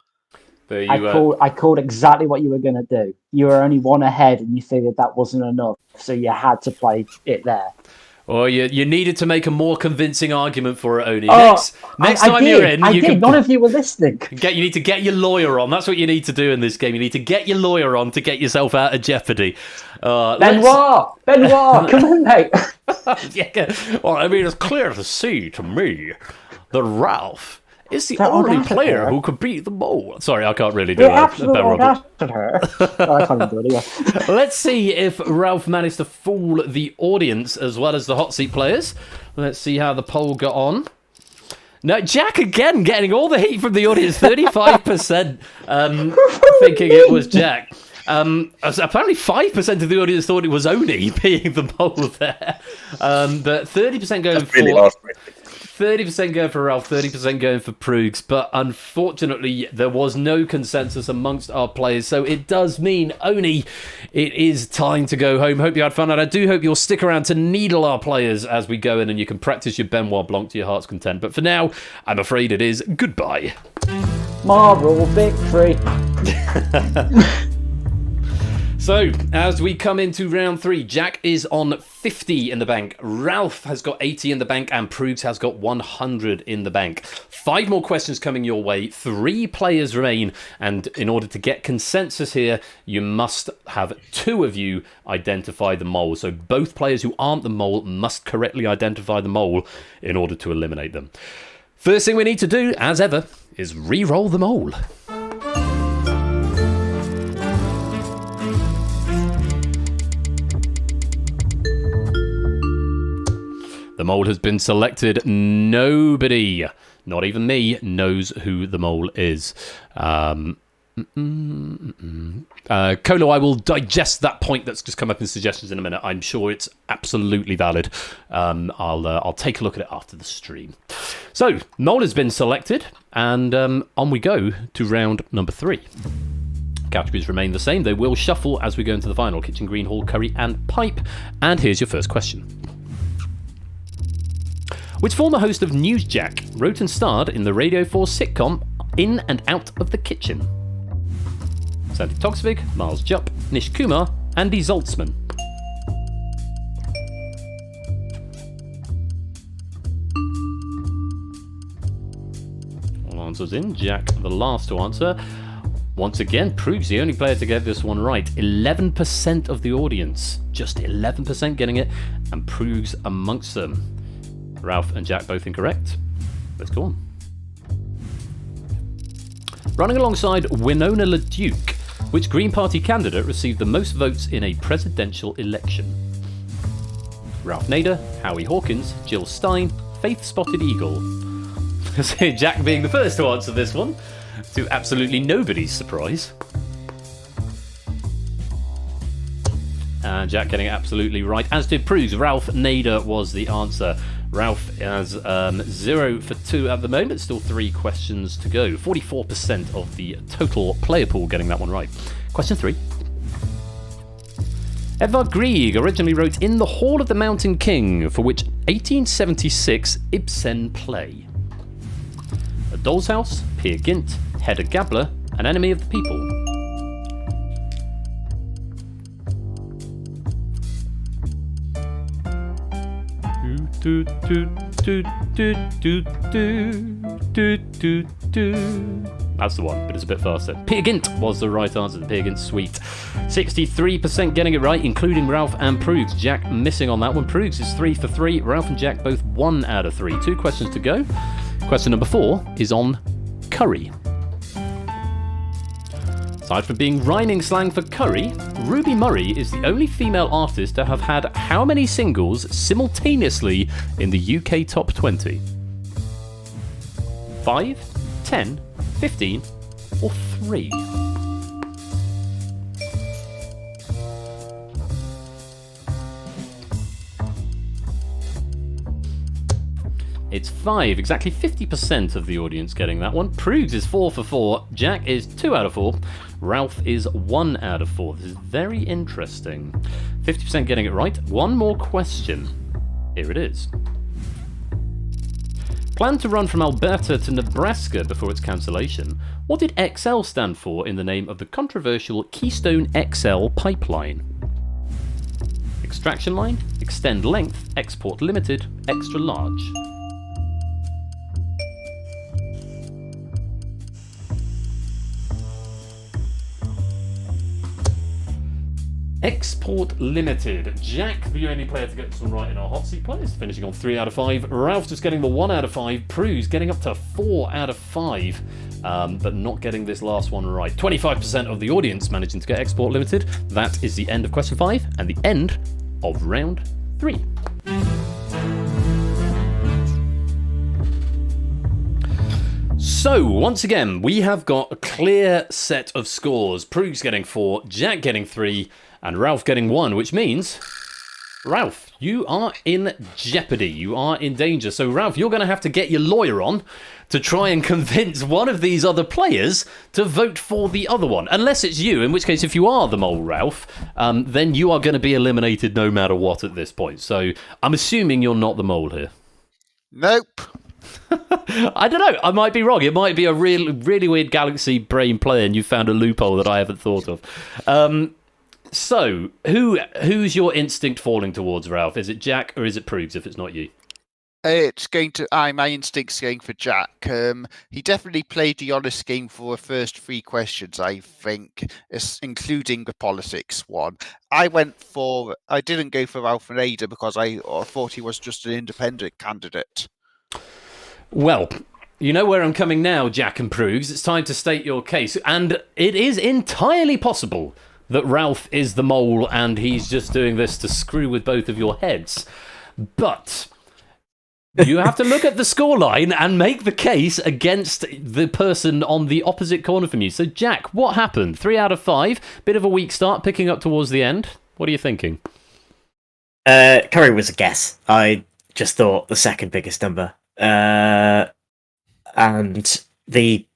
I called exactly what you were going to do. You were only 1 ahead and you figured that wasn't enough, so you had to play it there. Or you needed to make a more convincing argument for it, Oni. Next time you're in, none of you were listening. You need to get your lawyer on. That's what you need to do in this game. You need to get your lawyer on to get yourself out of jeopardy. Benoit, come on, mate. Yeah. Well, I mean, it's clear to see to me that Ralph is the only player who could beat the mole. Sorry, I can't really do that. I can't do it either. Let's see if Ralph managed to fool the audience as well as the hot seat players. Let's see how the poll got on. No, Jack again getting all the heat from the audience. 35% thinking it was Jack. Apparently 5% of the audience thought it was Oni being the mole there. But 30% going for... Really 30% going for Ralph, 30% going for Proogs, but unfortunately there was no consensus amongst our players, so it does mean, Oni, it is time to go home. Hope you had fun, and I do hope you'll stick around to needle our players as we go in, and you can practice your Benoit Blanc to your heart's content. But for now, I'm afraid it is goodbye. Marble victory. So, as we come into round 3, Jack is on 50 in the bank, Ralph has got 80 in the bank, and Proogs has got 100 in the bank. 5 more questions coming your way, 3 players remain, and in order to get consensus here, you must have 2 of you identify the mole. So both players who aren't the mole must correctly identify the mole in order to eliminate them. First thing we need to do, as ever, is re-roll the mole. The mole has been selected. Nobody, not even me, knows who the mole is. Kolo, I will digest that point that's just come up in suggestions in a minute. I'm sure it's absolutely valid. I'll take a look at it after the stream. So, mole has been selected, and on we go to round number 3. Categories remain the same. They will shuffle as we go into the final. Kitchen, green, hall, curry, and pipe. And here's your first question. Which former host of Newsjack wrote and starred in the Radio 4 sitcom In and Out of the Kitchen? Sandy Toksvig, Miles Jupp, Nish Kumar, Andy Zaltzman. All answers in. Jack, the last to answer. Once again, Proogs the only player to get this one right. 11% of the audience. Just 11% getting it, and Proogs amongst them. Ralph and Jack both incorrect. Let's go on. Running alongside Winona LaDuke, which Green Party candidate received the most votes in a presidential election? Ralph Nader, Howie Hawkins, Jill Stein, Faith Spotted Eagle. Jack being the first to answer this one, to absolutely nobody's surprise. And Jack getting it absolutely right, as did Prues. Ralph Nader was the answer. Ralph has 0 for 2 at the moment, still 3 questions to go. 44% of the total player pool getting that one right. Question 3. Edvard Grieg originally wrote In the Hall of the Mountain King, for which 1876 Ibsen play? A Doll's House, Peer Gynt, Hedda Gabler, An Enemy of the People. That's the one, but it's a bit faster. Peer Gynt was the right answer, the Peer Gynt suite. 63% getting it right, including Ralph and Proogs. Jack missing on that one. Proogs is 3 for 3. Ralph and Jack both 1 out of 3. 2 questions to go. Question number 4 is on curry. Aside from being rhyming slang for curry, Ruby Murray is the only female artist to have had how many singles simultaneously in the UK Top 20? 5, 10, 15, or 3? It's 5, exactly 50% of the audience getting that one. Proogs is 4 for 4. Jack is 2 out of 4. Ralph is 1 out of 4. This is very interesting. 50% getting it right. One more question. Here it is. Planned to run from Alberta to Nebraska before its cancellation, what did XL stand for in the name of the controversial Keystone XL pipeline? Extraction line, extend length, export limited, extra large. Export limited. Jack, the only player to get this one right in our hot seat players, finishing on 3 out of 5. Ralph just getting the 1 out of 5. Proo's getting up to 4 out of 5, but not getting this last one right. 25% of the audience managing to get export limited. That is the end of question 5 and the end of round 3. So, once again, we have got a clear set of scores. Proo's getting 4, Jack getting 3, and Ralph getting 1, which means, Ralph, you are in jeopardy. You are in danger. So, Ralph, you're going to have to get your lawyer on to try and convince one of these other players to vote for the other one. Unless it's you, in which case, if you are the mole, Ralph, then you are going to be eliminated no matter what at this point. So, I'm assuming you're not the mole here. Nope. I don't know. I might be wrong. It might be a really weird Galaxy brain play, and you found a loophole that I haven't thought of. So, who's your instinct falling towards, Ralph? Is it Jack or is it Proogs? If it's not you, It's going to. My instinct's going for Jack. He definitely played the honest game for the first 3 questions, I think, including the politics one. I didn't go for Ralph and Ada because I thought he was just an independent candidate. well, you know where I'm coming now, Jack and Proogs. It's time to state your case, and it is entirely possible that Ralph is the mole and he's just doing this to screw with both of your heads. But you have to look at the scoreline and make the case against the person on the opposite corner from you. So, Jack, what happened? 3 out of 5. Bit of a weak start, picking up towards the end. What are you thinking? Curry was a guess. I just thought the second biggest number. And the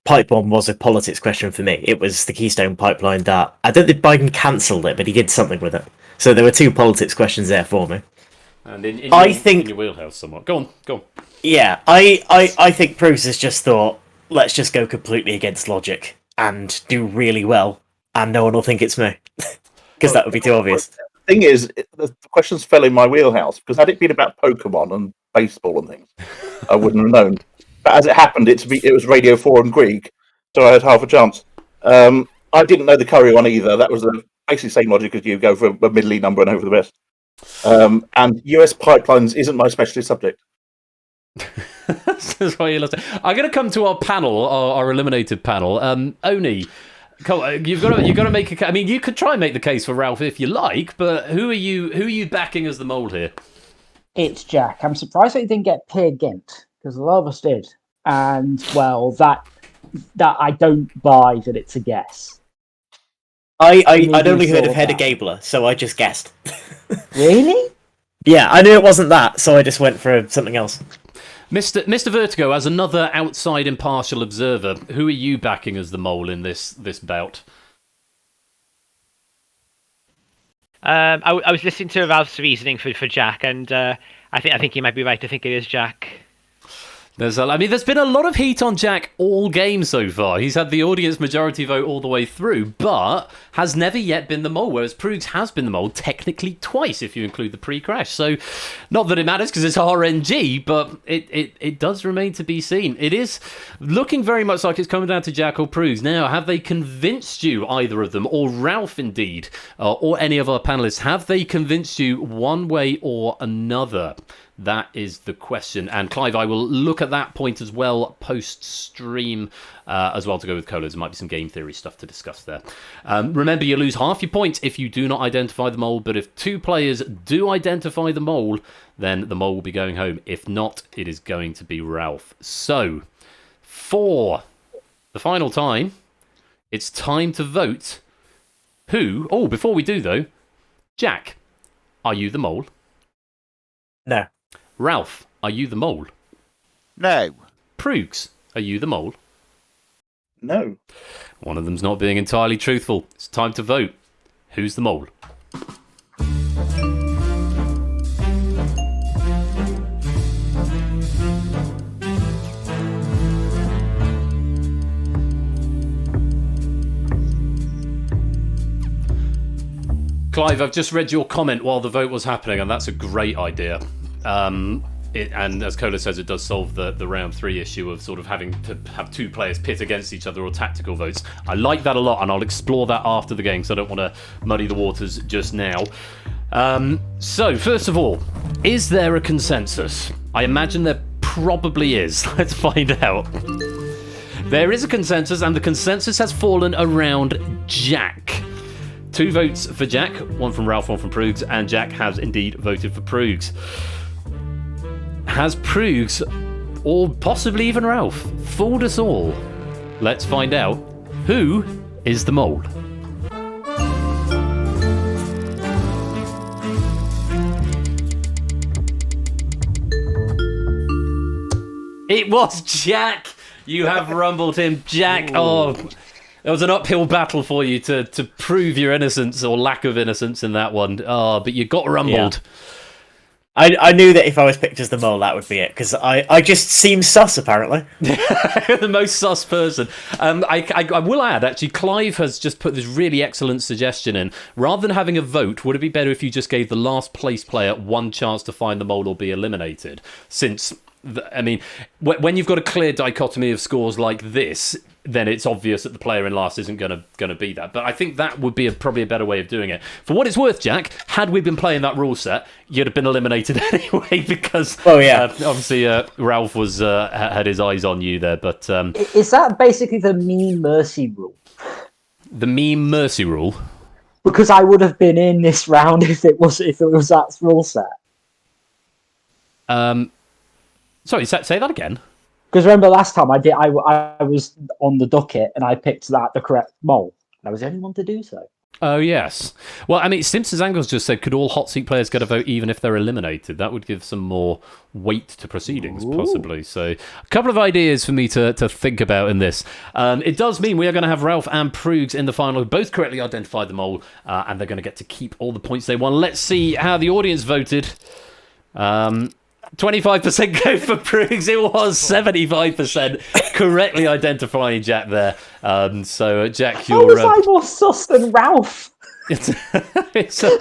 pipe bomb was a politics question for me. It was the Keystone Pipeline that... I don't think Biden cancelled it, but he did something with it. So there were 2 politics questions there for me. And in your wheelhouse somewhat. Go on. Yeah, I think Bruce has just thought, let's just go completely against logic and do really well, and no one will think it's me. Because that would be too obvious. The thing is, the questions fell in my wheelhouse, because had it been about Pokemon and baseball and things, I wouldn't have known. But as it happened, it was Radio 4 and Greek, so I had half a chance. I didn't know the Curry one either. That was basically the same logic as you, go for a middle number and hope for the best. And US pipelines isn't my specialty subject. That's why you lost it. I'm going to come to our panel, our eliminated panel. Oni, you've got to make a. I mean, you could try and make the case for Ralph if you like, but who are you backing as the mold here? It's Jack. I'm surprised that he didn't get Peer Gynt, because a lot of us did. And, well, that I don't buy that it's a guess. I'd only heard of Hedda Gabler, so I just guessed. Really? Yeah, I knew it wasn't that, so I just went for something else. Mr. Vertigo, as another outside impartial observer, who are you backing as the mole in this bout? I was listening to Ralph's reasoning for Jack, and I think he might be right. I think it is Jack. There's been a lot of heat on Jack all game so far. He's had the audience majority vote all the way through, but has never yet been the mole, whereas Proogs has been the mole technically twice, if you include the pre-crash. So, not that it matters because it's RNG, but it does remain to be seen. It is looking very much like it's coming down to Jack or Proogs. Now, have they convinced you, either of them, or Ralph indeed, or any of our panelists, have they convinced you one way or another? That is the question. And Clive, I will look at that point as well post-stream as well to go with Colas. There might be some game theory stuff to discuss there. Remember, you lose half your points if you do not identify the mole, but if 2 players do identify the mole, then the mole will be going home. If not, it is going to be Ralph. So, for the final time, it's time to vote who... Oh, before we do, though, Jack, are you the mole? No. Ralph, are you the mole? No. Proogs, are you the mole? No. One of them's not being entirely truthful. It's time to vote. Who's the mole? Clive, I've just read your comment while the vote was happening, and that's a great idea. And as Cola says, it does solve the round 3 issue of sort of having to have 2 players pit against each other or tactical votes. I like that a lot, and I'll explore that after the game, because I don't want to muddy the waters just now. So, first of all, is there a consensus? I imagine there probably is. Let's find out. There is a consensus, and the consensus has fallen around Jack. 2 votes for Jack, 1 from Ralph, 1 from Proogs, and Jack has indeed voted for Proogs. Has Proogs, or possibly even Ralph, fooled us all? Let's find out. Who is the mole? It was Jack! You have rumbled him, Jack. Ooh. Oh, it was an uphill battle for you to prove your innocence or lack of innocence in that one. Oh, but you got rumbled. Yeah. I knew that if I was picked as the mole, that would be it, because I just seem sus, apparently. The most sus person. I will add, actually, Clive has just put this really excellent suggestion in. Rather than having a vote, would it be better if you just gave the last place player 1 chance to find the mole or be eliminated? Since, when you've got a clear dichotomy of scores like this, then it's obvious that the player in last isn't going to be that. But I think that would be probably a better way of doing it. For what it's worth, Jack, had we been playing that rule set, you'd have been eliminated anyway, because obviously Ralph was had his eyes on you there. But is that basically the mean mercy rule? The meme mercy rule? Because I would have been in this round if it was that rule set. Sorry, say that again. Because remember last time I was on the docket and I picked the correct mole. And I was the only one to do so. Oh, yes. Well, I mean, Simpsons Angles just said, could all hot seat players get a vote even if they're eliminated? That would give some more weight to proceedings, possibly. So, a couple of ideas for me to think about in this. It does mean we are going to have Ralph and Proogs in the final, who both correctly identified the mole, and they're going to get to keep all the points they won. Let's see how the audience voted. 25% go for Proogs. It was 75% correctly identifying Jack there. So Jack, how was I more sus than Ralph? So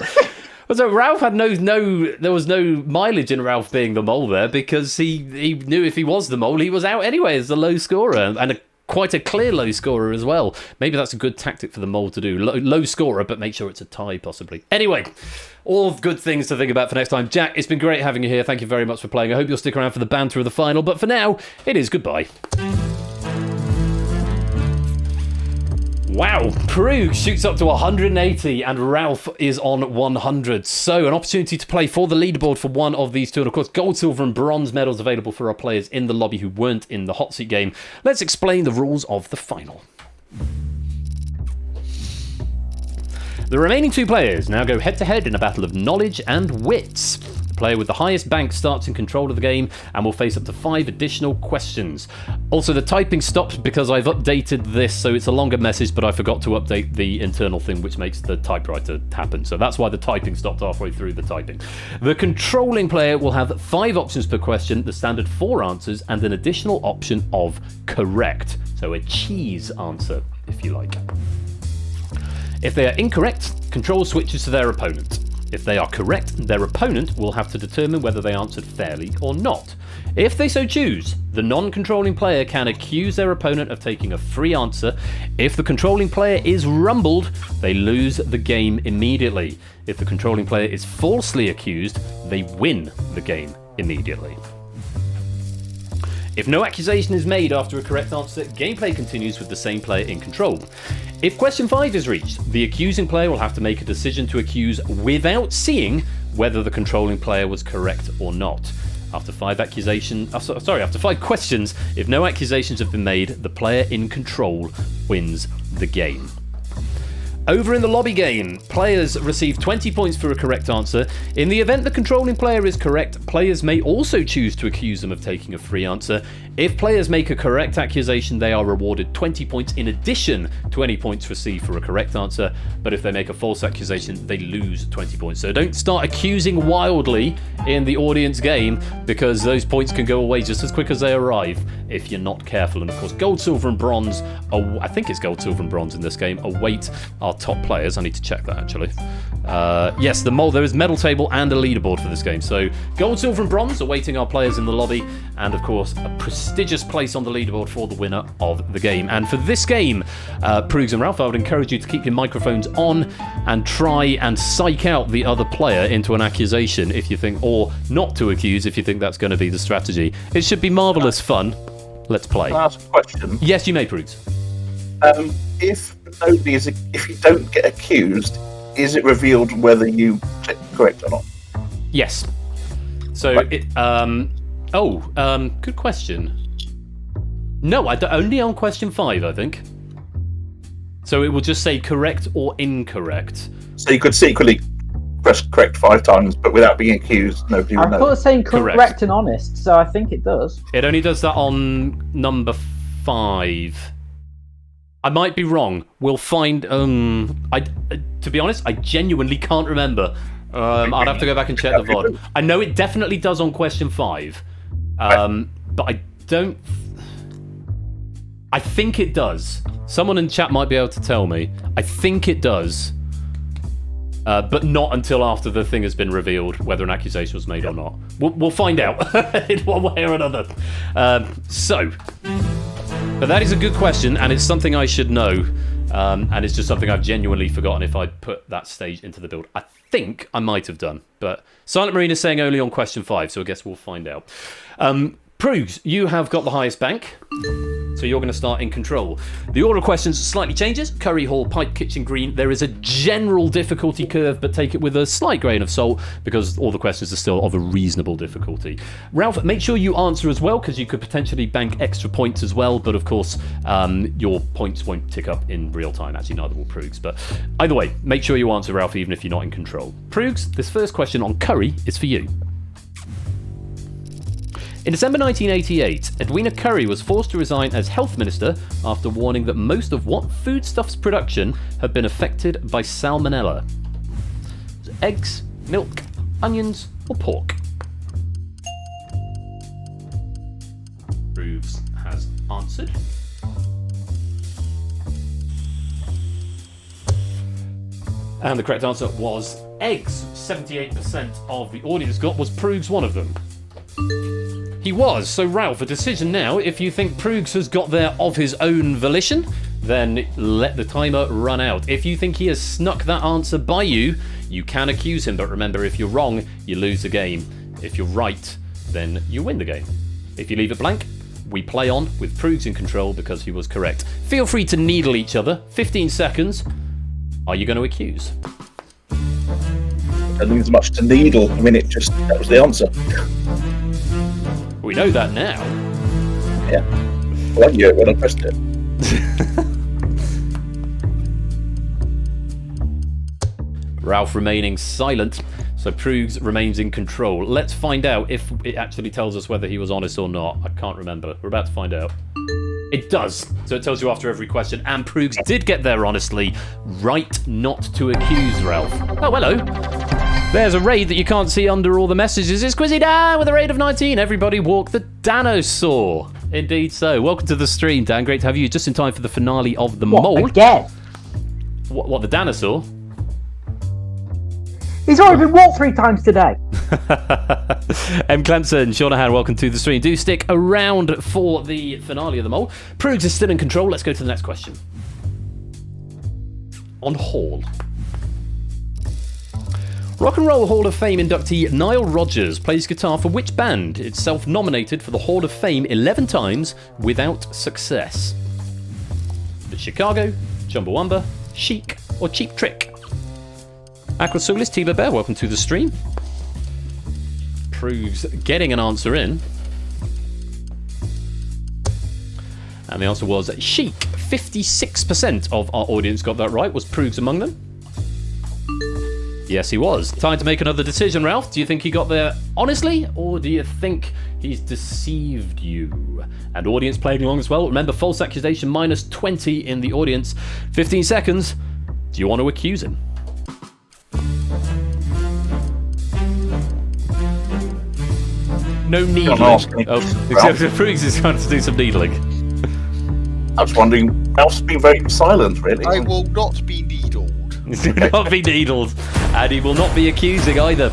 Ralph had there was no mileage in Ralph being the mole there, because he knew if he was the mole, he was out anyway as the low scorer, and quite a clear low scorer as well. Maybe that's a good tactic for the mole to do. Low scorer, but make sure it's a tie, possibly. Anyway, all good things to think about for next time. Jack, it's been great having you here. Thank you very much for playing. I hope you'll stick around for the banter of the final. But for now, it is goodbye. Wow, Proogs shoots up to 180 and Ralph is on 100. So an opportunity to play for the leaderboard for one of these two. And of course, gold, silver and bronze medals available for our players in the lobby who weren't in the hot seat game. Let's explain the rules of the final. The remaining two players now go head-to-head in a battle of knowledge and wits. The player with the highest bank starts in control of the game and will face up to 5 additional questions. Also, the typing stopped because I've updated this, so it's a longer message, but I forgot to update the internal thing which makes the typewriter happen. So that's why the typing stopped halfway through the typing. The controlling player will have 5 options per question, the standard 4 answers, and an additional option of correct. So a cheese answer, if you like. If they are incorrect, control switches to their opponent. If they are correct, their opponent will have to determine whether they answered fairly or not. If they so choose, the non-controlling player can accuse their opponent of taking a free answer. If the controlling player is rumbled, they lose the game immediately. If the controlling player is falsely accused, they win the game immediately. If no accusation is made after a correct answer, gameplay continues with the same player in control. If question 5 is reached, the accusing player will have to make a decision to accuse without seeing whether the controlling player was correct or not. After 5 questions, if no accusations have been made, the player in control wins the game. Over in the lobby game, players receive 20 points for a correct answer. In the event the controlling player is correct, players may also choose to accuse them of taking a free answer. If players make a correct accusation, they are rewarded 20 points in addition to any points received for a correct answer. But if they make a false accusation, they lose 20 points. So don't start accusing wildly in the audience game, because those points can go away just as quick as they arrive if you're not careful. And of course, gold, silver, and bronze, I think it's gold, silver, and bronze in this game, await our top players. I need to check that actually. Yes, there is medal table and a leaderboard for this game. So gold, silver, and bronze awaiting our players in the lobby, and of course a prestigious place on the leaderboard for the winner of the game. And for this game, Proogs and Ralph, I would encourage you to keep your microphones on and try and psych out the other player into an accusation if you think, or not to accuse if you think that's going to be the strategy. It should be marvellous fun. Let's play. Can I ask a question? Yes, you may, Proogs. If you don't get accused, is it revealed whether you checked correct or not? Yes. So Right. good question. No, only on question 5, I think. So it will just say correct or incorrect. So you could secretly press correct 5 times, but without being accused, nobody would I know. thought it was saying correct Correct. and honest, so I think it does. It only does that on number 5. I might be wrong. We'll find. To be honest, I genuinely can't remember. I'd have to go back and check the VOD. I know it definitely does on question 5, but I don't. I think it does. Someone in chat might be able to tell me. I think it does, but not until after the thing has been revealed whether an accusation was made or not. We'll find out in one way or another. But that is a good question, and it's something I should know, and it's just something I've genuinely forgotten if I'd put that stage into the build. I think I might have done, but Silent Marine is saying only on question 5, so I guess we'll find out. Proogs, you have got the highest bank, so you're going to start in control. The order of questions slightly changes. Curry Hall, Pipe, Kitchen, Green. There is a general difficulty curve, but take it with a slight grain of salt because all the questions are still of a reasonable difficulty. Ralph, make sure you answer as well, because you could potentially bank extra points as well, but of course your points won't tick up in real time. Actually, neither will Proogs, but either way, make sure you answer, Ralph, even if you're not in control. Proogs, this first question on curry is for you. In December 1988, Edwina Curry was forced to resign as health minister after warning that most of what foodstuffs production had been affected by salmonella. Eggs, milk, onions, or pork? Proves has answered. And the correct answer was eggs. 78% of the audience got. Was Proogs one of them? He was. So Ralph, a decision now. If you think Proogs has got there of his own volition, then let the timer run out. If you think he has snuck that answer by you, you can accuse him, but remember, if you're wrong, you lose the game. If you're right, then you win the game. If you leave it blank, we play on with Proogs in control because he was correct. Feel free to needle each other. 15 seconds. Are you going to accuse? I don't think there's much to needle. I mean, that was the answer. We know that now. Yeah. Well, I knew it when I pressed it. Ralph remaining silent, so Proogs remains in control. Let's find out if it actually tells us whether he was honest or not. I can't remember. We're about to find out. It does. So it tells you after every question. And Proogs did get there honestly. Right not to accuse Ralph. Oh, hello. There's a raid that you can't see under all the messages. It's Quizzy Dan with a raid of 19. Everybody walk the Danosaur. Indeed so. Welcome to the stream, Dan. Great to have you just in time for the finale of The Mole. Again? What, the Danosaur? He's already been walked 3 times today. M. Clemson, Shaunahan, welcome to the stream. Do stick around for the finale of The Mole. Proogs is still in control. Let's go to the next question. On Hall. Rock and Roll Hall of Fame inductee Nile Rodgers plays guitar for which band? It's self-nominated for the Hall of Fame 11 times without success. The Chicago, Chumbawamba, Chic, or Cheap Trick? Aquasulis, Tiba Bear, welcome to the stream. Proves getting an answer in. And the answer was Chic. 56% of our audience got that right. Was Proves among them? Yes, he was. Time to make another decision, Ralph. Do you think he got there honestly, or do you think he's deceived you? And audience playing along as well. Remember, false accusation minus 20 in the audience. 15 seconds. Do you want to accuse him? No needling. Proogs is trying to do some needling. I was wondering, Ralph's been very silent, really. I will not be needled. He will not be needled, and he will not be accusing either.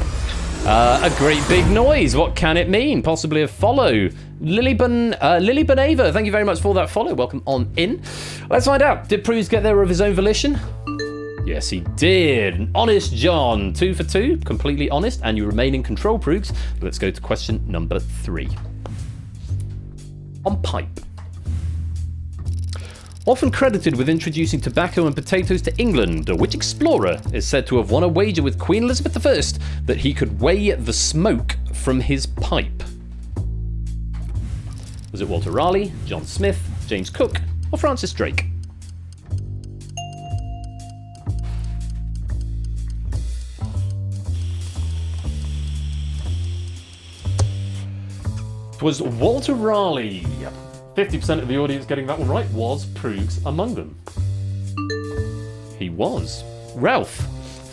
A great big noise. What can it mean? Possibly a follow. Lily Benava, thank you very much for that follow. Welcome on in. Let's find out. Did Proogs get there of his own volition? Yes, he did. Honest John, 2 for 2, completely honest, and you remain in control, Proogs. Let's go to question number 3. On pipe. Often credited with introducing tobacco and potatoes to England, which explorer is said to have won a wager with Queen Elizabeth I that he could weigh the smoke from his pipe? Was it Walter Raleigh, John Smith, James Cook, or Francis Drake? It was Walter Raleigh. 50% of the audience getting that one right. Was Proogs among them? He was. Ralph,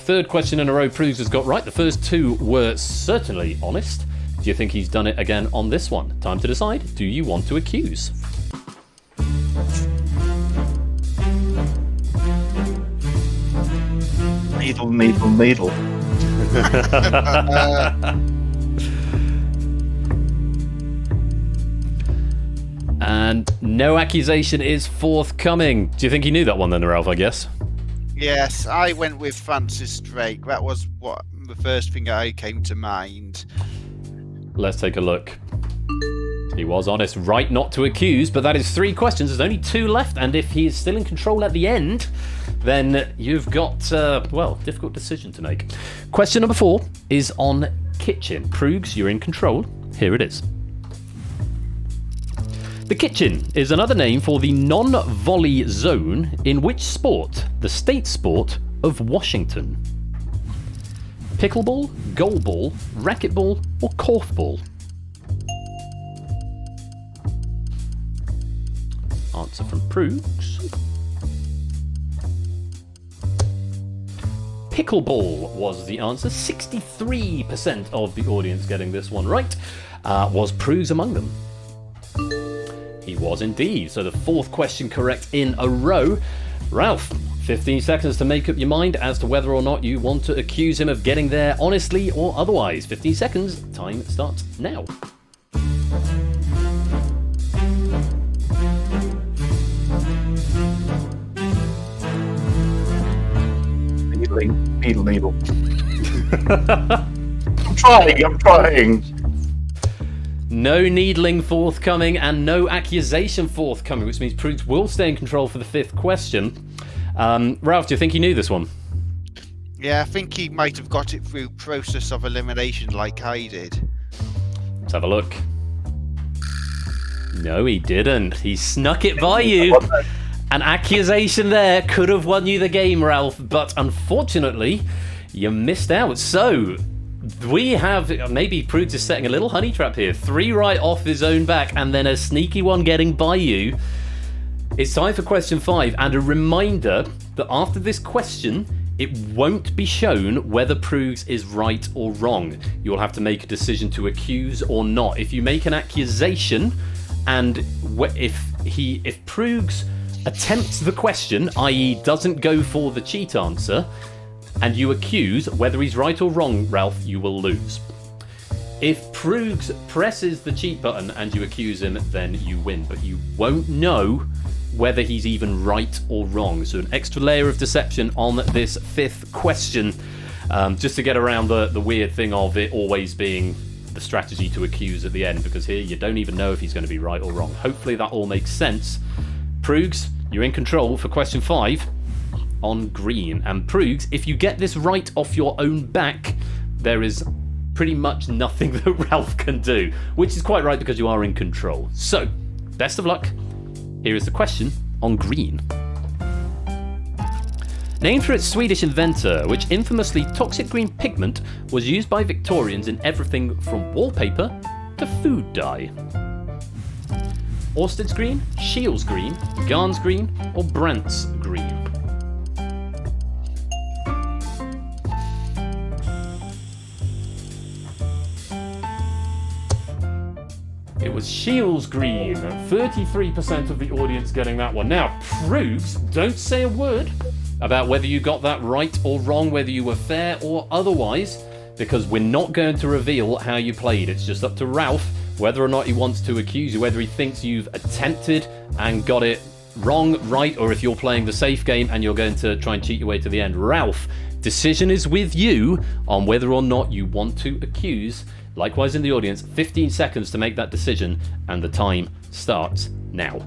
third question in a row Proogs has got right. The first 2 were certainly honest. Do you think he's done it again on this one? Time to decide. Do you want to accuse? Needle, needle, needle. And no accusation is forthcoming. Do you think he knew that one then, Ralph, I guess? Yes, I went with Francis Drake. That was what the first thing I came to mind. Let's take a look. He was honest, right not to accuse, but that is 3 questions. There's only 2 left, and if he is still in control at the end, then you've got, well, difficult decision to make. Question number 4 is on kitchen. Proogs, you're in control. Here it is. The kitchen is another name for the non-volley zone in which sport? The state sport of Washington. Pickleball, goalball, racquetball, or korfball? Answer from Proogs. Pickleball was the answer. 63% of the audience getting this one right. Was Proogs among them? He was indeed. So the 4th question correct in a row. Ralph, 15 seconds to make up your mind as to whether or not you want to accuse him of getting there honestly or otherwise. 15 seconds. Time starts now. Needling, needle, needle. I'm trying. No needling forthcoming and no accusation forthcoming, which means Proogs will stay in control for the 5th question. Ralph, do you think he knew this one? Yeah, I think he might have got it through process of elimination like I did. Let's have a look. No, he didn't. He snuck it by you. An accusation there could have won you the game, Ralph, but unfortunately, You missed out. So, we have, maybe Prudes is setting a little honey trap here. 3 right off his own back, and then a sneaky one getting by you. It's time for question 5, and a reminder that after this question, it won't be shown whether Prudes is right or wrong. You'll have to make a decision to accuse or not. If you make an accusation, and if Prudes attempts the question, i.e. doesn't go for the cheat answer, and you accuse, whether he's right or wrong, Ralph, you will lose. If Prudes presses the cheat button and you accuse him, then you win, but you won't know whether he's even right or wrong. So an extra layer of deception on this 5th question, just to get around the weird thing of it always being the strategy to accuse at the end, because here you don't even know if he's going to be right or wrong. Hopefully that all makes sense. Prudes, you're in control for question 5 on green. And Prudes, if you get this right off your own back, there is pretty much nothing that Ralph can do, which is quite right because you are in control. So, best of luck. Here is the question on green. Named for its Swedish inventor, which infamously toxic green pigment was used by Victorians in everything from wallpaper to food dye. Orsted's green, Shields green, Garn's green, or Brandt's green? It was Shields green. 33% of the audience getting that one. Now, Prudes, don't say a word about whether you got that right or wrong, whether you were fair or otherwise, because we're not going to reveal how you played. It's just up to Ralph whether or not he wants to accuse you, whether he thinks you've attempted and got it wrong, right, or if you're playing the safe game and you're going to try and cheat your way to the end. Ralph, decision is with you on whether or not you want to accuse. Likewise in the audience, 15 seconds to make that decision, and the time starts now.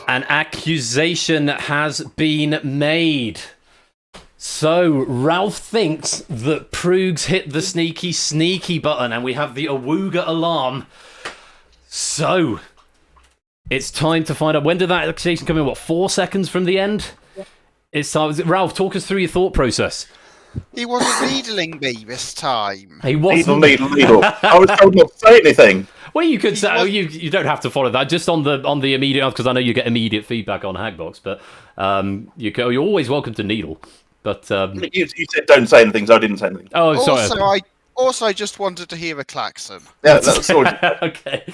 An accusation has been made. So, Ralph thinks that Prudes hit the sneaky button, and we have the Awooga alarm. So, it's time to find out. When did that accusation come in? What, 4 seconds from the end? Yeah. It's time. Ralph, talk us through your thought process. He wasn't needling me this time. He wasn't. Needle. I was told not to say anything. Well, you could say, you don't have to follow that, just on the immediate, because I know you get immediate feedback on Hackbox, but you're always welcome to needle. But you said don't say anything, so I didn't say anything. Oh, sorry. Also, I just wanted to hear a klaxon. Yeah, that's all. Okay.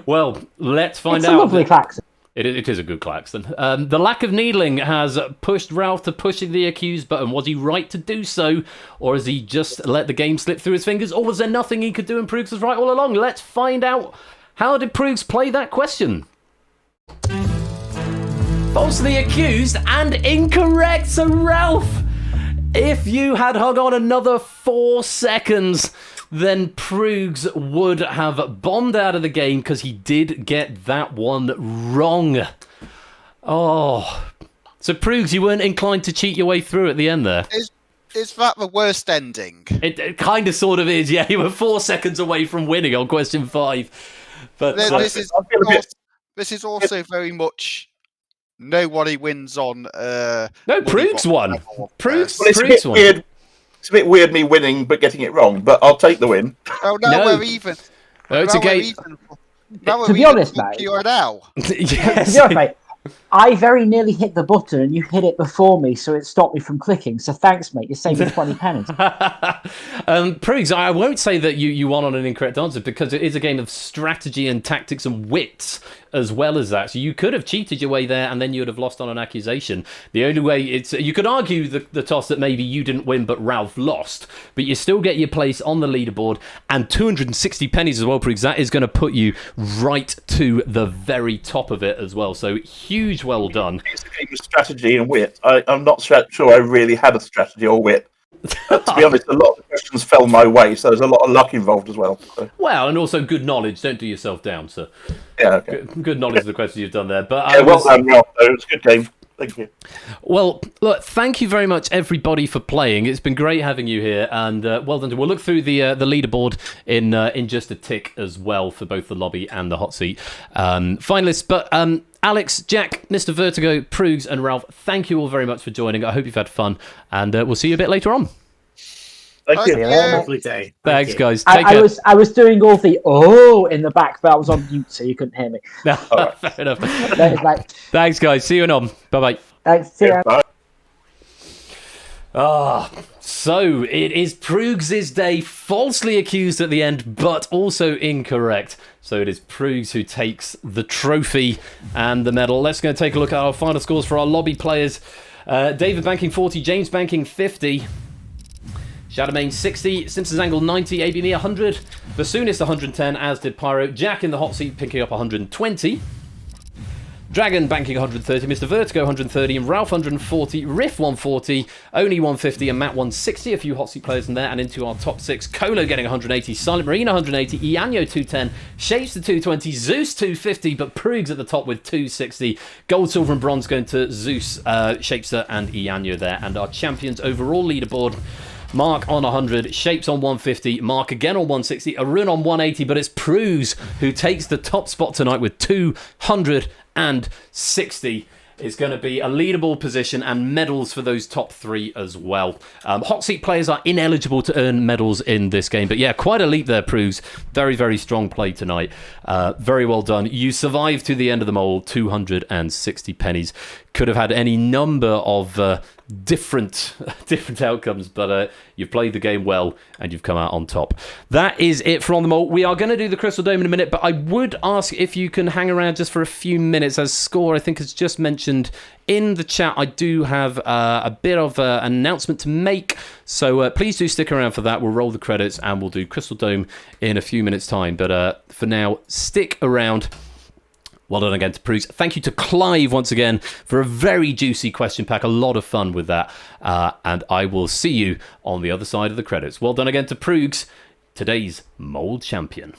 Well, let's find out. It's a lovely klaxon. It is a good klaxon. The lack of needling has pushed Ralph to pushing the accuse button. Was he right to do so, or has he just let the game slip through his fingers, or was there nothing he could do and Prudes was right all along? Let's find out. How did Prudes play that question? Falsely accused and incorrect. So Ralph, if you had hung on another 4 seconds, then Prudes would have bombed out of the game because he did get that one wrong. Oh. So Prudes, you weren't inclined to cheat your way through at the end there? Is that the worst ending? It kind of sort of is, yeah. You were 4 seconds away from winning on question 5. But this is also very much nobody wins on... no, Prudes won. Prudes won. Weird. It's a bit weird me winning but getting it wrong, but I'll take the win. Oh, now we're even. It's a game. To be honest, mate. Yes. To be honest, mate, I very nearly hit the button and you hit it before me, so it stopped me from clicking. So thanks, mate. You're saving 20 pennies. Prudes, I won't say that you won on an incorrect answer because it is a game of strategy and tactics and wits as well as that. So you could have cheated your way there and then you would have lost on an accusation. The only way you could argue the toss that maybe you didn't win but Ralph lost, but you still get your place on the leaderboard and 260 pennies as well, Prudes. That is going to put you right to the very top of it as well. So huge well done. It's a game of strategy and wit. I'm not sure I really had a strategy or wit. To be honest, a lot of the questions fell my way, so there's a lot of luck involved as well. So. Well, and also good knowledge. Don't do yourself down, sir. Yeah, okay. Good knowledge of the questions you've done there. But well done, Ralph. It was a good game. Thank you. Well, look, thank you very much, everybody, for playing. It's been great having you here, and well done. We'll look through the leaderboard in just a tick as well for both the lobby and the hot seat finalists. But Alex, Jack, Mr. Vertigo, Prugs, and Ralph, thank you all very much for joining. I hope you've had fun, and we'll see you a bit later on. Thank you. Thank Have a you. lovely day. Thanks, guys. Take I care. was doing all the in the back, but I was on mute, so you couldn't hear me. Fair enough. That is like, Thanks, guys. See you in on. Bye-bye. thanks. See ya. Bye. So it is Prugs' day, falsely accused at the end, but also incorrect. So it is Prugs who takes the trophy and the medal. Let's go take a look at our final scores for our lobby players. David banking 40, James banking 50, Shadowmane 60, Simpsons Angle 90, ABME 100, Bassoonist 110, as did Pyro. Jack in the hot seat picking up 120. Dragon banking 130, Mr. Vertigo 130, and Ralph 140, Riff 140, Oni 150, and Matt 160. A few hot seat players in there, and into our top six. Colo getting 180, Silent Marine 180, Ianyo 210, Shapes to 220, Zeus 250, but Prugs at the top with 260. Gold, silver, and bronze going to Zeus, Shapester, and Ianyo there. And our champions overall leaderboard. Mark on 100, Shapes on 150, Mark again on 160, Arun on 180, but it's Prugs who takes the top spot tonight with 260. It's going to be a leaderboard position and medals for those top three as well. Hot seat players are ineligible to earn medals in this game, but yeah, quite a leap there, Prugs. Very, very strong play tonight. Very well done. You survived to the end of the mole, 260 pennies. Could have had any number of different outcomes, but you've played the game well and you've come out on top. That is it for On The Mole. We are going to do the Crystal Dome in a minute, but I would ask if you can hang around just for a few minutes, as Score, I think, has just mentioned in the chat. I do have a bit of an announcement to make, so please do stick around for that. We'll roll the credits and we'll do Crystal Dome in a few minutes' time, but for now, stick around. Well done again to Prugs. Thank you to Clive once again for a very juicy question pack. A lot of fun with that. And I will see you on the other side of the credits. Well done again to Prugs, today's Mole Champion.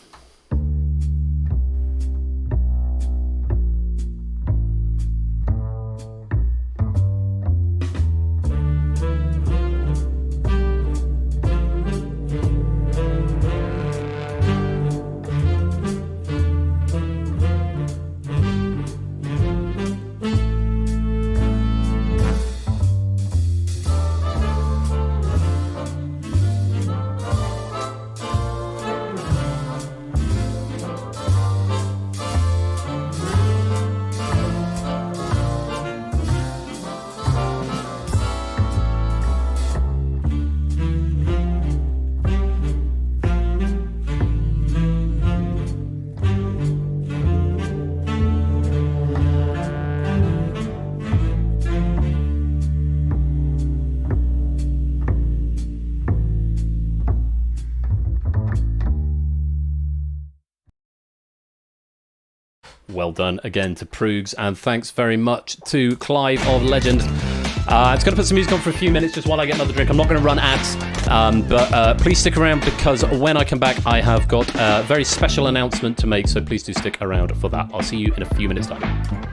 Well done again to Prugs, and thanks very much to Clive of Legend. I'm just going to put some music on for a few minutes just while I get another drink. I'm not going to run ads, but please stick around, because when I come back I have got a very special announcement to make, so please do stick around for that. I'll see you in a few minutes' time.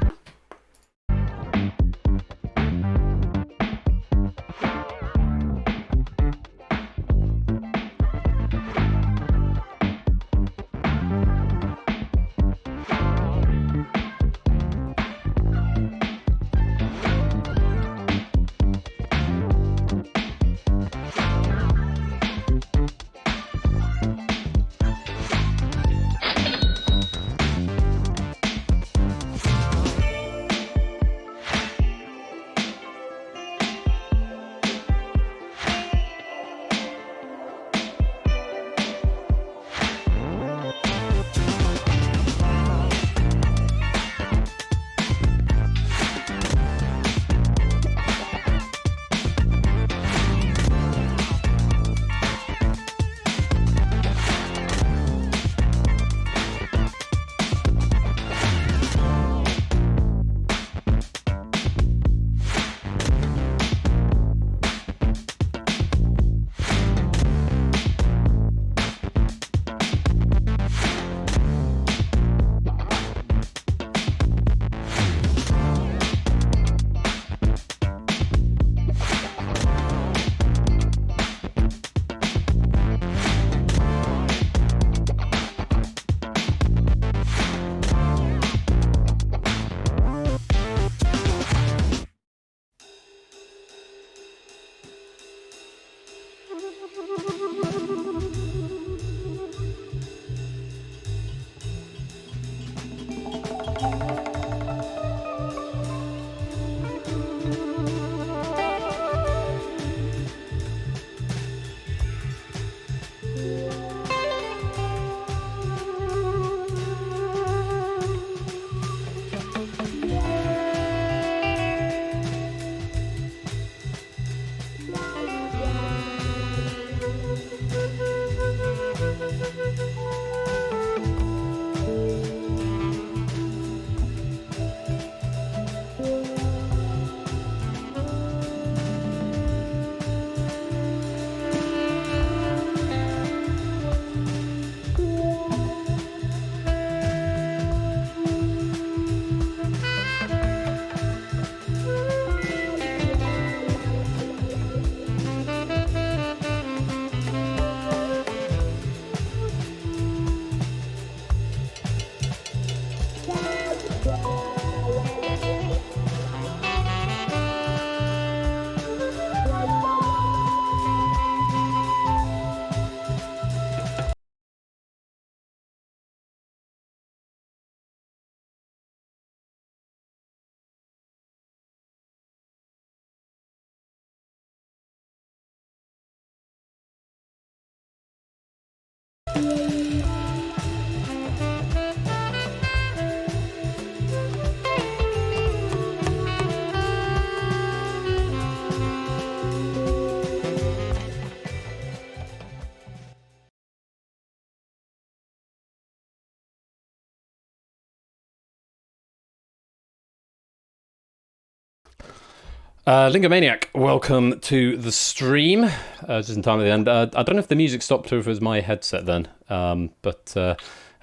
Lingomaniac, welcome to the stream. Just in time at the end. I don't know if the music stopped or if it was my headset then, but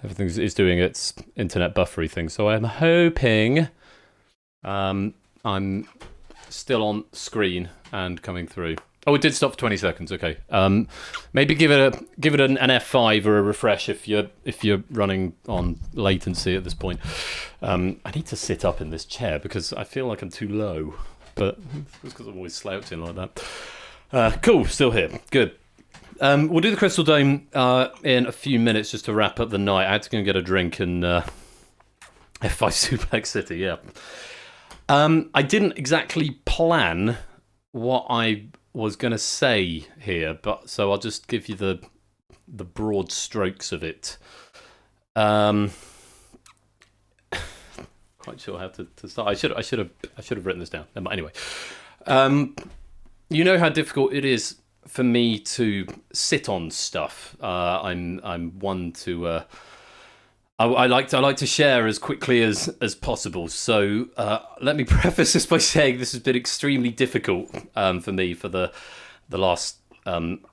everything is doing its internet buffery thing. So I'm hoping I'm still on screen and coming through. Oh, it did stop for 20 seconds. Okay. Maybe give it an F5 or a refresh if you're running on latency at this point. I need to sit up in this chair because I feel like I'm too low. But it's because I'm always slouching like that. Cool, still here. Good. We'll do the Crystal Dome in a few minutes just to wrap up the night. I had to go and get a drink in F5 Suplex City, yeah. I didn't exactly plan what I was going to say here, but so I'll just give you the broad strokes of it. Quite sure how to start. I should have written this down. Anyway, you know how difficult it is for me to sit on stuff. I'm one to I like to share as quickly as possible. So let me preface this by saying this has been extremely difficult for me for the last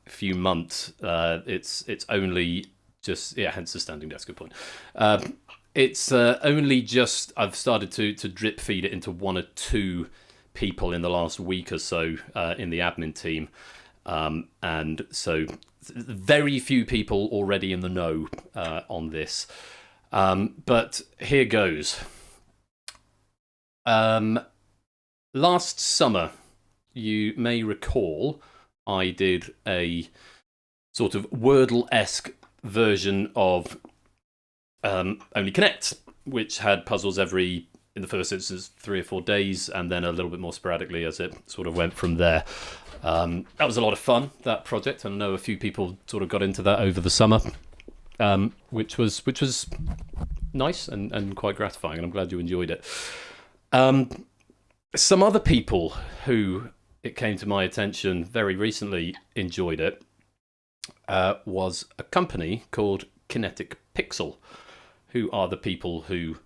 few months. It's only just hence the standing desk. Good point. It's only just I've started to drip feed it into one or two people in the last week or so in the admin team, and so very few people already in the know on this. But here goes. Last summer, you may recall, I did a sort of Wordle-esque version of Only Connect, which had puzzles in the first instance, 3 or 4 days, and then a little bit more sporadically as it sort of went from there. That was a lot of fun, that project. I know a few people sort of got into that over the summer, which was nice and quite gratifying, and I'm glad you enjoyed it. Some other people who, it came to my attention very recently, enjoyed it, was a company called Kinetic Pixel, who are the people who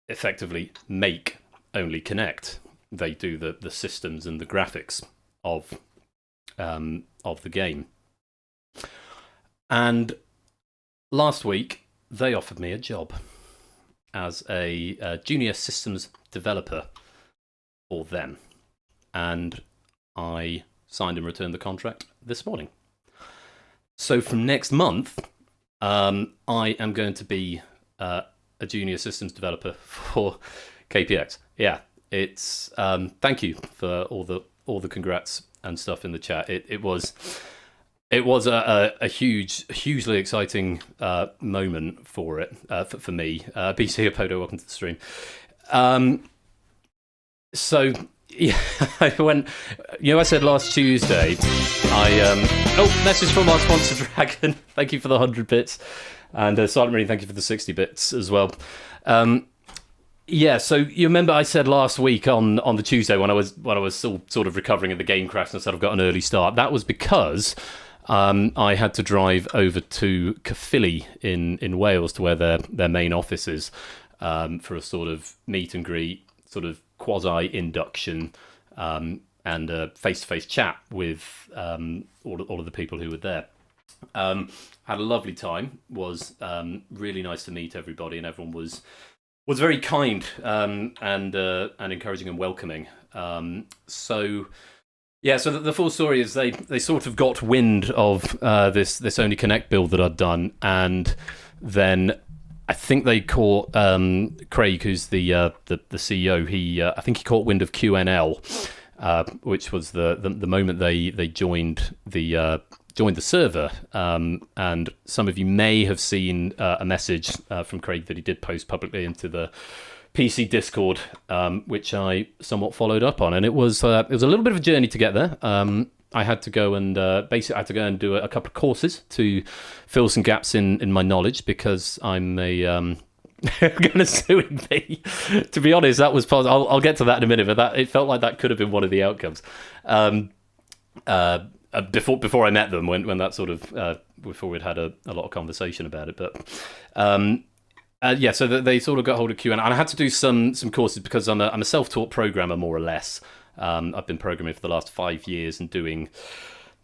effectively make Only Connect. They do the systems and the graphics of the game. And last week, they offered me a job as a junior systems developer for them. And I signed and returned the contract this morning. So from next month, I am going to be a junior systems developer for KPX. Yeah, it's thank you for all the congrats and stuff in the chat. It was a hugely exciting moment for it for me. BC Apodo, welcome to the stream. So yeah, I went. I said last Tuesday. Message from our sponsor Dragon. Thank you for the 100 bits. And Silent Marine, thank you for the 60 bits as well. So you remember I said last week on the Tuesday when I was still sort of recovering of the game crash and said I've got an early start. That was because I had to drive over to Caerphilly in Wales to where their main office is for a sort of meet and greet, sort of quasi-induction and a face-to-face chat with all of the people who were there. Had a lovely time. Was really nice to meet everybody, and everyone was very kind and encouraging and welcoming. So the full story is they sort of got wind of this Only Connect build that I'd done, and then I think they caught Craig, who's the CEO. I think he caught wind of QNL, which was the moment they joined the server, and some of you may have seen a message from Craig that he did post publicly into the PC Discord, which I somewhat followed up on, and it was a little bit of a journey to get there. I had to go and basically I had to go and do a couple of courses to fill some gaps in my knowledge, because I'm a going to sue me. To be honest, that was part. I'll get to that in a minute, but it felt like that could have been one of the outcomes. Before I met them, when that sort of before we'd had a lot of conversation about it, but yeah, so they sort of got hold of Q, and I had to do some courses because I'm a self-taught programmer, more or less. I've been programming for the last 5 years and doing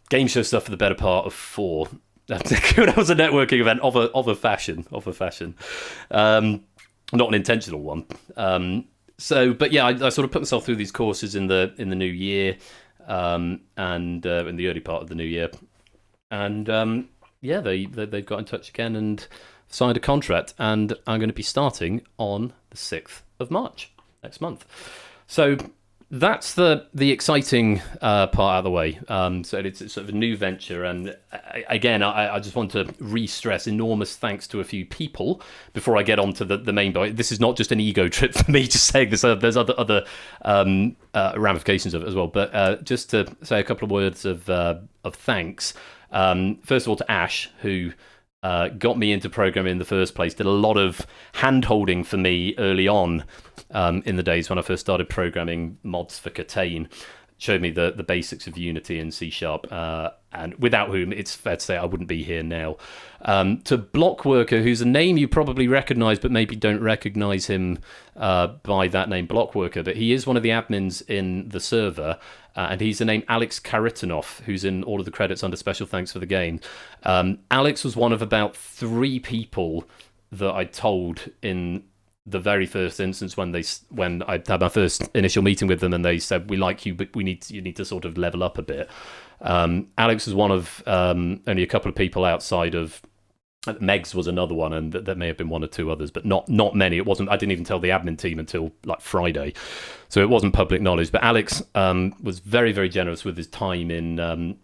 game show stuff for the better part of 4. That was a networking event of a fashion, not an intentional one. But yeah, I sort of put myself through these courses in the new year, and in the early part of the new year, and yeah, they've got in touch again and signed a contract, and I'm going to be starting on the 6th of March next month. So that's the exciting part out of the way. So it's sort of a new venture, and again, I just want to re-stress enormous thanks to a few people before I get on to the main point. This is not just an ego trip for me just saying this. There's other ramifications of it as well. But just to say a couple of words of thanks. First of all, to Ash, who got me into programming in the first place, did a lot of hand-holding for me early on in the days when I first started programming mods for Catane, showed me the basics of Unity and C#, and without whom it's fair to say I wouldn't be here now. To Blockworker, who's a name you probably recognise, but maybe don't recognise him by that name, Blockworker, but he is one of the admins in the server, and he's the name Alex Karitanov, who's in all of the credits under special thanks for the game. Alex was one of about 3 people that I told in the very first instance when I had my first initial meeting with them, and they said, "We like you, but you need to sort of level up a bit." Alex was one of only a couple of people outside of Megs was another one, and there may have been 1 or 2 others, but not many. It wasn't. I didn't even tell the admin team until like Friday, so it wasn't public knowledge. But Alex was very, very generous with his time in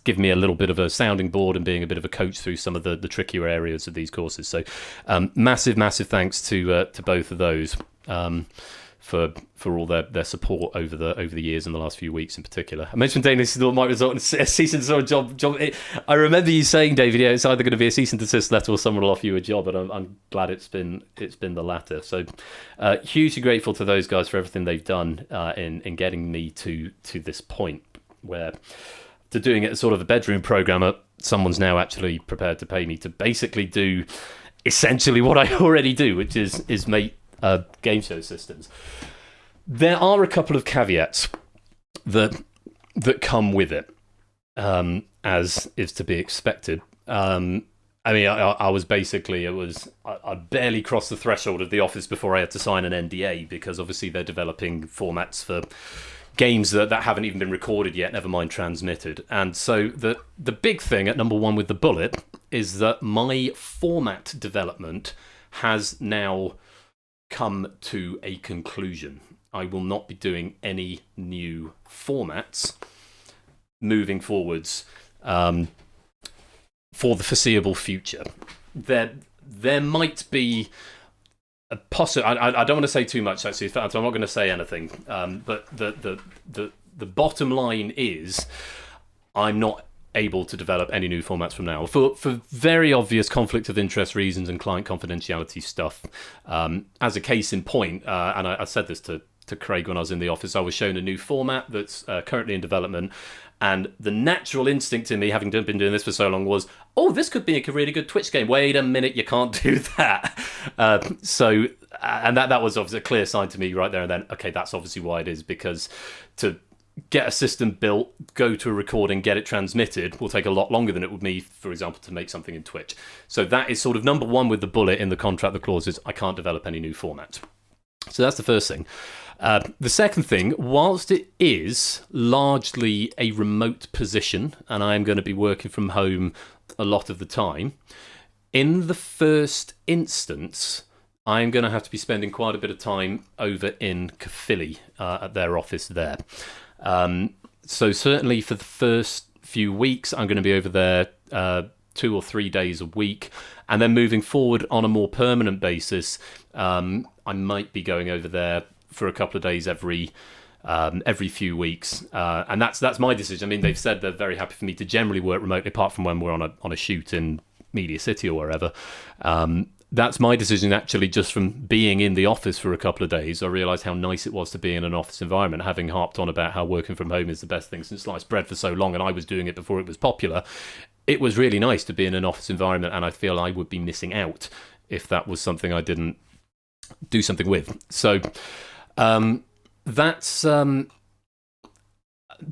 giving me a little bit of a sounding board and being a bit of a coach through some of the trickier areas of these courses. So massive thanks to both of those for all their support over the years in the last few weeks in particular. I mentioned Dane, this might result in a cease and desist job. I remember you saying, David, yeah, it's either going to be a cease and desist letter or someone will offer you a job, and I'm glad it's been the latter. So hugely grateful to those guys for everything they've done in getting me to this point where, to doing it as sort of a bedroom programmer, someone's now actually prepared to pay me to basically do essentially what I already do, which is make game show systems. There are a couple of caveats that come with it, as is to be expected. I mean, I was basically, I barely crossed the threshold of the office before I had to sign an NDA, because obviously they're developing formats for games that haven't even been recorded yet, never mind transmitted. And so the big thing at number 1 with the bullet is that my format development has now come to a conclusion. I will not be doing any new formats moving forwards for the foreseeable future. There might be a I don't want to say too much, actually, so I'm not going to say anything. But the bottom line is, I'm not able to develop any new formats from now for very obvious conflict of interest reasons and client confidentiality stuff. As a case in point, and I said this to Craig when I was in the office, I was shown a new format that's currently in development, and the natural instinct in me, having been doing this for so long, was, oh, this could be a really good Twitch game. Wait a minute, you can't do that. And that was obviously a clear sign to me right there and then, okay, that's obviously why it is, because to get a system built, go to a recording, get it transmitted will take a lot longer than it would be, for example, to make something in Twitch. So that is sort of number 1 with the bullet in the contract, the clause is I can't develop any new formats. So that's the first thing. The second thing, whilst it is largely a remote position, and I am going to be working from home a lot of the time, in the first instance, I'm going to have to be spending quite a bit of time over in Caerphilly at their office there. So certainly for the first few weeks, I'm going to be over there 2 or 3 days a week. And then moving forward on a more permanent basis, I might be going over there for a couple of days every every few weeks, and that's my decision. I mean, they've said they're very happy for me to generally work remotely, apart from when we're on a shoot in Media City or wherever. That's my decision, actually, just from being in the office for a couple of days. I realised how nice it was to be in an office environment, having harped on about how working from home is the best thing since sliced bread for so long, and I was doing it before it was popular. It was really nice to be in an office environment, and I feel I would be missing out if that was something I didn't do something with. So that's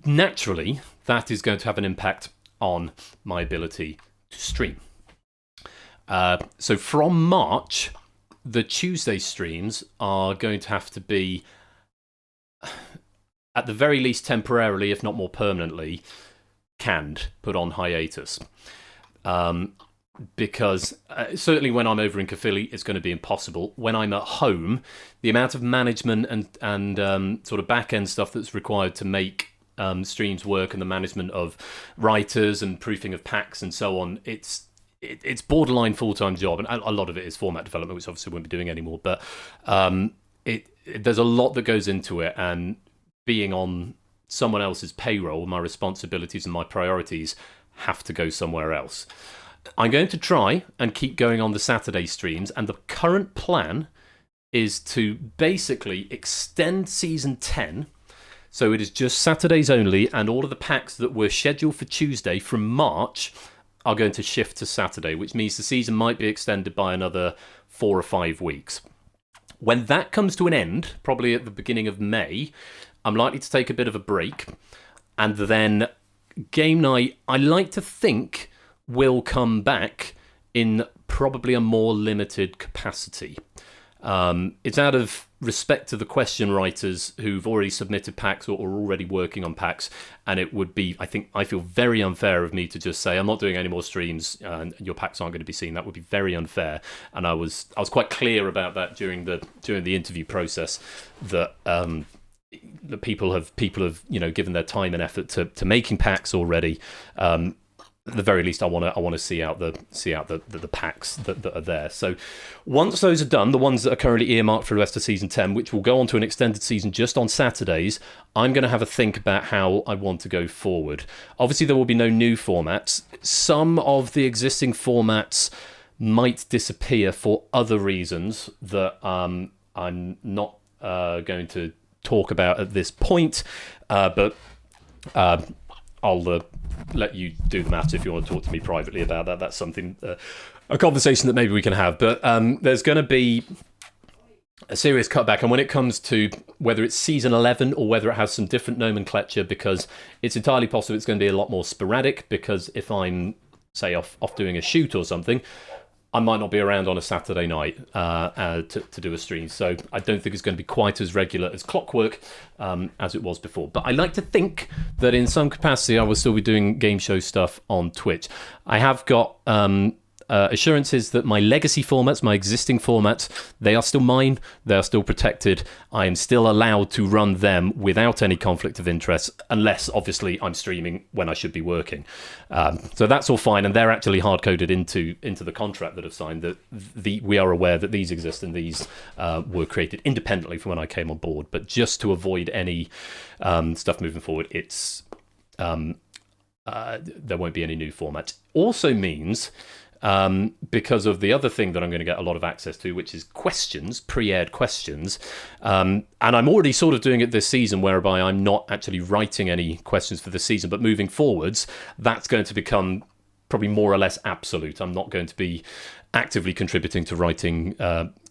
naturally, that is going to have an impact on my ability to stream. So from March, the Tuesday streams are going to have to be, at the very least temporarily, if not more permanently, canned, put on hiatus. Because certainly when I'm over in Caerphilly, it's going to be impossible. When I'm at home, the amount of management and sort of back-end stuff that's required to make streams work, and the management of writers and proofing of packs and so on, it's borderline full-time job, and a lot of it is format development, which obviously won't be doing anymore. But there's a lot that goes into it, and being on someone else's payroll, my responsibilities and my priorities have to go somewhere else. I'm going to try and keep going on the Saturday streams, and the current plan is to basically extend Season 10, so it is just Saturdays only, and all of the packs that were scheduled for Tuesday from March are going to shift to Saturday, which means the season might be extended by another 4 or 5 weeks. When that comes to an end, probably at the beginning of May, I'm likely to take a bit of a break, and then Game Night, I like to think, will come back in probably a more limited capacity. It's out of respect to the question writers who've already submitted packs or are already working on packs, and it would be, I feel very unfair of me to just say I'm not doing any more streams and your packs aren't going to be seen. That would be very unfair, and I was quite clear about that during the interview process, that the people have given their time and effort to making packs already. At the very least, I want to see out the packs that are there. So once those are done, the ones that are currently earmarked for the rest of season 10, which will go on to an extended season just on Saturdays, I'm going to have a think about how I want to go forward. Obviously, there will be no new formats. Some of the existing formats might disappear for other reasons that I'm not going to talk about at this point, but I'll let you do the maths if you want to talk to me privately about that. That's something, a conversation that maybe we can have. But there's going to be a serious cutback, and when it comes to whether it's season 11 or whether it has some different nomenclature, because it's entirely possible it's going to be a lot more sporadic, because if I'm, say, off doing a shoot or something, I might not be around on a Saturday night to do a stream. So I don't think it's going to be quite as regular as clockwork as it was before. But I like to think that in some capacity I will still be doing game show stuff on Twitch. I have got assurances that my legacy formats, my existing formats, they are still mine. They are still protected. I am still allowed to run them without any conflict of interest, unless obviously I'm streaming when I should be working. So that's all fine, and they're actually hard coded into the contract that I've signed. That we are aware that these exist, and these were created independently from when I came on board. But just to avoid any stuff moving forward, it's there won't be any new formats. Also means, because of the other thing that I'm going to get a lot of access to, which is questions, pre-aired questions. And I'm already sort of doing it this season, whereby I'm not actually writing any questions for this season, but moving forwards, that's going to become probably more or less absolute. I'm not going to be actively contributing to writing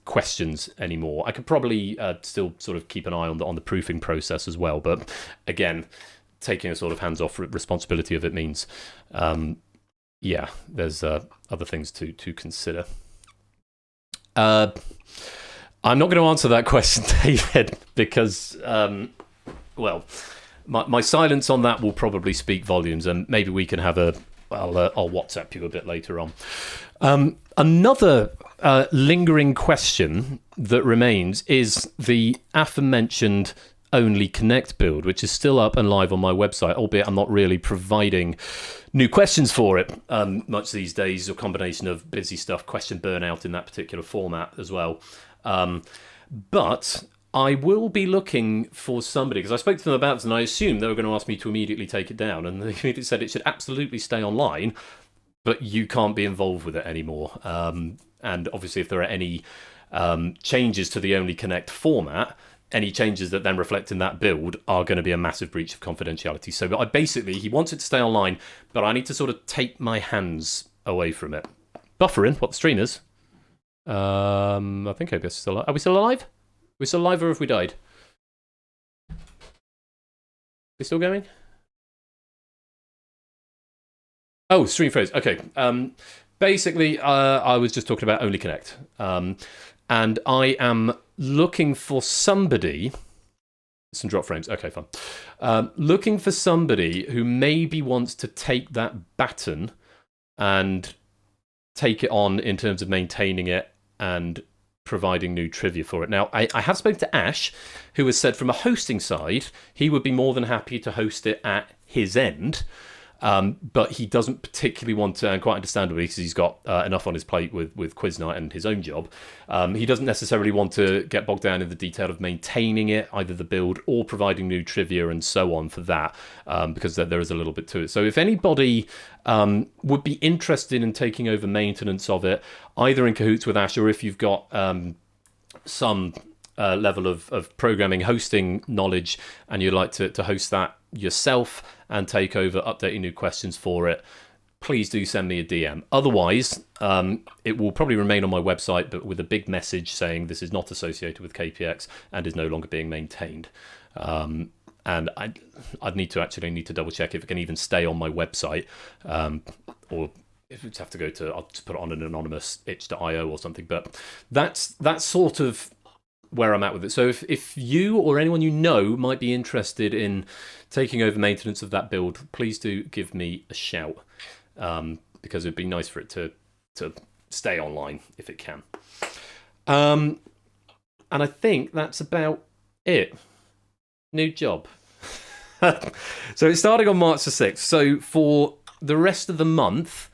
questions anymore. I could probably still sort of keep an eye on the proofing process as well. But again, taking a sort of hands-off responsibility of it means... yeah, there's other things to consider. I'm not going to answer that question, David, because, well, my silence on that will probably speak volumes, and maybe we can have I'll WhatsApp you a bit later on. Another lingering question that remains is the aforementioned Only Connect build, which is still up and live on my website, albeit I'm not really providing new questions for it much these days, a combination of busy stuff, question burnout in that particular format as well. But I will be looking for somebody, because I spoke to them about this and I assumed they were going to ask me to immediately take it down, and they immediately said it should absolutely stay online, but you can't be involved with it anymore. And obviously if there are any changes to the Only Connect format, any changes that then reflect in that build are going to be a massive breach of confidentiality. So he wants it to stay online, but I need to sort of take my hands away from it. Buffering, what the stream is. I think OBS is still alive. Are we still alive? Are we still alive, or have we died? We still going? Oh, stream froze. Okay. Basically, I was just talking about Only Connect. And I am looking for somebody... Some drop frames. Okay, fine. Looking for somebody who maybe wants to take that baton and take it on in terms of maintaining it and providing new trivia for it. Now, I have spoken to Ash, who has said from a hosting side, he would be more than happy to host it at his end, but he doesn't particularly want to, and quite understandably, because he's got enough on his plate with Quiz Night and his own job, he doesn't necessarily want to get bogged down in the detail of maintaining it, either the build or providing new trivia and so on for that, because there is a little bit to it. So if anybody would be interested in taking over maintenance of it, either in cahoots with Ash, or if you've got some level of programming hosting knowledge and you'd like to host that yourself and take over updating new questions for it, please do send me a DM. Otherwise, it will probably remain on my website, but with a big message saying this is not associated with KPX and is no longer being maintained. And I'd need to double check if it can even stay on my website, or if it's have to go to, I'll just put it on an anonymous itch.io or something. But that's sort of where I'm at with it. So if you or anyone you know might be interested in taking over maintenance of that build, please do give me a shout, because it'd be nice for it to stay online if it can. And I think that's about it. New job. So it's starting on March the 6th. So for the rest of the month,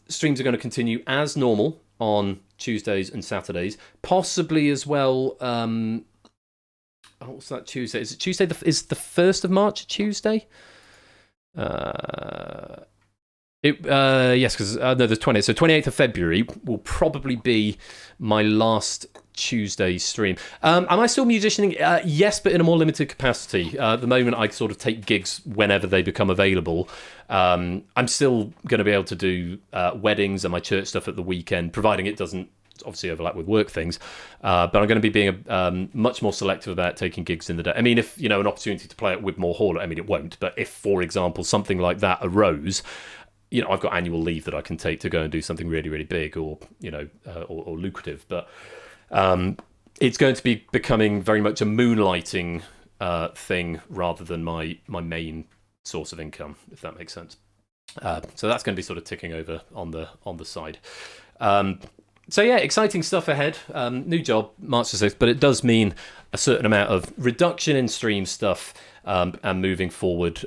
streams are going to continue as normal on Tuesdays and Saturdays, possibly as well. What's that Tuesday? Is it Tuesday? Is the 1st of March Tuesday? Yes, because no, the 20th. So 28th of February will probably be my last Tuesday stream. Am I still musicianing? Yes, but in a more limited capacity. At the moment, I sort of take gigs whenever they become available. I'm still going to be able to do weddings and my church stuff at the weekend, providing it doesn't obviously overlap with work things. But I'm going to be being much more selective about taking gigs in the day. I mean, if an opportunity to play at Widmore Hall, I mean, it won't. But if, for example, something like that arose, I've got annual leave that I can take to go and do something really, really big or or lucrative. But it's going to be becoming very much a moonlighting thing rather than my main source of income, if that makes sense. So that's going to be sort of ticking over on the side. So yeah, exciting stuff ahead. New job, March the 6th, but it does mean a certain amount of reduction in stream stuff, and moving forward,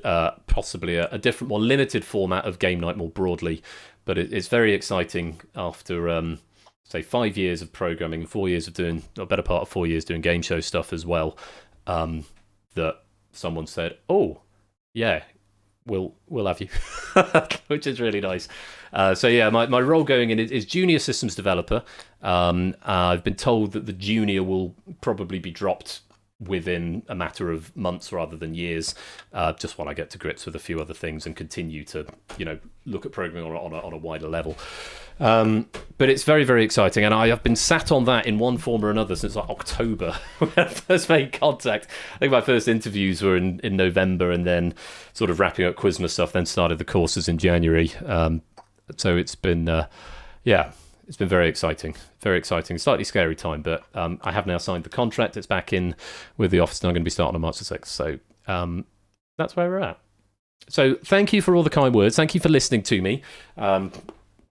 possibly a different, more limited format of game night more broadly. But it's very exciting after, say, 5 years of programming, 4 years of doing, or better part of 4 years doing game show stuff as well, that someone said, "Oh, yeah, we'll have you," which is really nice. So yeah, my role going in is junior systems developer. I've been told that the junior will probably be dropped within a matter of months rather than years, just while I get to grips with a few other things and continue to look at programming on a wider level. But it's very, very exciting, and I have been sat on that in one form or another since like October when I first made contact. I think my first interviews were in November, and then sort of wrapping up Quizmas stuff, then started the courses in January. So it's been it's been very exciting, slightly scary time, but I have now signed the contract. It's back in with the office, and I'm going to be starting on March the 6th. So that's where we're at. So thank you for all the kind words. Thank you for listening to me.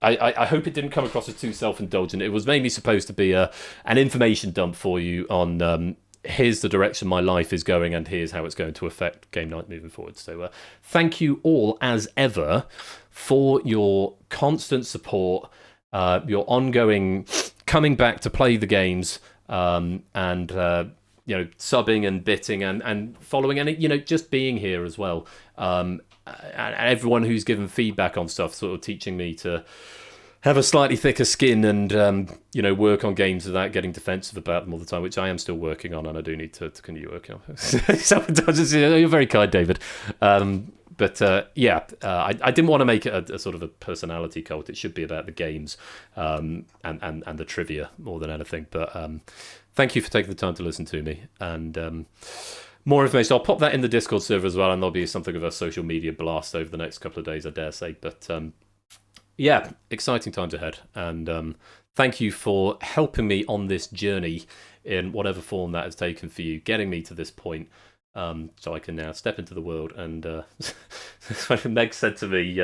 I hope it didn't come across as too self-indulgent. It was mainly supposed to be an information dump for you on here's the direction my life is going, and here's how it's going to affect game night moving forward. So thank you all, as ever, for your constant support, your ongoing coming back to play the games, and subbing and bitting and following, and just being here as well. And everyone who's given feedback on stuff, sort of teaching me to have a slightly thicker skin and work on games without getting defensive about them all the time, which I am still working on, and I do need to continue working on. Sometimes you're very kind, David. But I didn't want to make it a sort of a personality cult. It should be about the games and the trivia more than anything. But thank you for taking the time to listen to me. And more information, I'll pop that in the Discord server as well, and there'll be something of a social media blast over the next couple of days, I dare say. But exciting times ahead. And thank you for helping me on this journey in whatever form that has taken for you, getting me to this point. So I can now step into the world. And Meg said to me,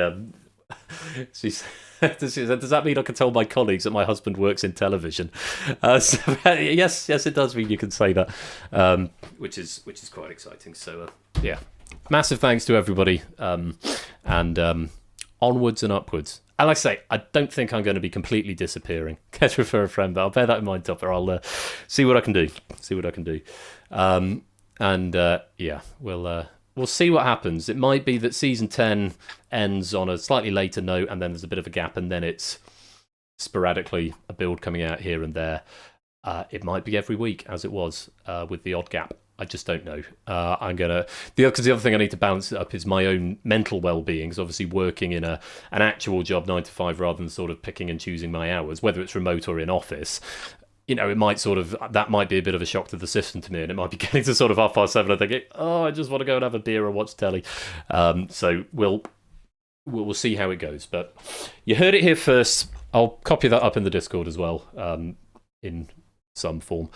she said, does that mean I can tell my colleagues that my husband works in television? Yes, it does mean you can say that, which is quite exciting. So massive thanks to everybody, and onwards and upwards. And like I say, I don't think I'm going to be completely disappearing. Catch refer a friend, but I'll bear that in mind, Topper. I'll see what I can do. We'll see what happens. It might be that season 10 ends on a slightly later note, and then there's a bit of a gap, and then it's sporadically a build coming out here and there. It might be every week, as it was with the odd gap. I just don't know. Because the other thing I need to balance it up is my own mental well-being. Because obviously working in an actual job 9 to 5 rather than sort of picking and choosing my hours, whether it's remote or in office. It might that might be a bit of a shock to the system to me, and it might be getting to sort of 7:30 and thinking, I just want to go and have a beer or watch telly. So we'll see how it goes. But you heard it here first. I'll copy that up in the Discord as well, in some form.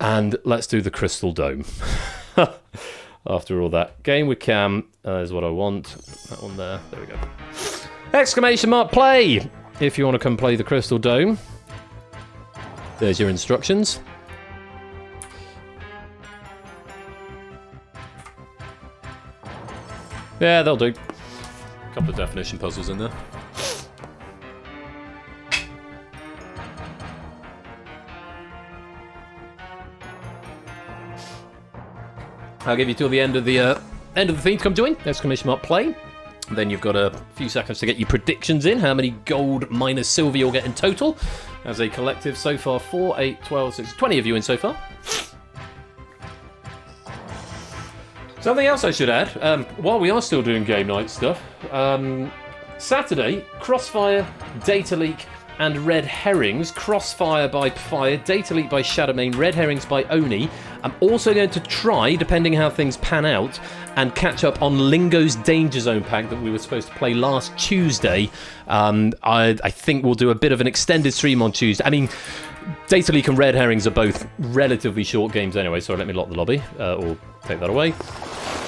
And let's do the Crystal Dome. After all that. Game with Cam is what I want. That one there. There we go. Exclamation mark play! If you want to come play the Crystal Dome. There's your instructions. Yeah, they'll do. A couple of definition puzzles in there. I'll give you till the end of the theme to come join. Exclamation mark play. Then you've got a few seconds to get your predictions in. How many gold minus silver you'll get in total. As a collective so far, 4, 8, 12, 6, 20 of you in so far. Something else I should add, while we are still doing game night stuff, Saturday, Crossfire, Data Leak, and Red Herrings. Crossfire by Fire, Data Leak by Shadowmane, Red Herrings by Oni. I'm also going to try, depending how things pan out, and catch up on Lingo's Danger Zone pack that we were supposed to play last Tuesday. I think we'll do a bit of an extended stream on Tuesday. I mean, Data Leak and Red Herrings are both relatively short games anyway, so let me lock the lobby, or take that away.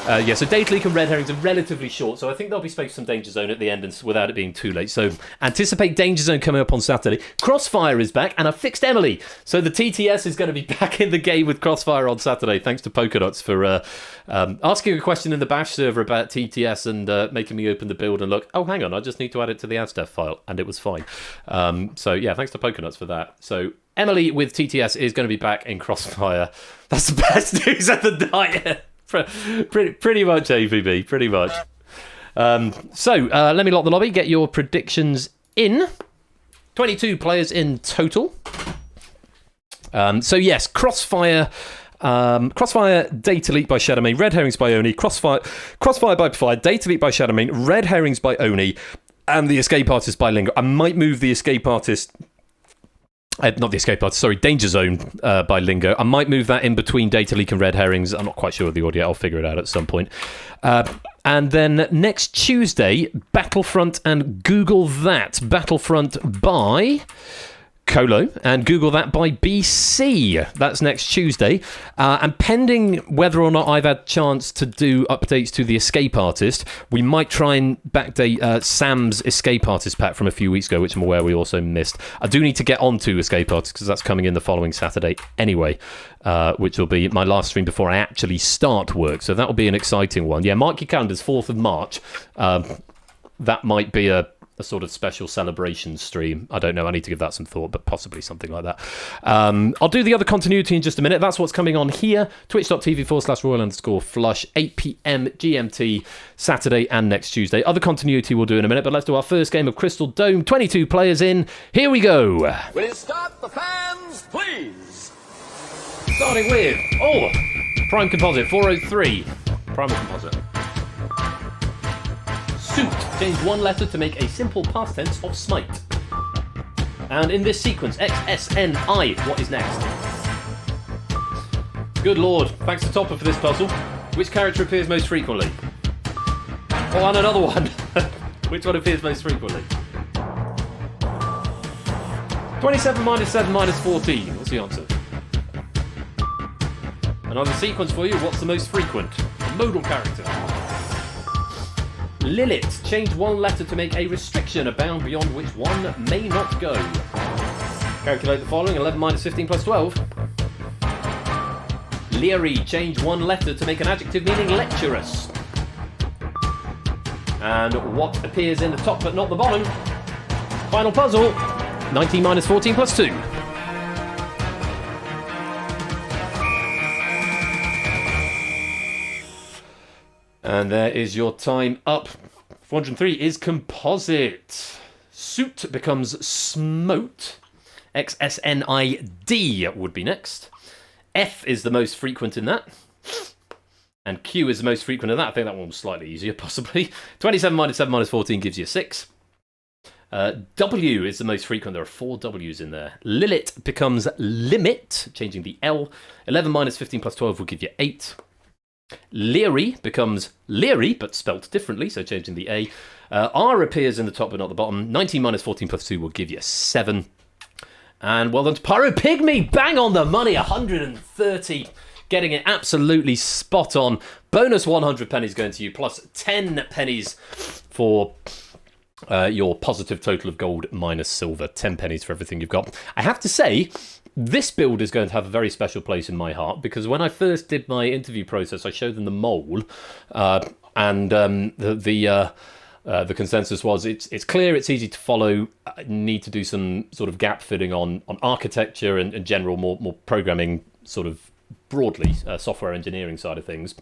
So Data Leak and Red Herrings are relatively short, so I think there'll be space for some Danger Zone at the end and without it being too late. So anticipate Danger Zone coming up on Saturday. Crossfire is back, and I fixed Emily. So the TTS is going to be back in the game with Crossfire on Saturday. Thanks to Polkadots for asking a question in the Bash server about TTS and making me open the build and look, oh, hang on, I just need to add it to the ASDEF file, and it was fine. Thanks to Polkadots for that. So Emily with TTS is going to be back in Crossfire. That's the best news of the night. Pretty much, AVB, pretty much. Let me lock the lobby, get your predictions in. 22 players in total. Yes, Crossfire, Data Leak by Shadowmane, Red Herrings by Oni, Crossfire by Fire, Data Leak by Shadowmane, Red Herrings by Oni, and the Escape Artist by Lingo. I might move the Escape Artist... not the Escape Artist, sorry, Danger Zone by Lingo. I might move that in between Data Leak and Red Herrings. I'm not quite sure of the audio. I'll figure it out at some point. And then next Tuesday, Battlefront and Google That. Battlefront by Colo and Google That by BC. That's next Tuesday. And pending whether or not I've had chance to do updates to the Escape Artist, we might try and backdate Sam's Escape Artist pack from a few weeks ago, which I'm aware we also missed. I do need to get onto Escape Artist because that's coming in the following Saturday anyway, which will be my last stream before I actually start work. So that will be an exciting one. Yeah, mark your calendars, 4th of March. That might be a a sort of special celebration stream. I don't know. I need to give that some thought, but possibly something like that. I'll do the other continuity in just a minute. That's what's coming on here. Twitch.tv/Royal_Flush, 8 p.m. GMT, Saturday and next Tuesday. Other continuity we'll do in a minute, but let's do our first game of Crystal Dome. 22 players in. Here we go. Will you start the fans, please? Starting with, Prime Composite, 403. Primal Composite. Suit. Change one letter to make a simple past tense of smite. And in this sequence, XSNI. What is next? Good lord. Thanks to Topper for this puzzle. Which character appears most frequently? Oh, and another one. Which one appears most frequently? 27 minus 7 minus 14. What's the answer? Another sequence for you. What's the most frequent? A modal character. Lilith. Change one letter to make a restriction, a bound beyond which one may not go. Calculate the following. 11 minus 15 plus 12. Leery. Change one letter to make an adjective meaning lecherous. And what appears in the top but not the bottom? Final puzzle. 19 minus 14 plus 2. And there is your time up. 403 is composite. Suit becomes smote. XSNID would be next. F is the most frequent in that. And Q is the most frequent in that. I think that one was slightly easier, possibly. 27 minus 7 minus 14 gives you 6. W is the most frequent. There are 4 W's in there. Lilith becomes limit, changing the L. 11 minus 15 plus 12 will give you 8. Leery becomes leery, but spelt differently, so changing the A. R appears in the top but not the bottom. 19 minus 14 plus 2 will give you 7. And well done to Pyro Pygmy, bang on the money, 130. Getting it absolutely spot on. Bonus 100 pennies going to you, plus 10 pennies for your positive total of gold minus silver. 10 pennies for everything you've got. I have to say, this build is going to have a very special place in my heart, because when I first did my interview process, I showed them the mole, and the consensus was it's clear, it's easy to follow. I need to do some sort of gap filling on architecture and general more programming, sort of broadly software engineering side of things.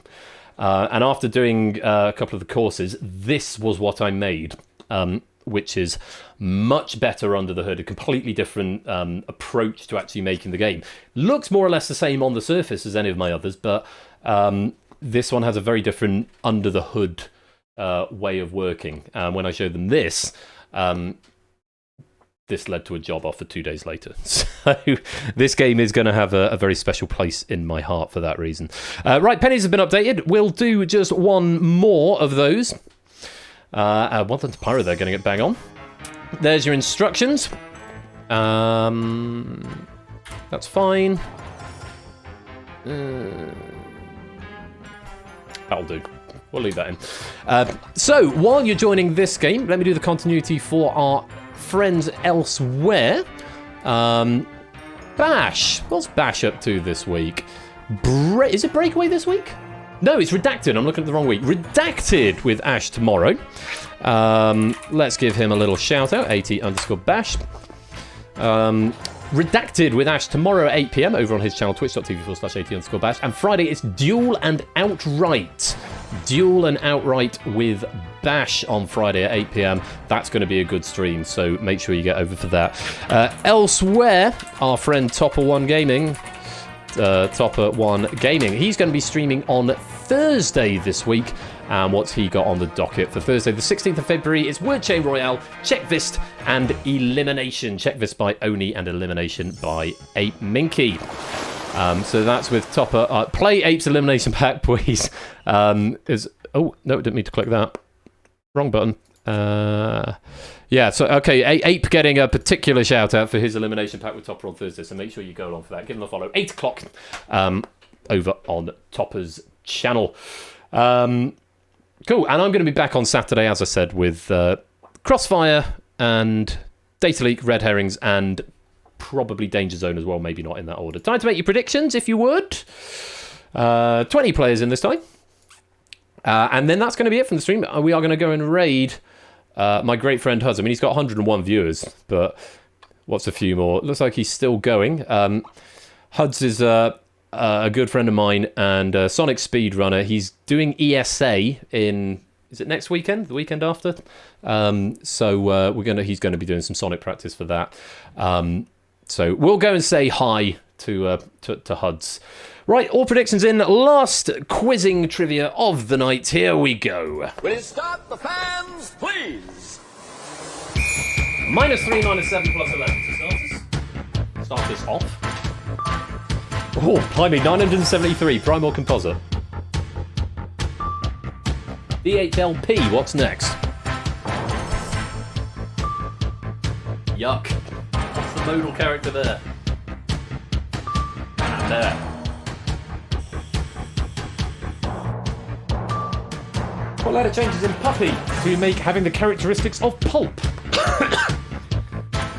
And after doing a couple of the courses, this was what I made. Which is much better under the hood, a completely different approach to actually making the game. Looks more or less the same on the surface as any of my others, but this one has a very different under the hood way of working. When I showed them this, this led to a job offer 2 days later. So this game is going to have a very special place in my heart for that reason. Right, pennies have been updated. We'll do just one more of those. Well done to Pyro there, getting it bang on. There's your instructions. That's fine. That'll do. We'll leave that in. So, while you're joining this game, let me do the continuity for our friends elsewhere. Bash. What's Bash up to this week? Is it Breakaway this week? No, it's Redacted. I'm looking at the wrong week. Redacted with Ash tomorrow. Let's give him a little shout out. AT_Bash. Redacted with Ash tomorrow at 8 p.m. over on his channel, twitch.tv/AT_Bash. And Friday, it's Duel and Outright. Duel and Outright with Bash on Friday at 8 p.m. That's going to be a good stream, so make sure you get over for that. Elsewhere, our friend Topper1 Gaming. Topper1 Gaming. He's going to be streaming on Thursday this week. And what's he got on the docket for Thursday, the 16th of February? Is Word Chain Royale, Checkvist, and Elimination. Checkvist by Oni and Elimination by Ape Minky. So that's with Topper. Play Ape's Elimination Pack, please. Oh, no, didn't mean to click that. Wrong button. Yeah, so, okay, Ape getting a particular shout-out for his Elimination Pack with Topper on Thursday, so make sure you go along for that. Give him a follow. 8 o'clock over on Topper's channel. Cool, and I'm going to be back on Saturday, as I said, with Crossfire and Data Leak, Red Herrings, and probably Danger Zone as well, maybe not in that order. Time to make your predictions, if you would. 20 players in this time. And then that's going to be it from the stream. We are going to go and raid My great friend Hudz. I mean, he's got 101 viewers, but what's a few more? Looks like he's still going. Hudz is a good friend of mine and a Sonic speedrunner. He's doing ESA in... Is it next weekend? The weekend after? So he's going to be doing some Sonic practice for that. So we'll go and say hi to Hudz. Right, all predictions in. Last quizzing trivia of the night. Here we go. Will you start the fans, please? -3, -7, +11 to start us off. Oh, blimey, 973, Primal Composite. DHLP, what's next? Yuck. What's the modal character there? And there. What letter changes in puppy to make having the characteristics of pulp?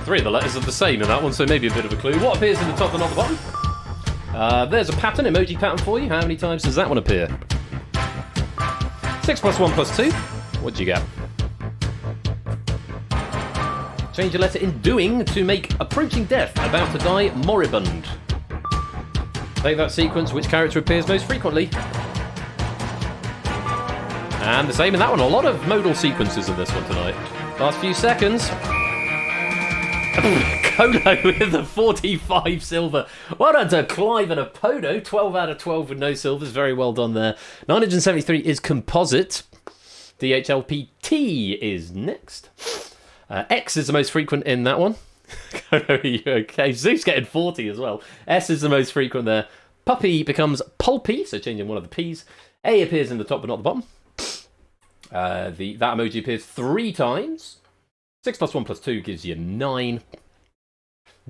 3 of the letters are the same in that one, so maybe a bit of a clue. What appears in the top and not the bottom? There's a pattern, emoji pattern for you. How many times does that one appear? 6 + 1 + 2. What'd you get? Change a letter in doing to make approaching death, about to die, moribund. Take that sequence, which character appears most frequently? And the same in that one. A lot of modal sequences in this one tonight. Last few seconds. Kodo with a 45 silver. Well done to Clive and a Podo. 12 out of 12 with no silvers. Very well done there. 973 is composite. DHLPT is next. X is the most frequent in that one. Kodo, are you okay? Zeus getting 40 as well. S is the most frequent there. Puppy becomes pulpy, so changing one of the P's. A appears in the top but not the bottom. That emoji appears 3 times. 6 + 1 + 2 gives you 9.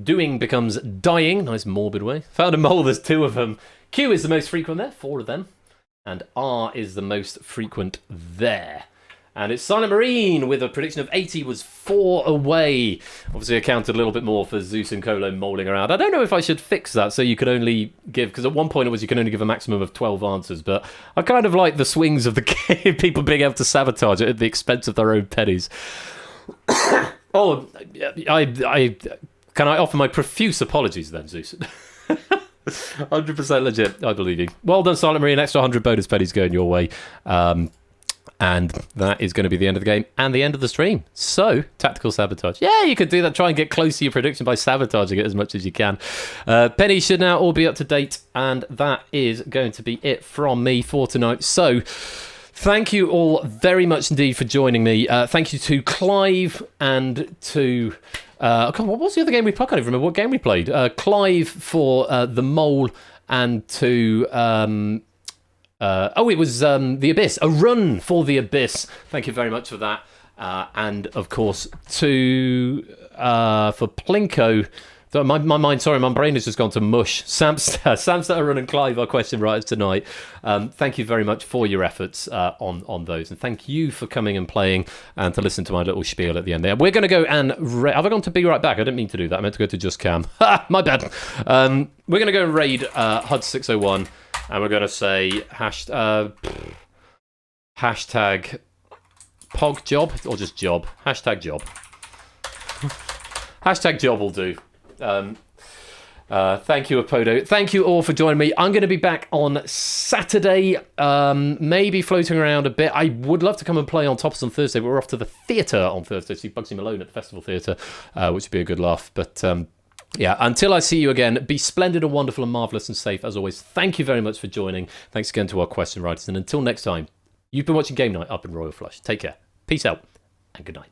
Doing becomes dying. Nice morbid way. Found a mole, there's 2 of them. Q is the most frequent there, 4 of them. And R is the most frequent there. And it's Silent Marine with a prediction of 80 was 4 away. Obviously, I counted a little bit more for Zeus and Kolo moling around. I don't know if I should fix that so you could only give... Because at one point it was you can only give a maximum of 12 answers. But I kind of like the swings of the game. People being able to sabotage it at the expense of their own pennies. Oh, can I offer my profuse apologies then, Zeus? 100% legit, I believe you. Well done, Silent Marine. Extra 100 bonus pennies going your way. And that is going to be the end of the game and the end of the stream. So, tactical sabotage. Yeah, you could do that. Try and get close to your prediction by sabotaging it as much as you can. Pennies should now all be up to date. And that is going to be it from me for tonight. So, thank you all very much indeed for joining me. Thank you to Clive and to... what was the other game we played? I can't even remember what game we played. Clive for the mole and to... it was The Abyss. A run for The Abyss. Thank you very much for that. And, of course, for Plinko... My mind, sorry, my brain has just gone to mush. Samster, Run and Clive are question writers tonight. Thank you very much for your efforts on those. And thank you for coming and playing and to listen to my little spiel at the end there. We're going to go and... have I gone to Be Right Back? I didn't mean to do that. I meant to go to Just Cam. My bad. We're going to go and raid HUD601. And we're going to say hashtag pog job or just job. Hashtag job. Hashtag job will do. Thank you, Apodo. Thank you all for joining me. I'm going to be back on Saturday, maybe floating around a bit. I would love to come and play on Tops on Thursday, but we're off to the theatre on Thursday, see Bugsy Malone at the Festival Theatre, which would be a good laugh. But yeah, until I see you again, be splendid and wonderful and marvellous and safe as always. Thank you very much for joining. Thanks again to our question writers. And until next time, you've been watching Game Night up in Royal Flush. Take care. Peace out and good night.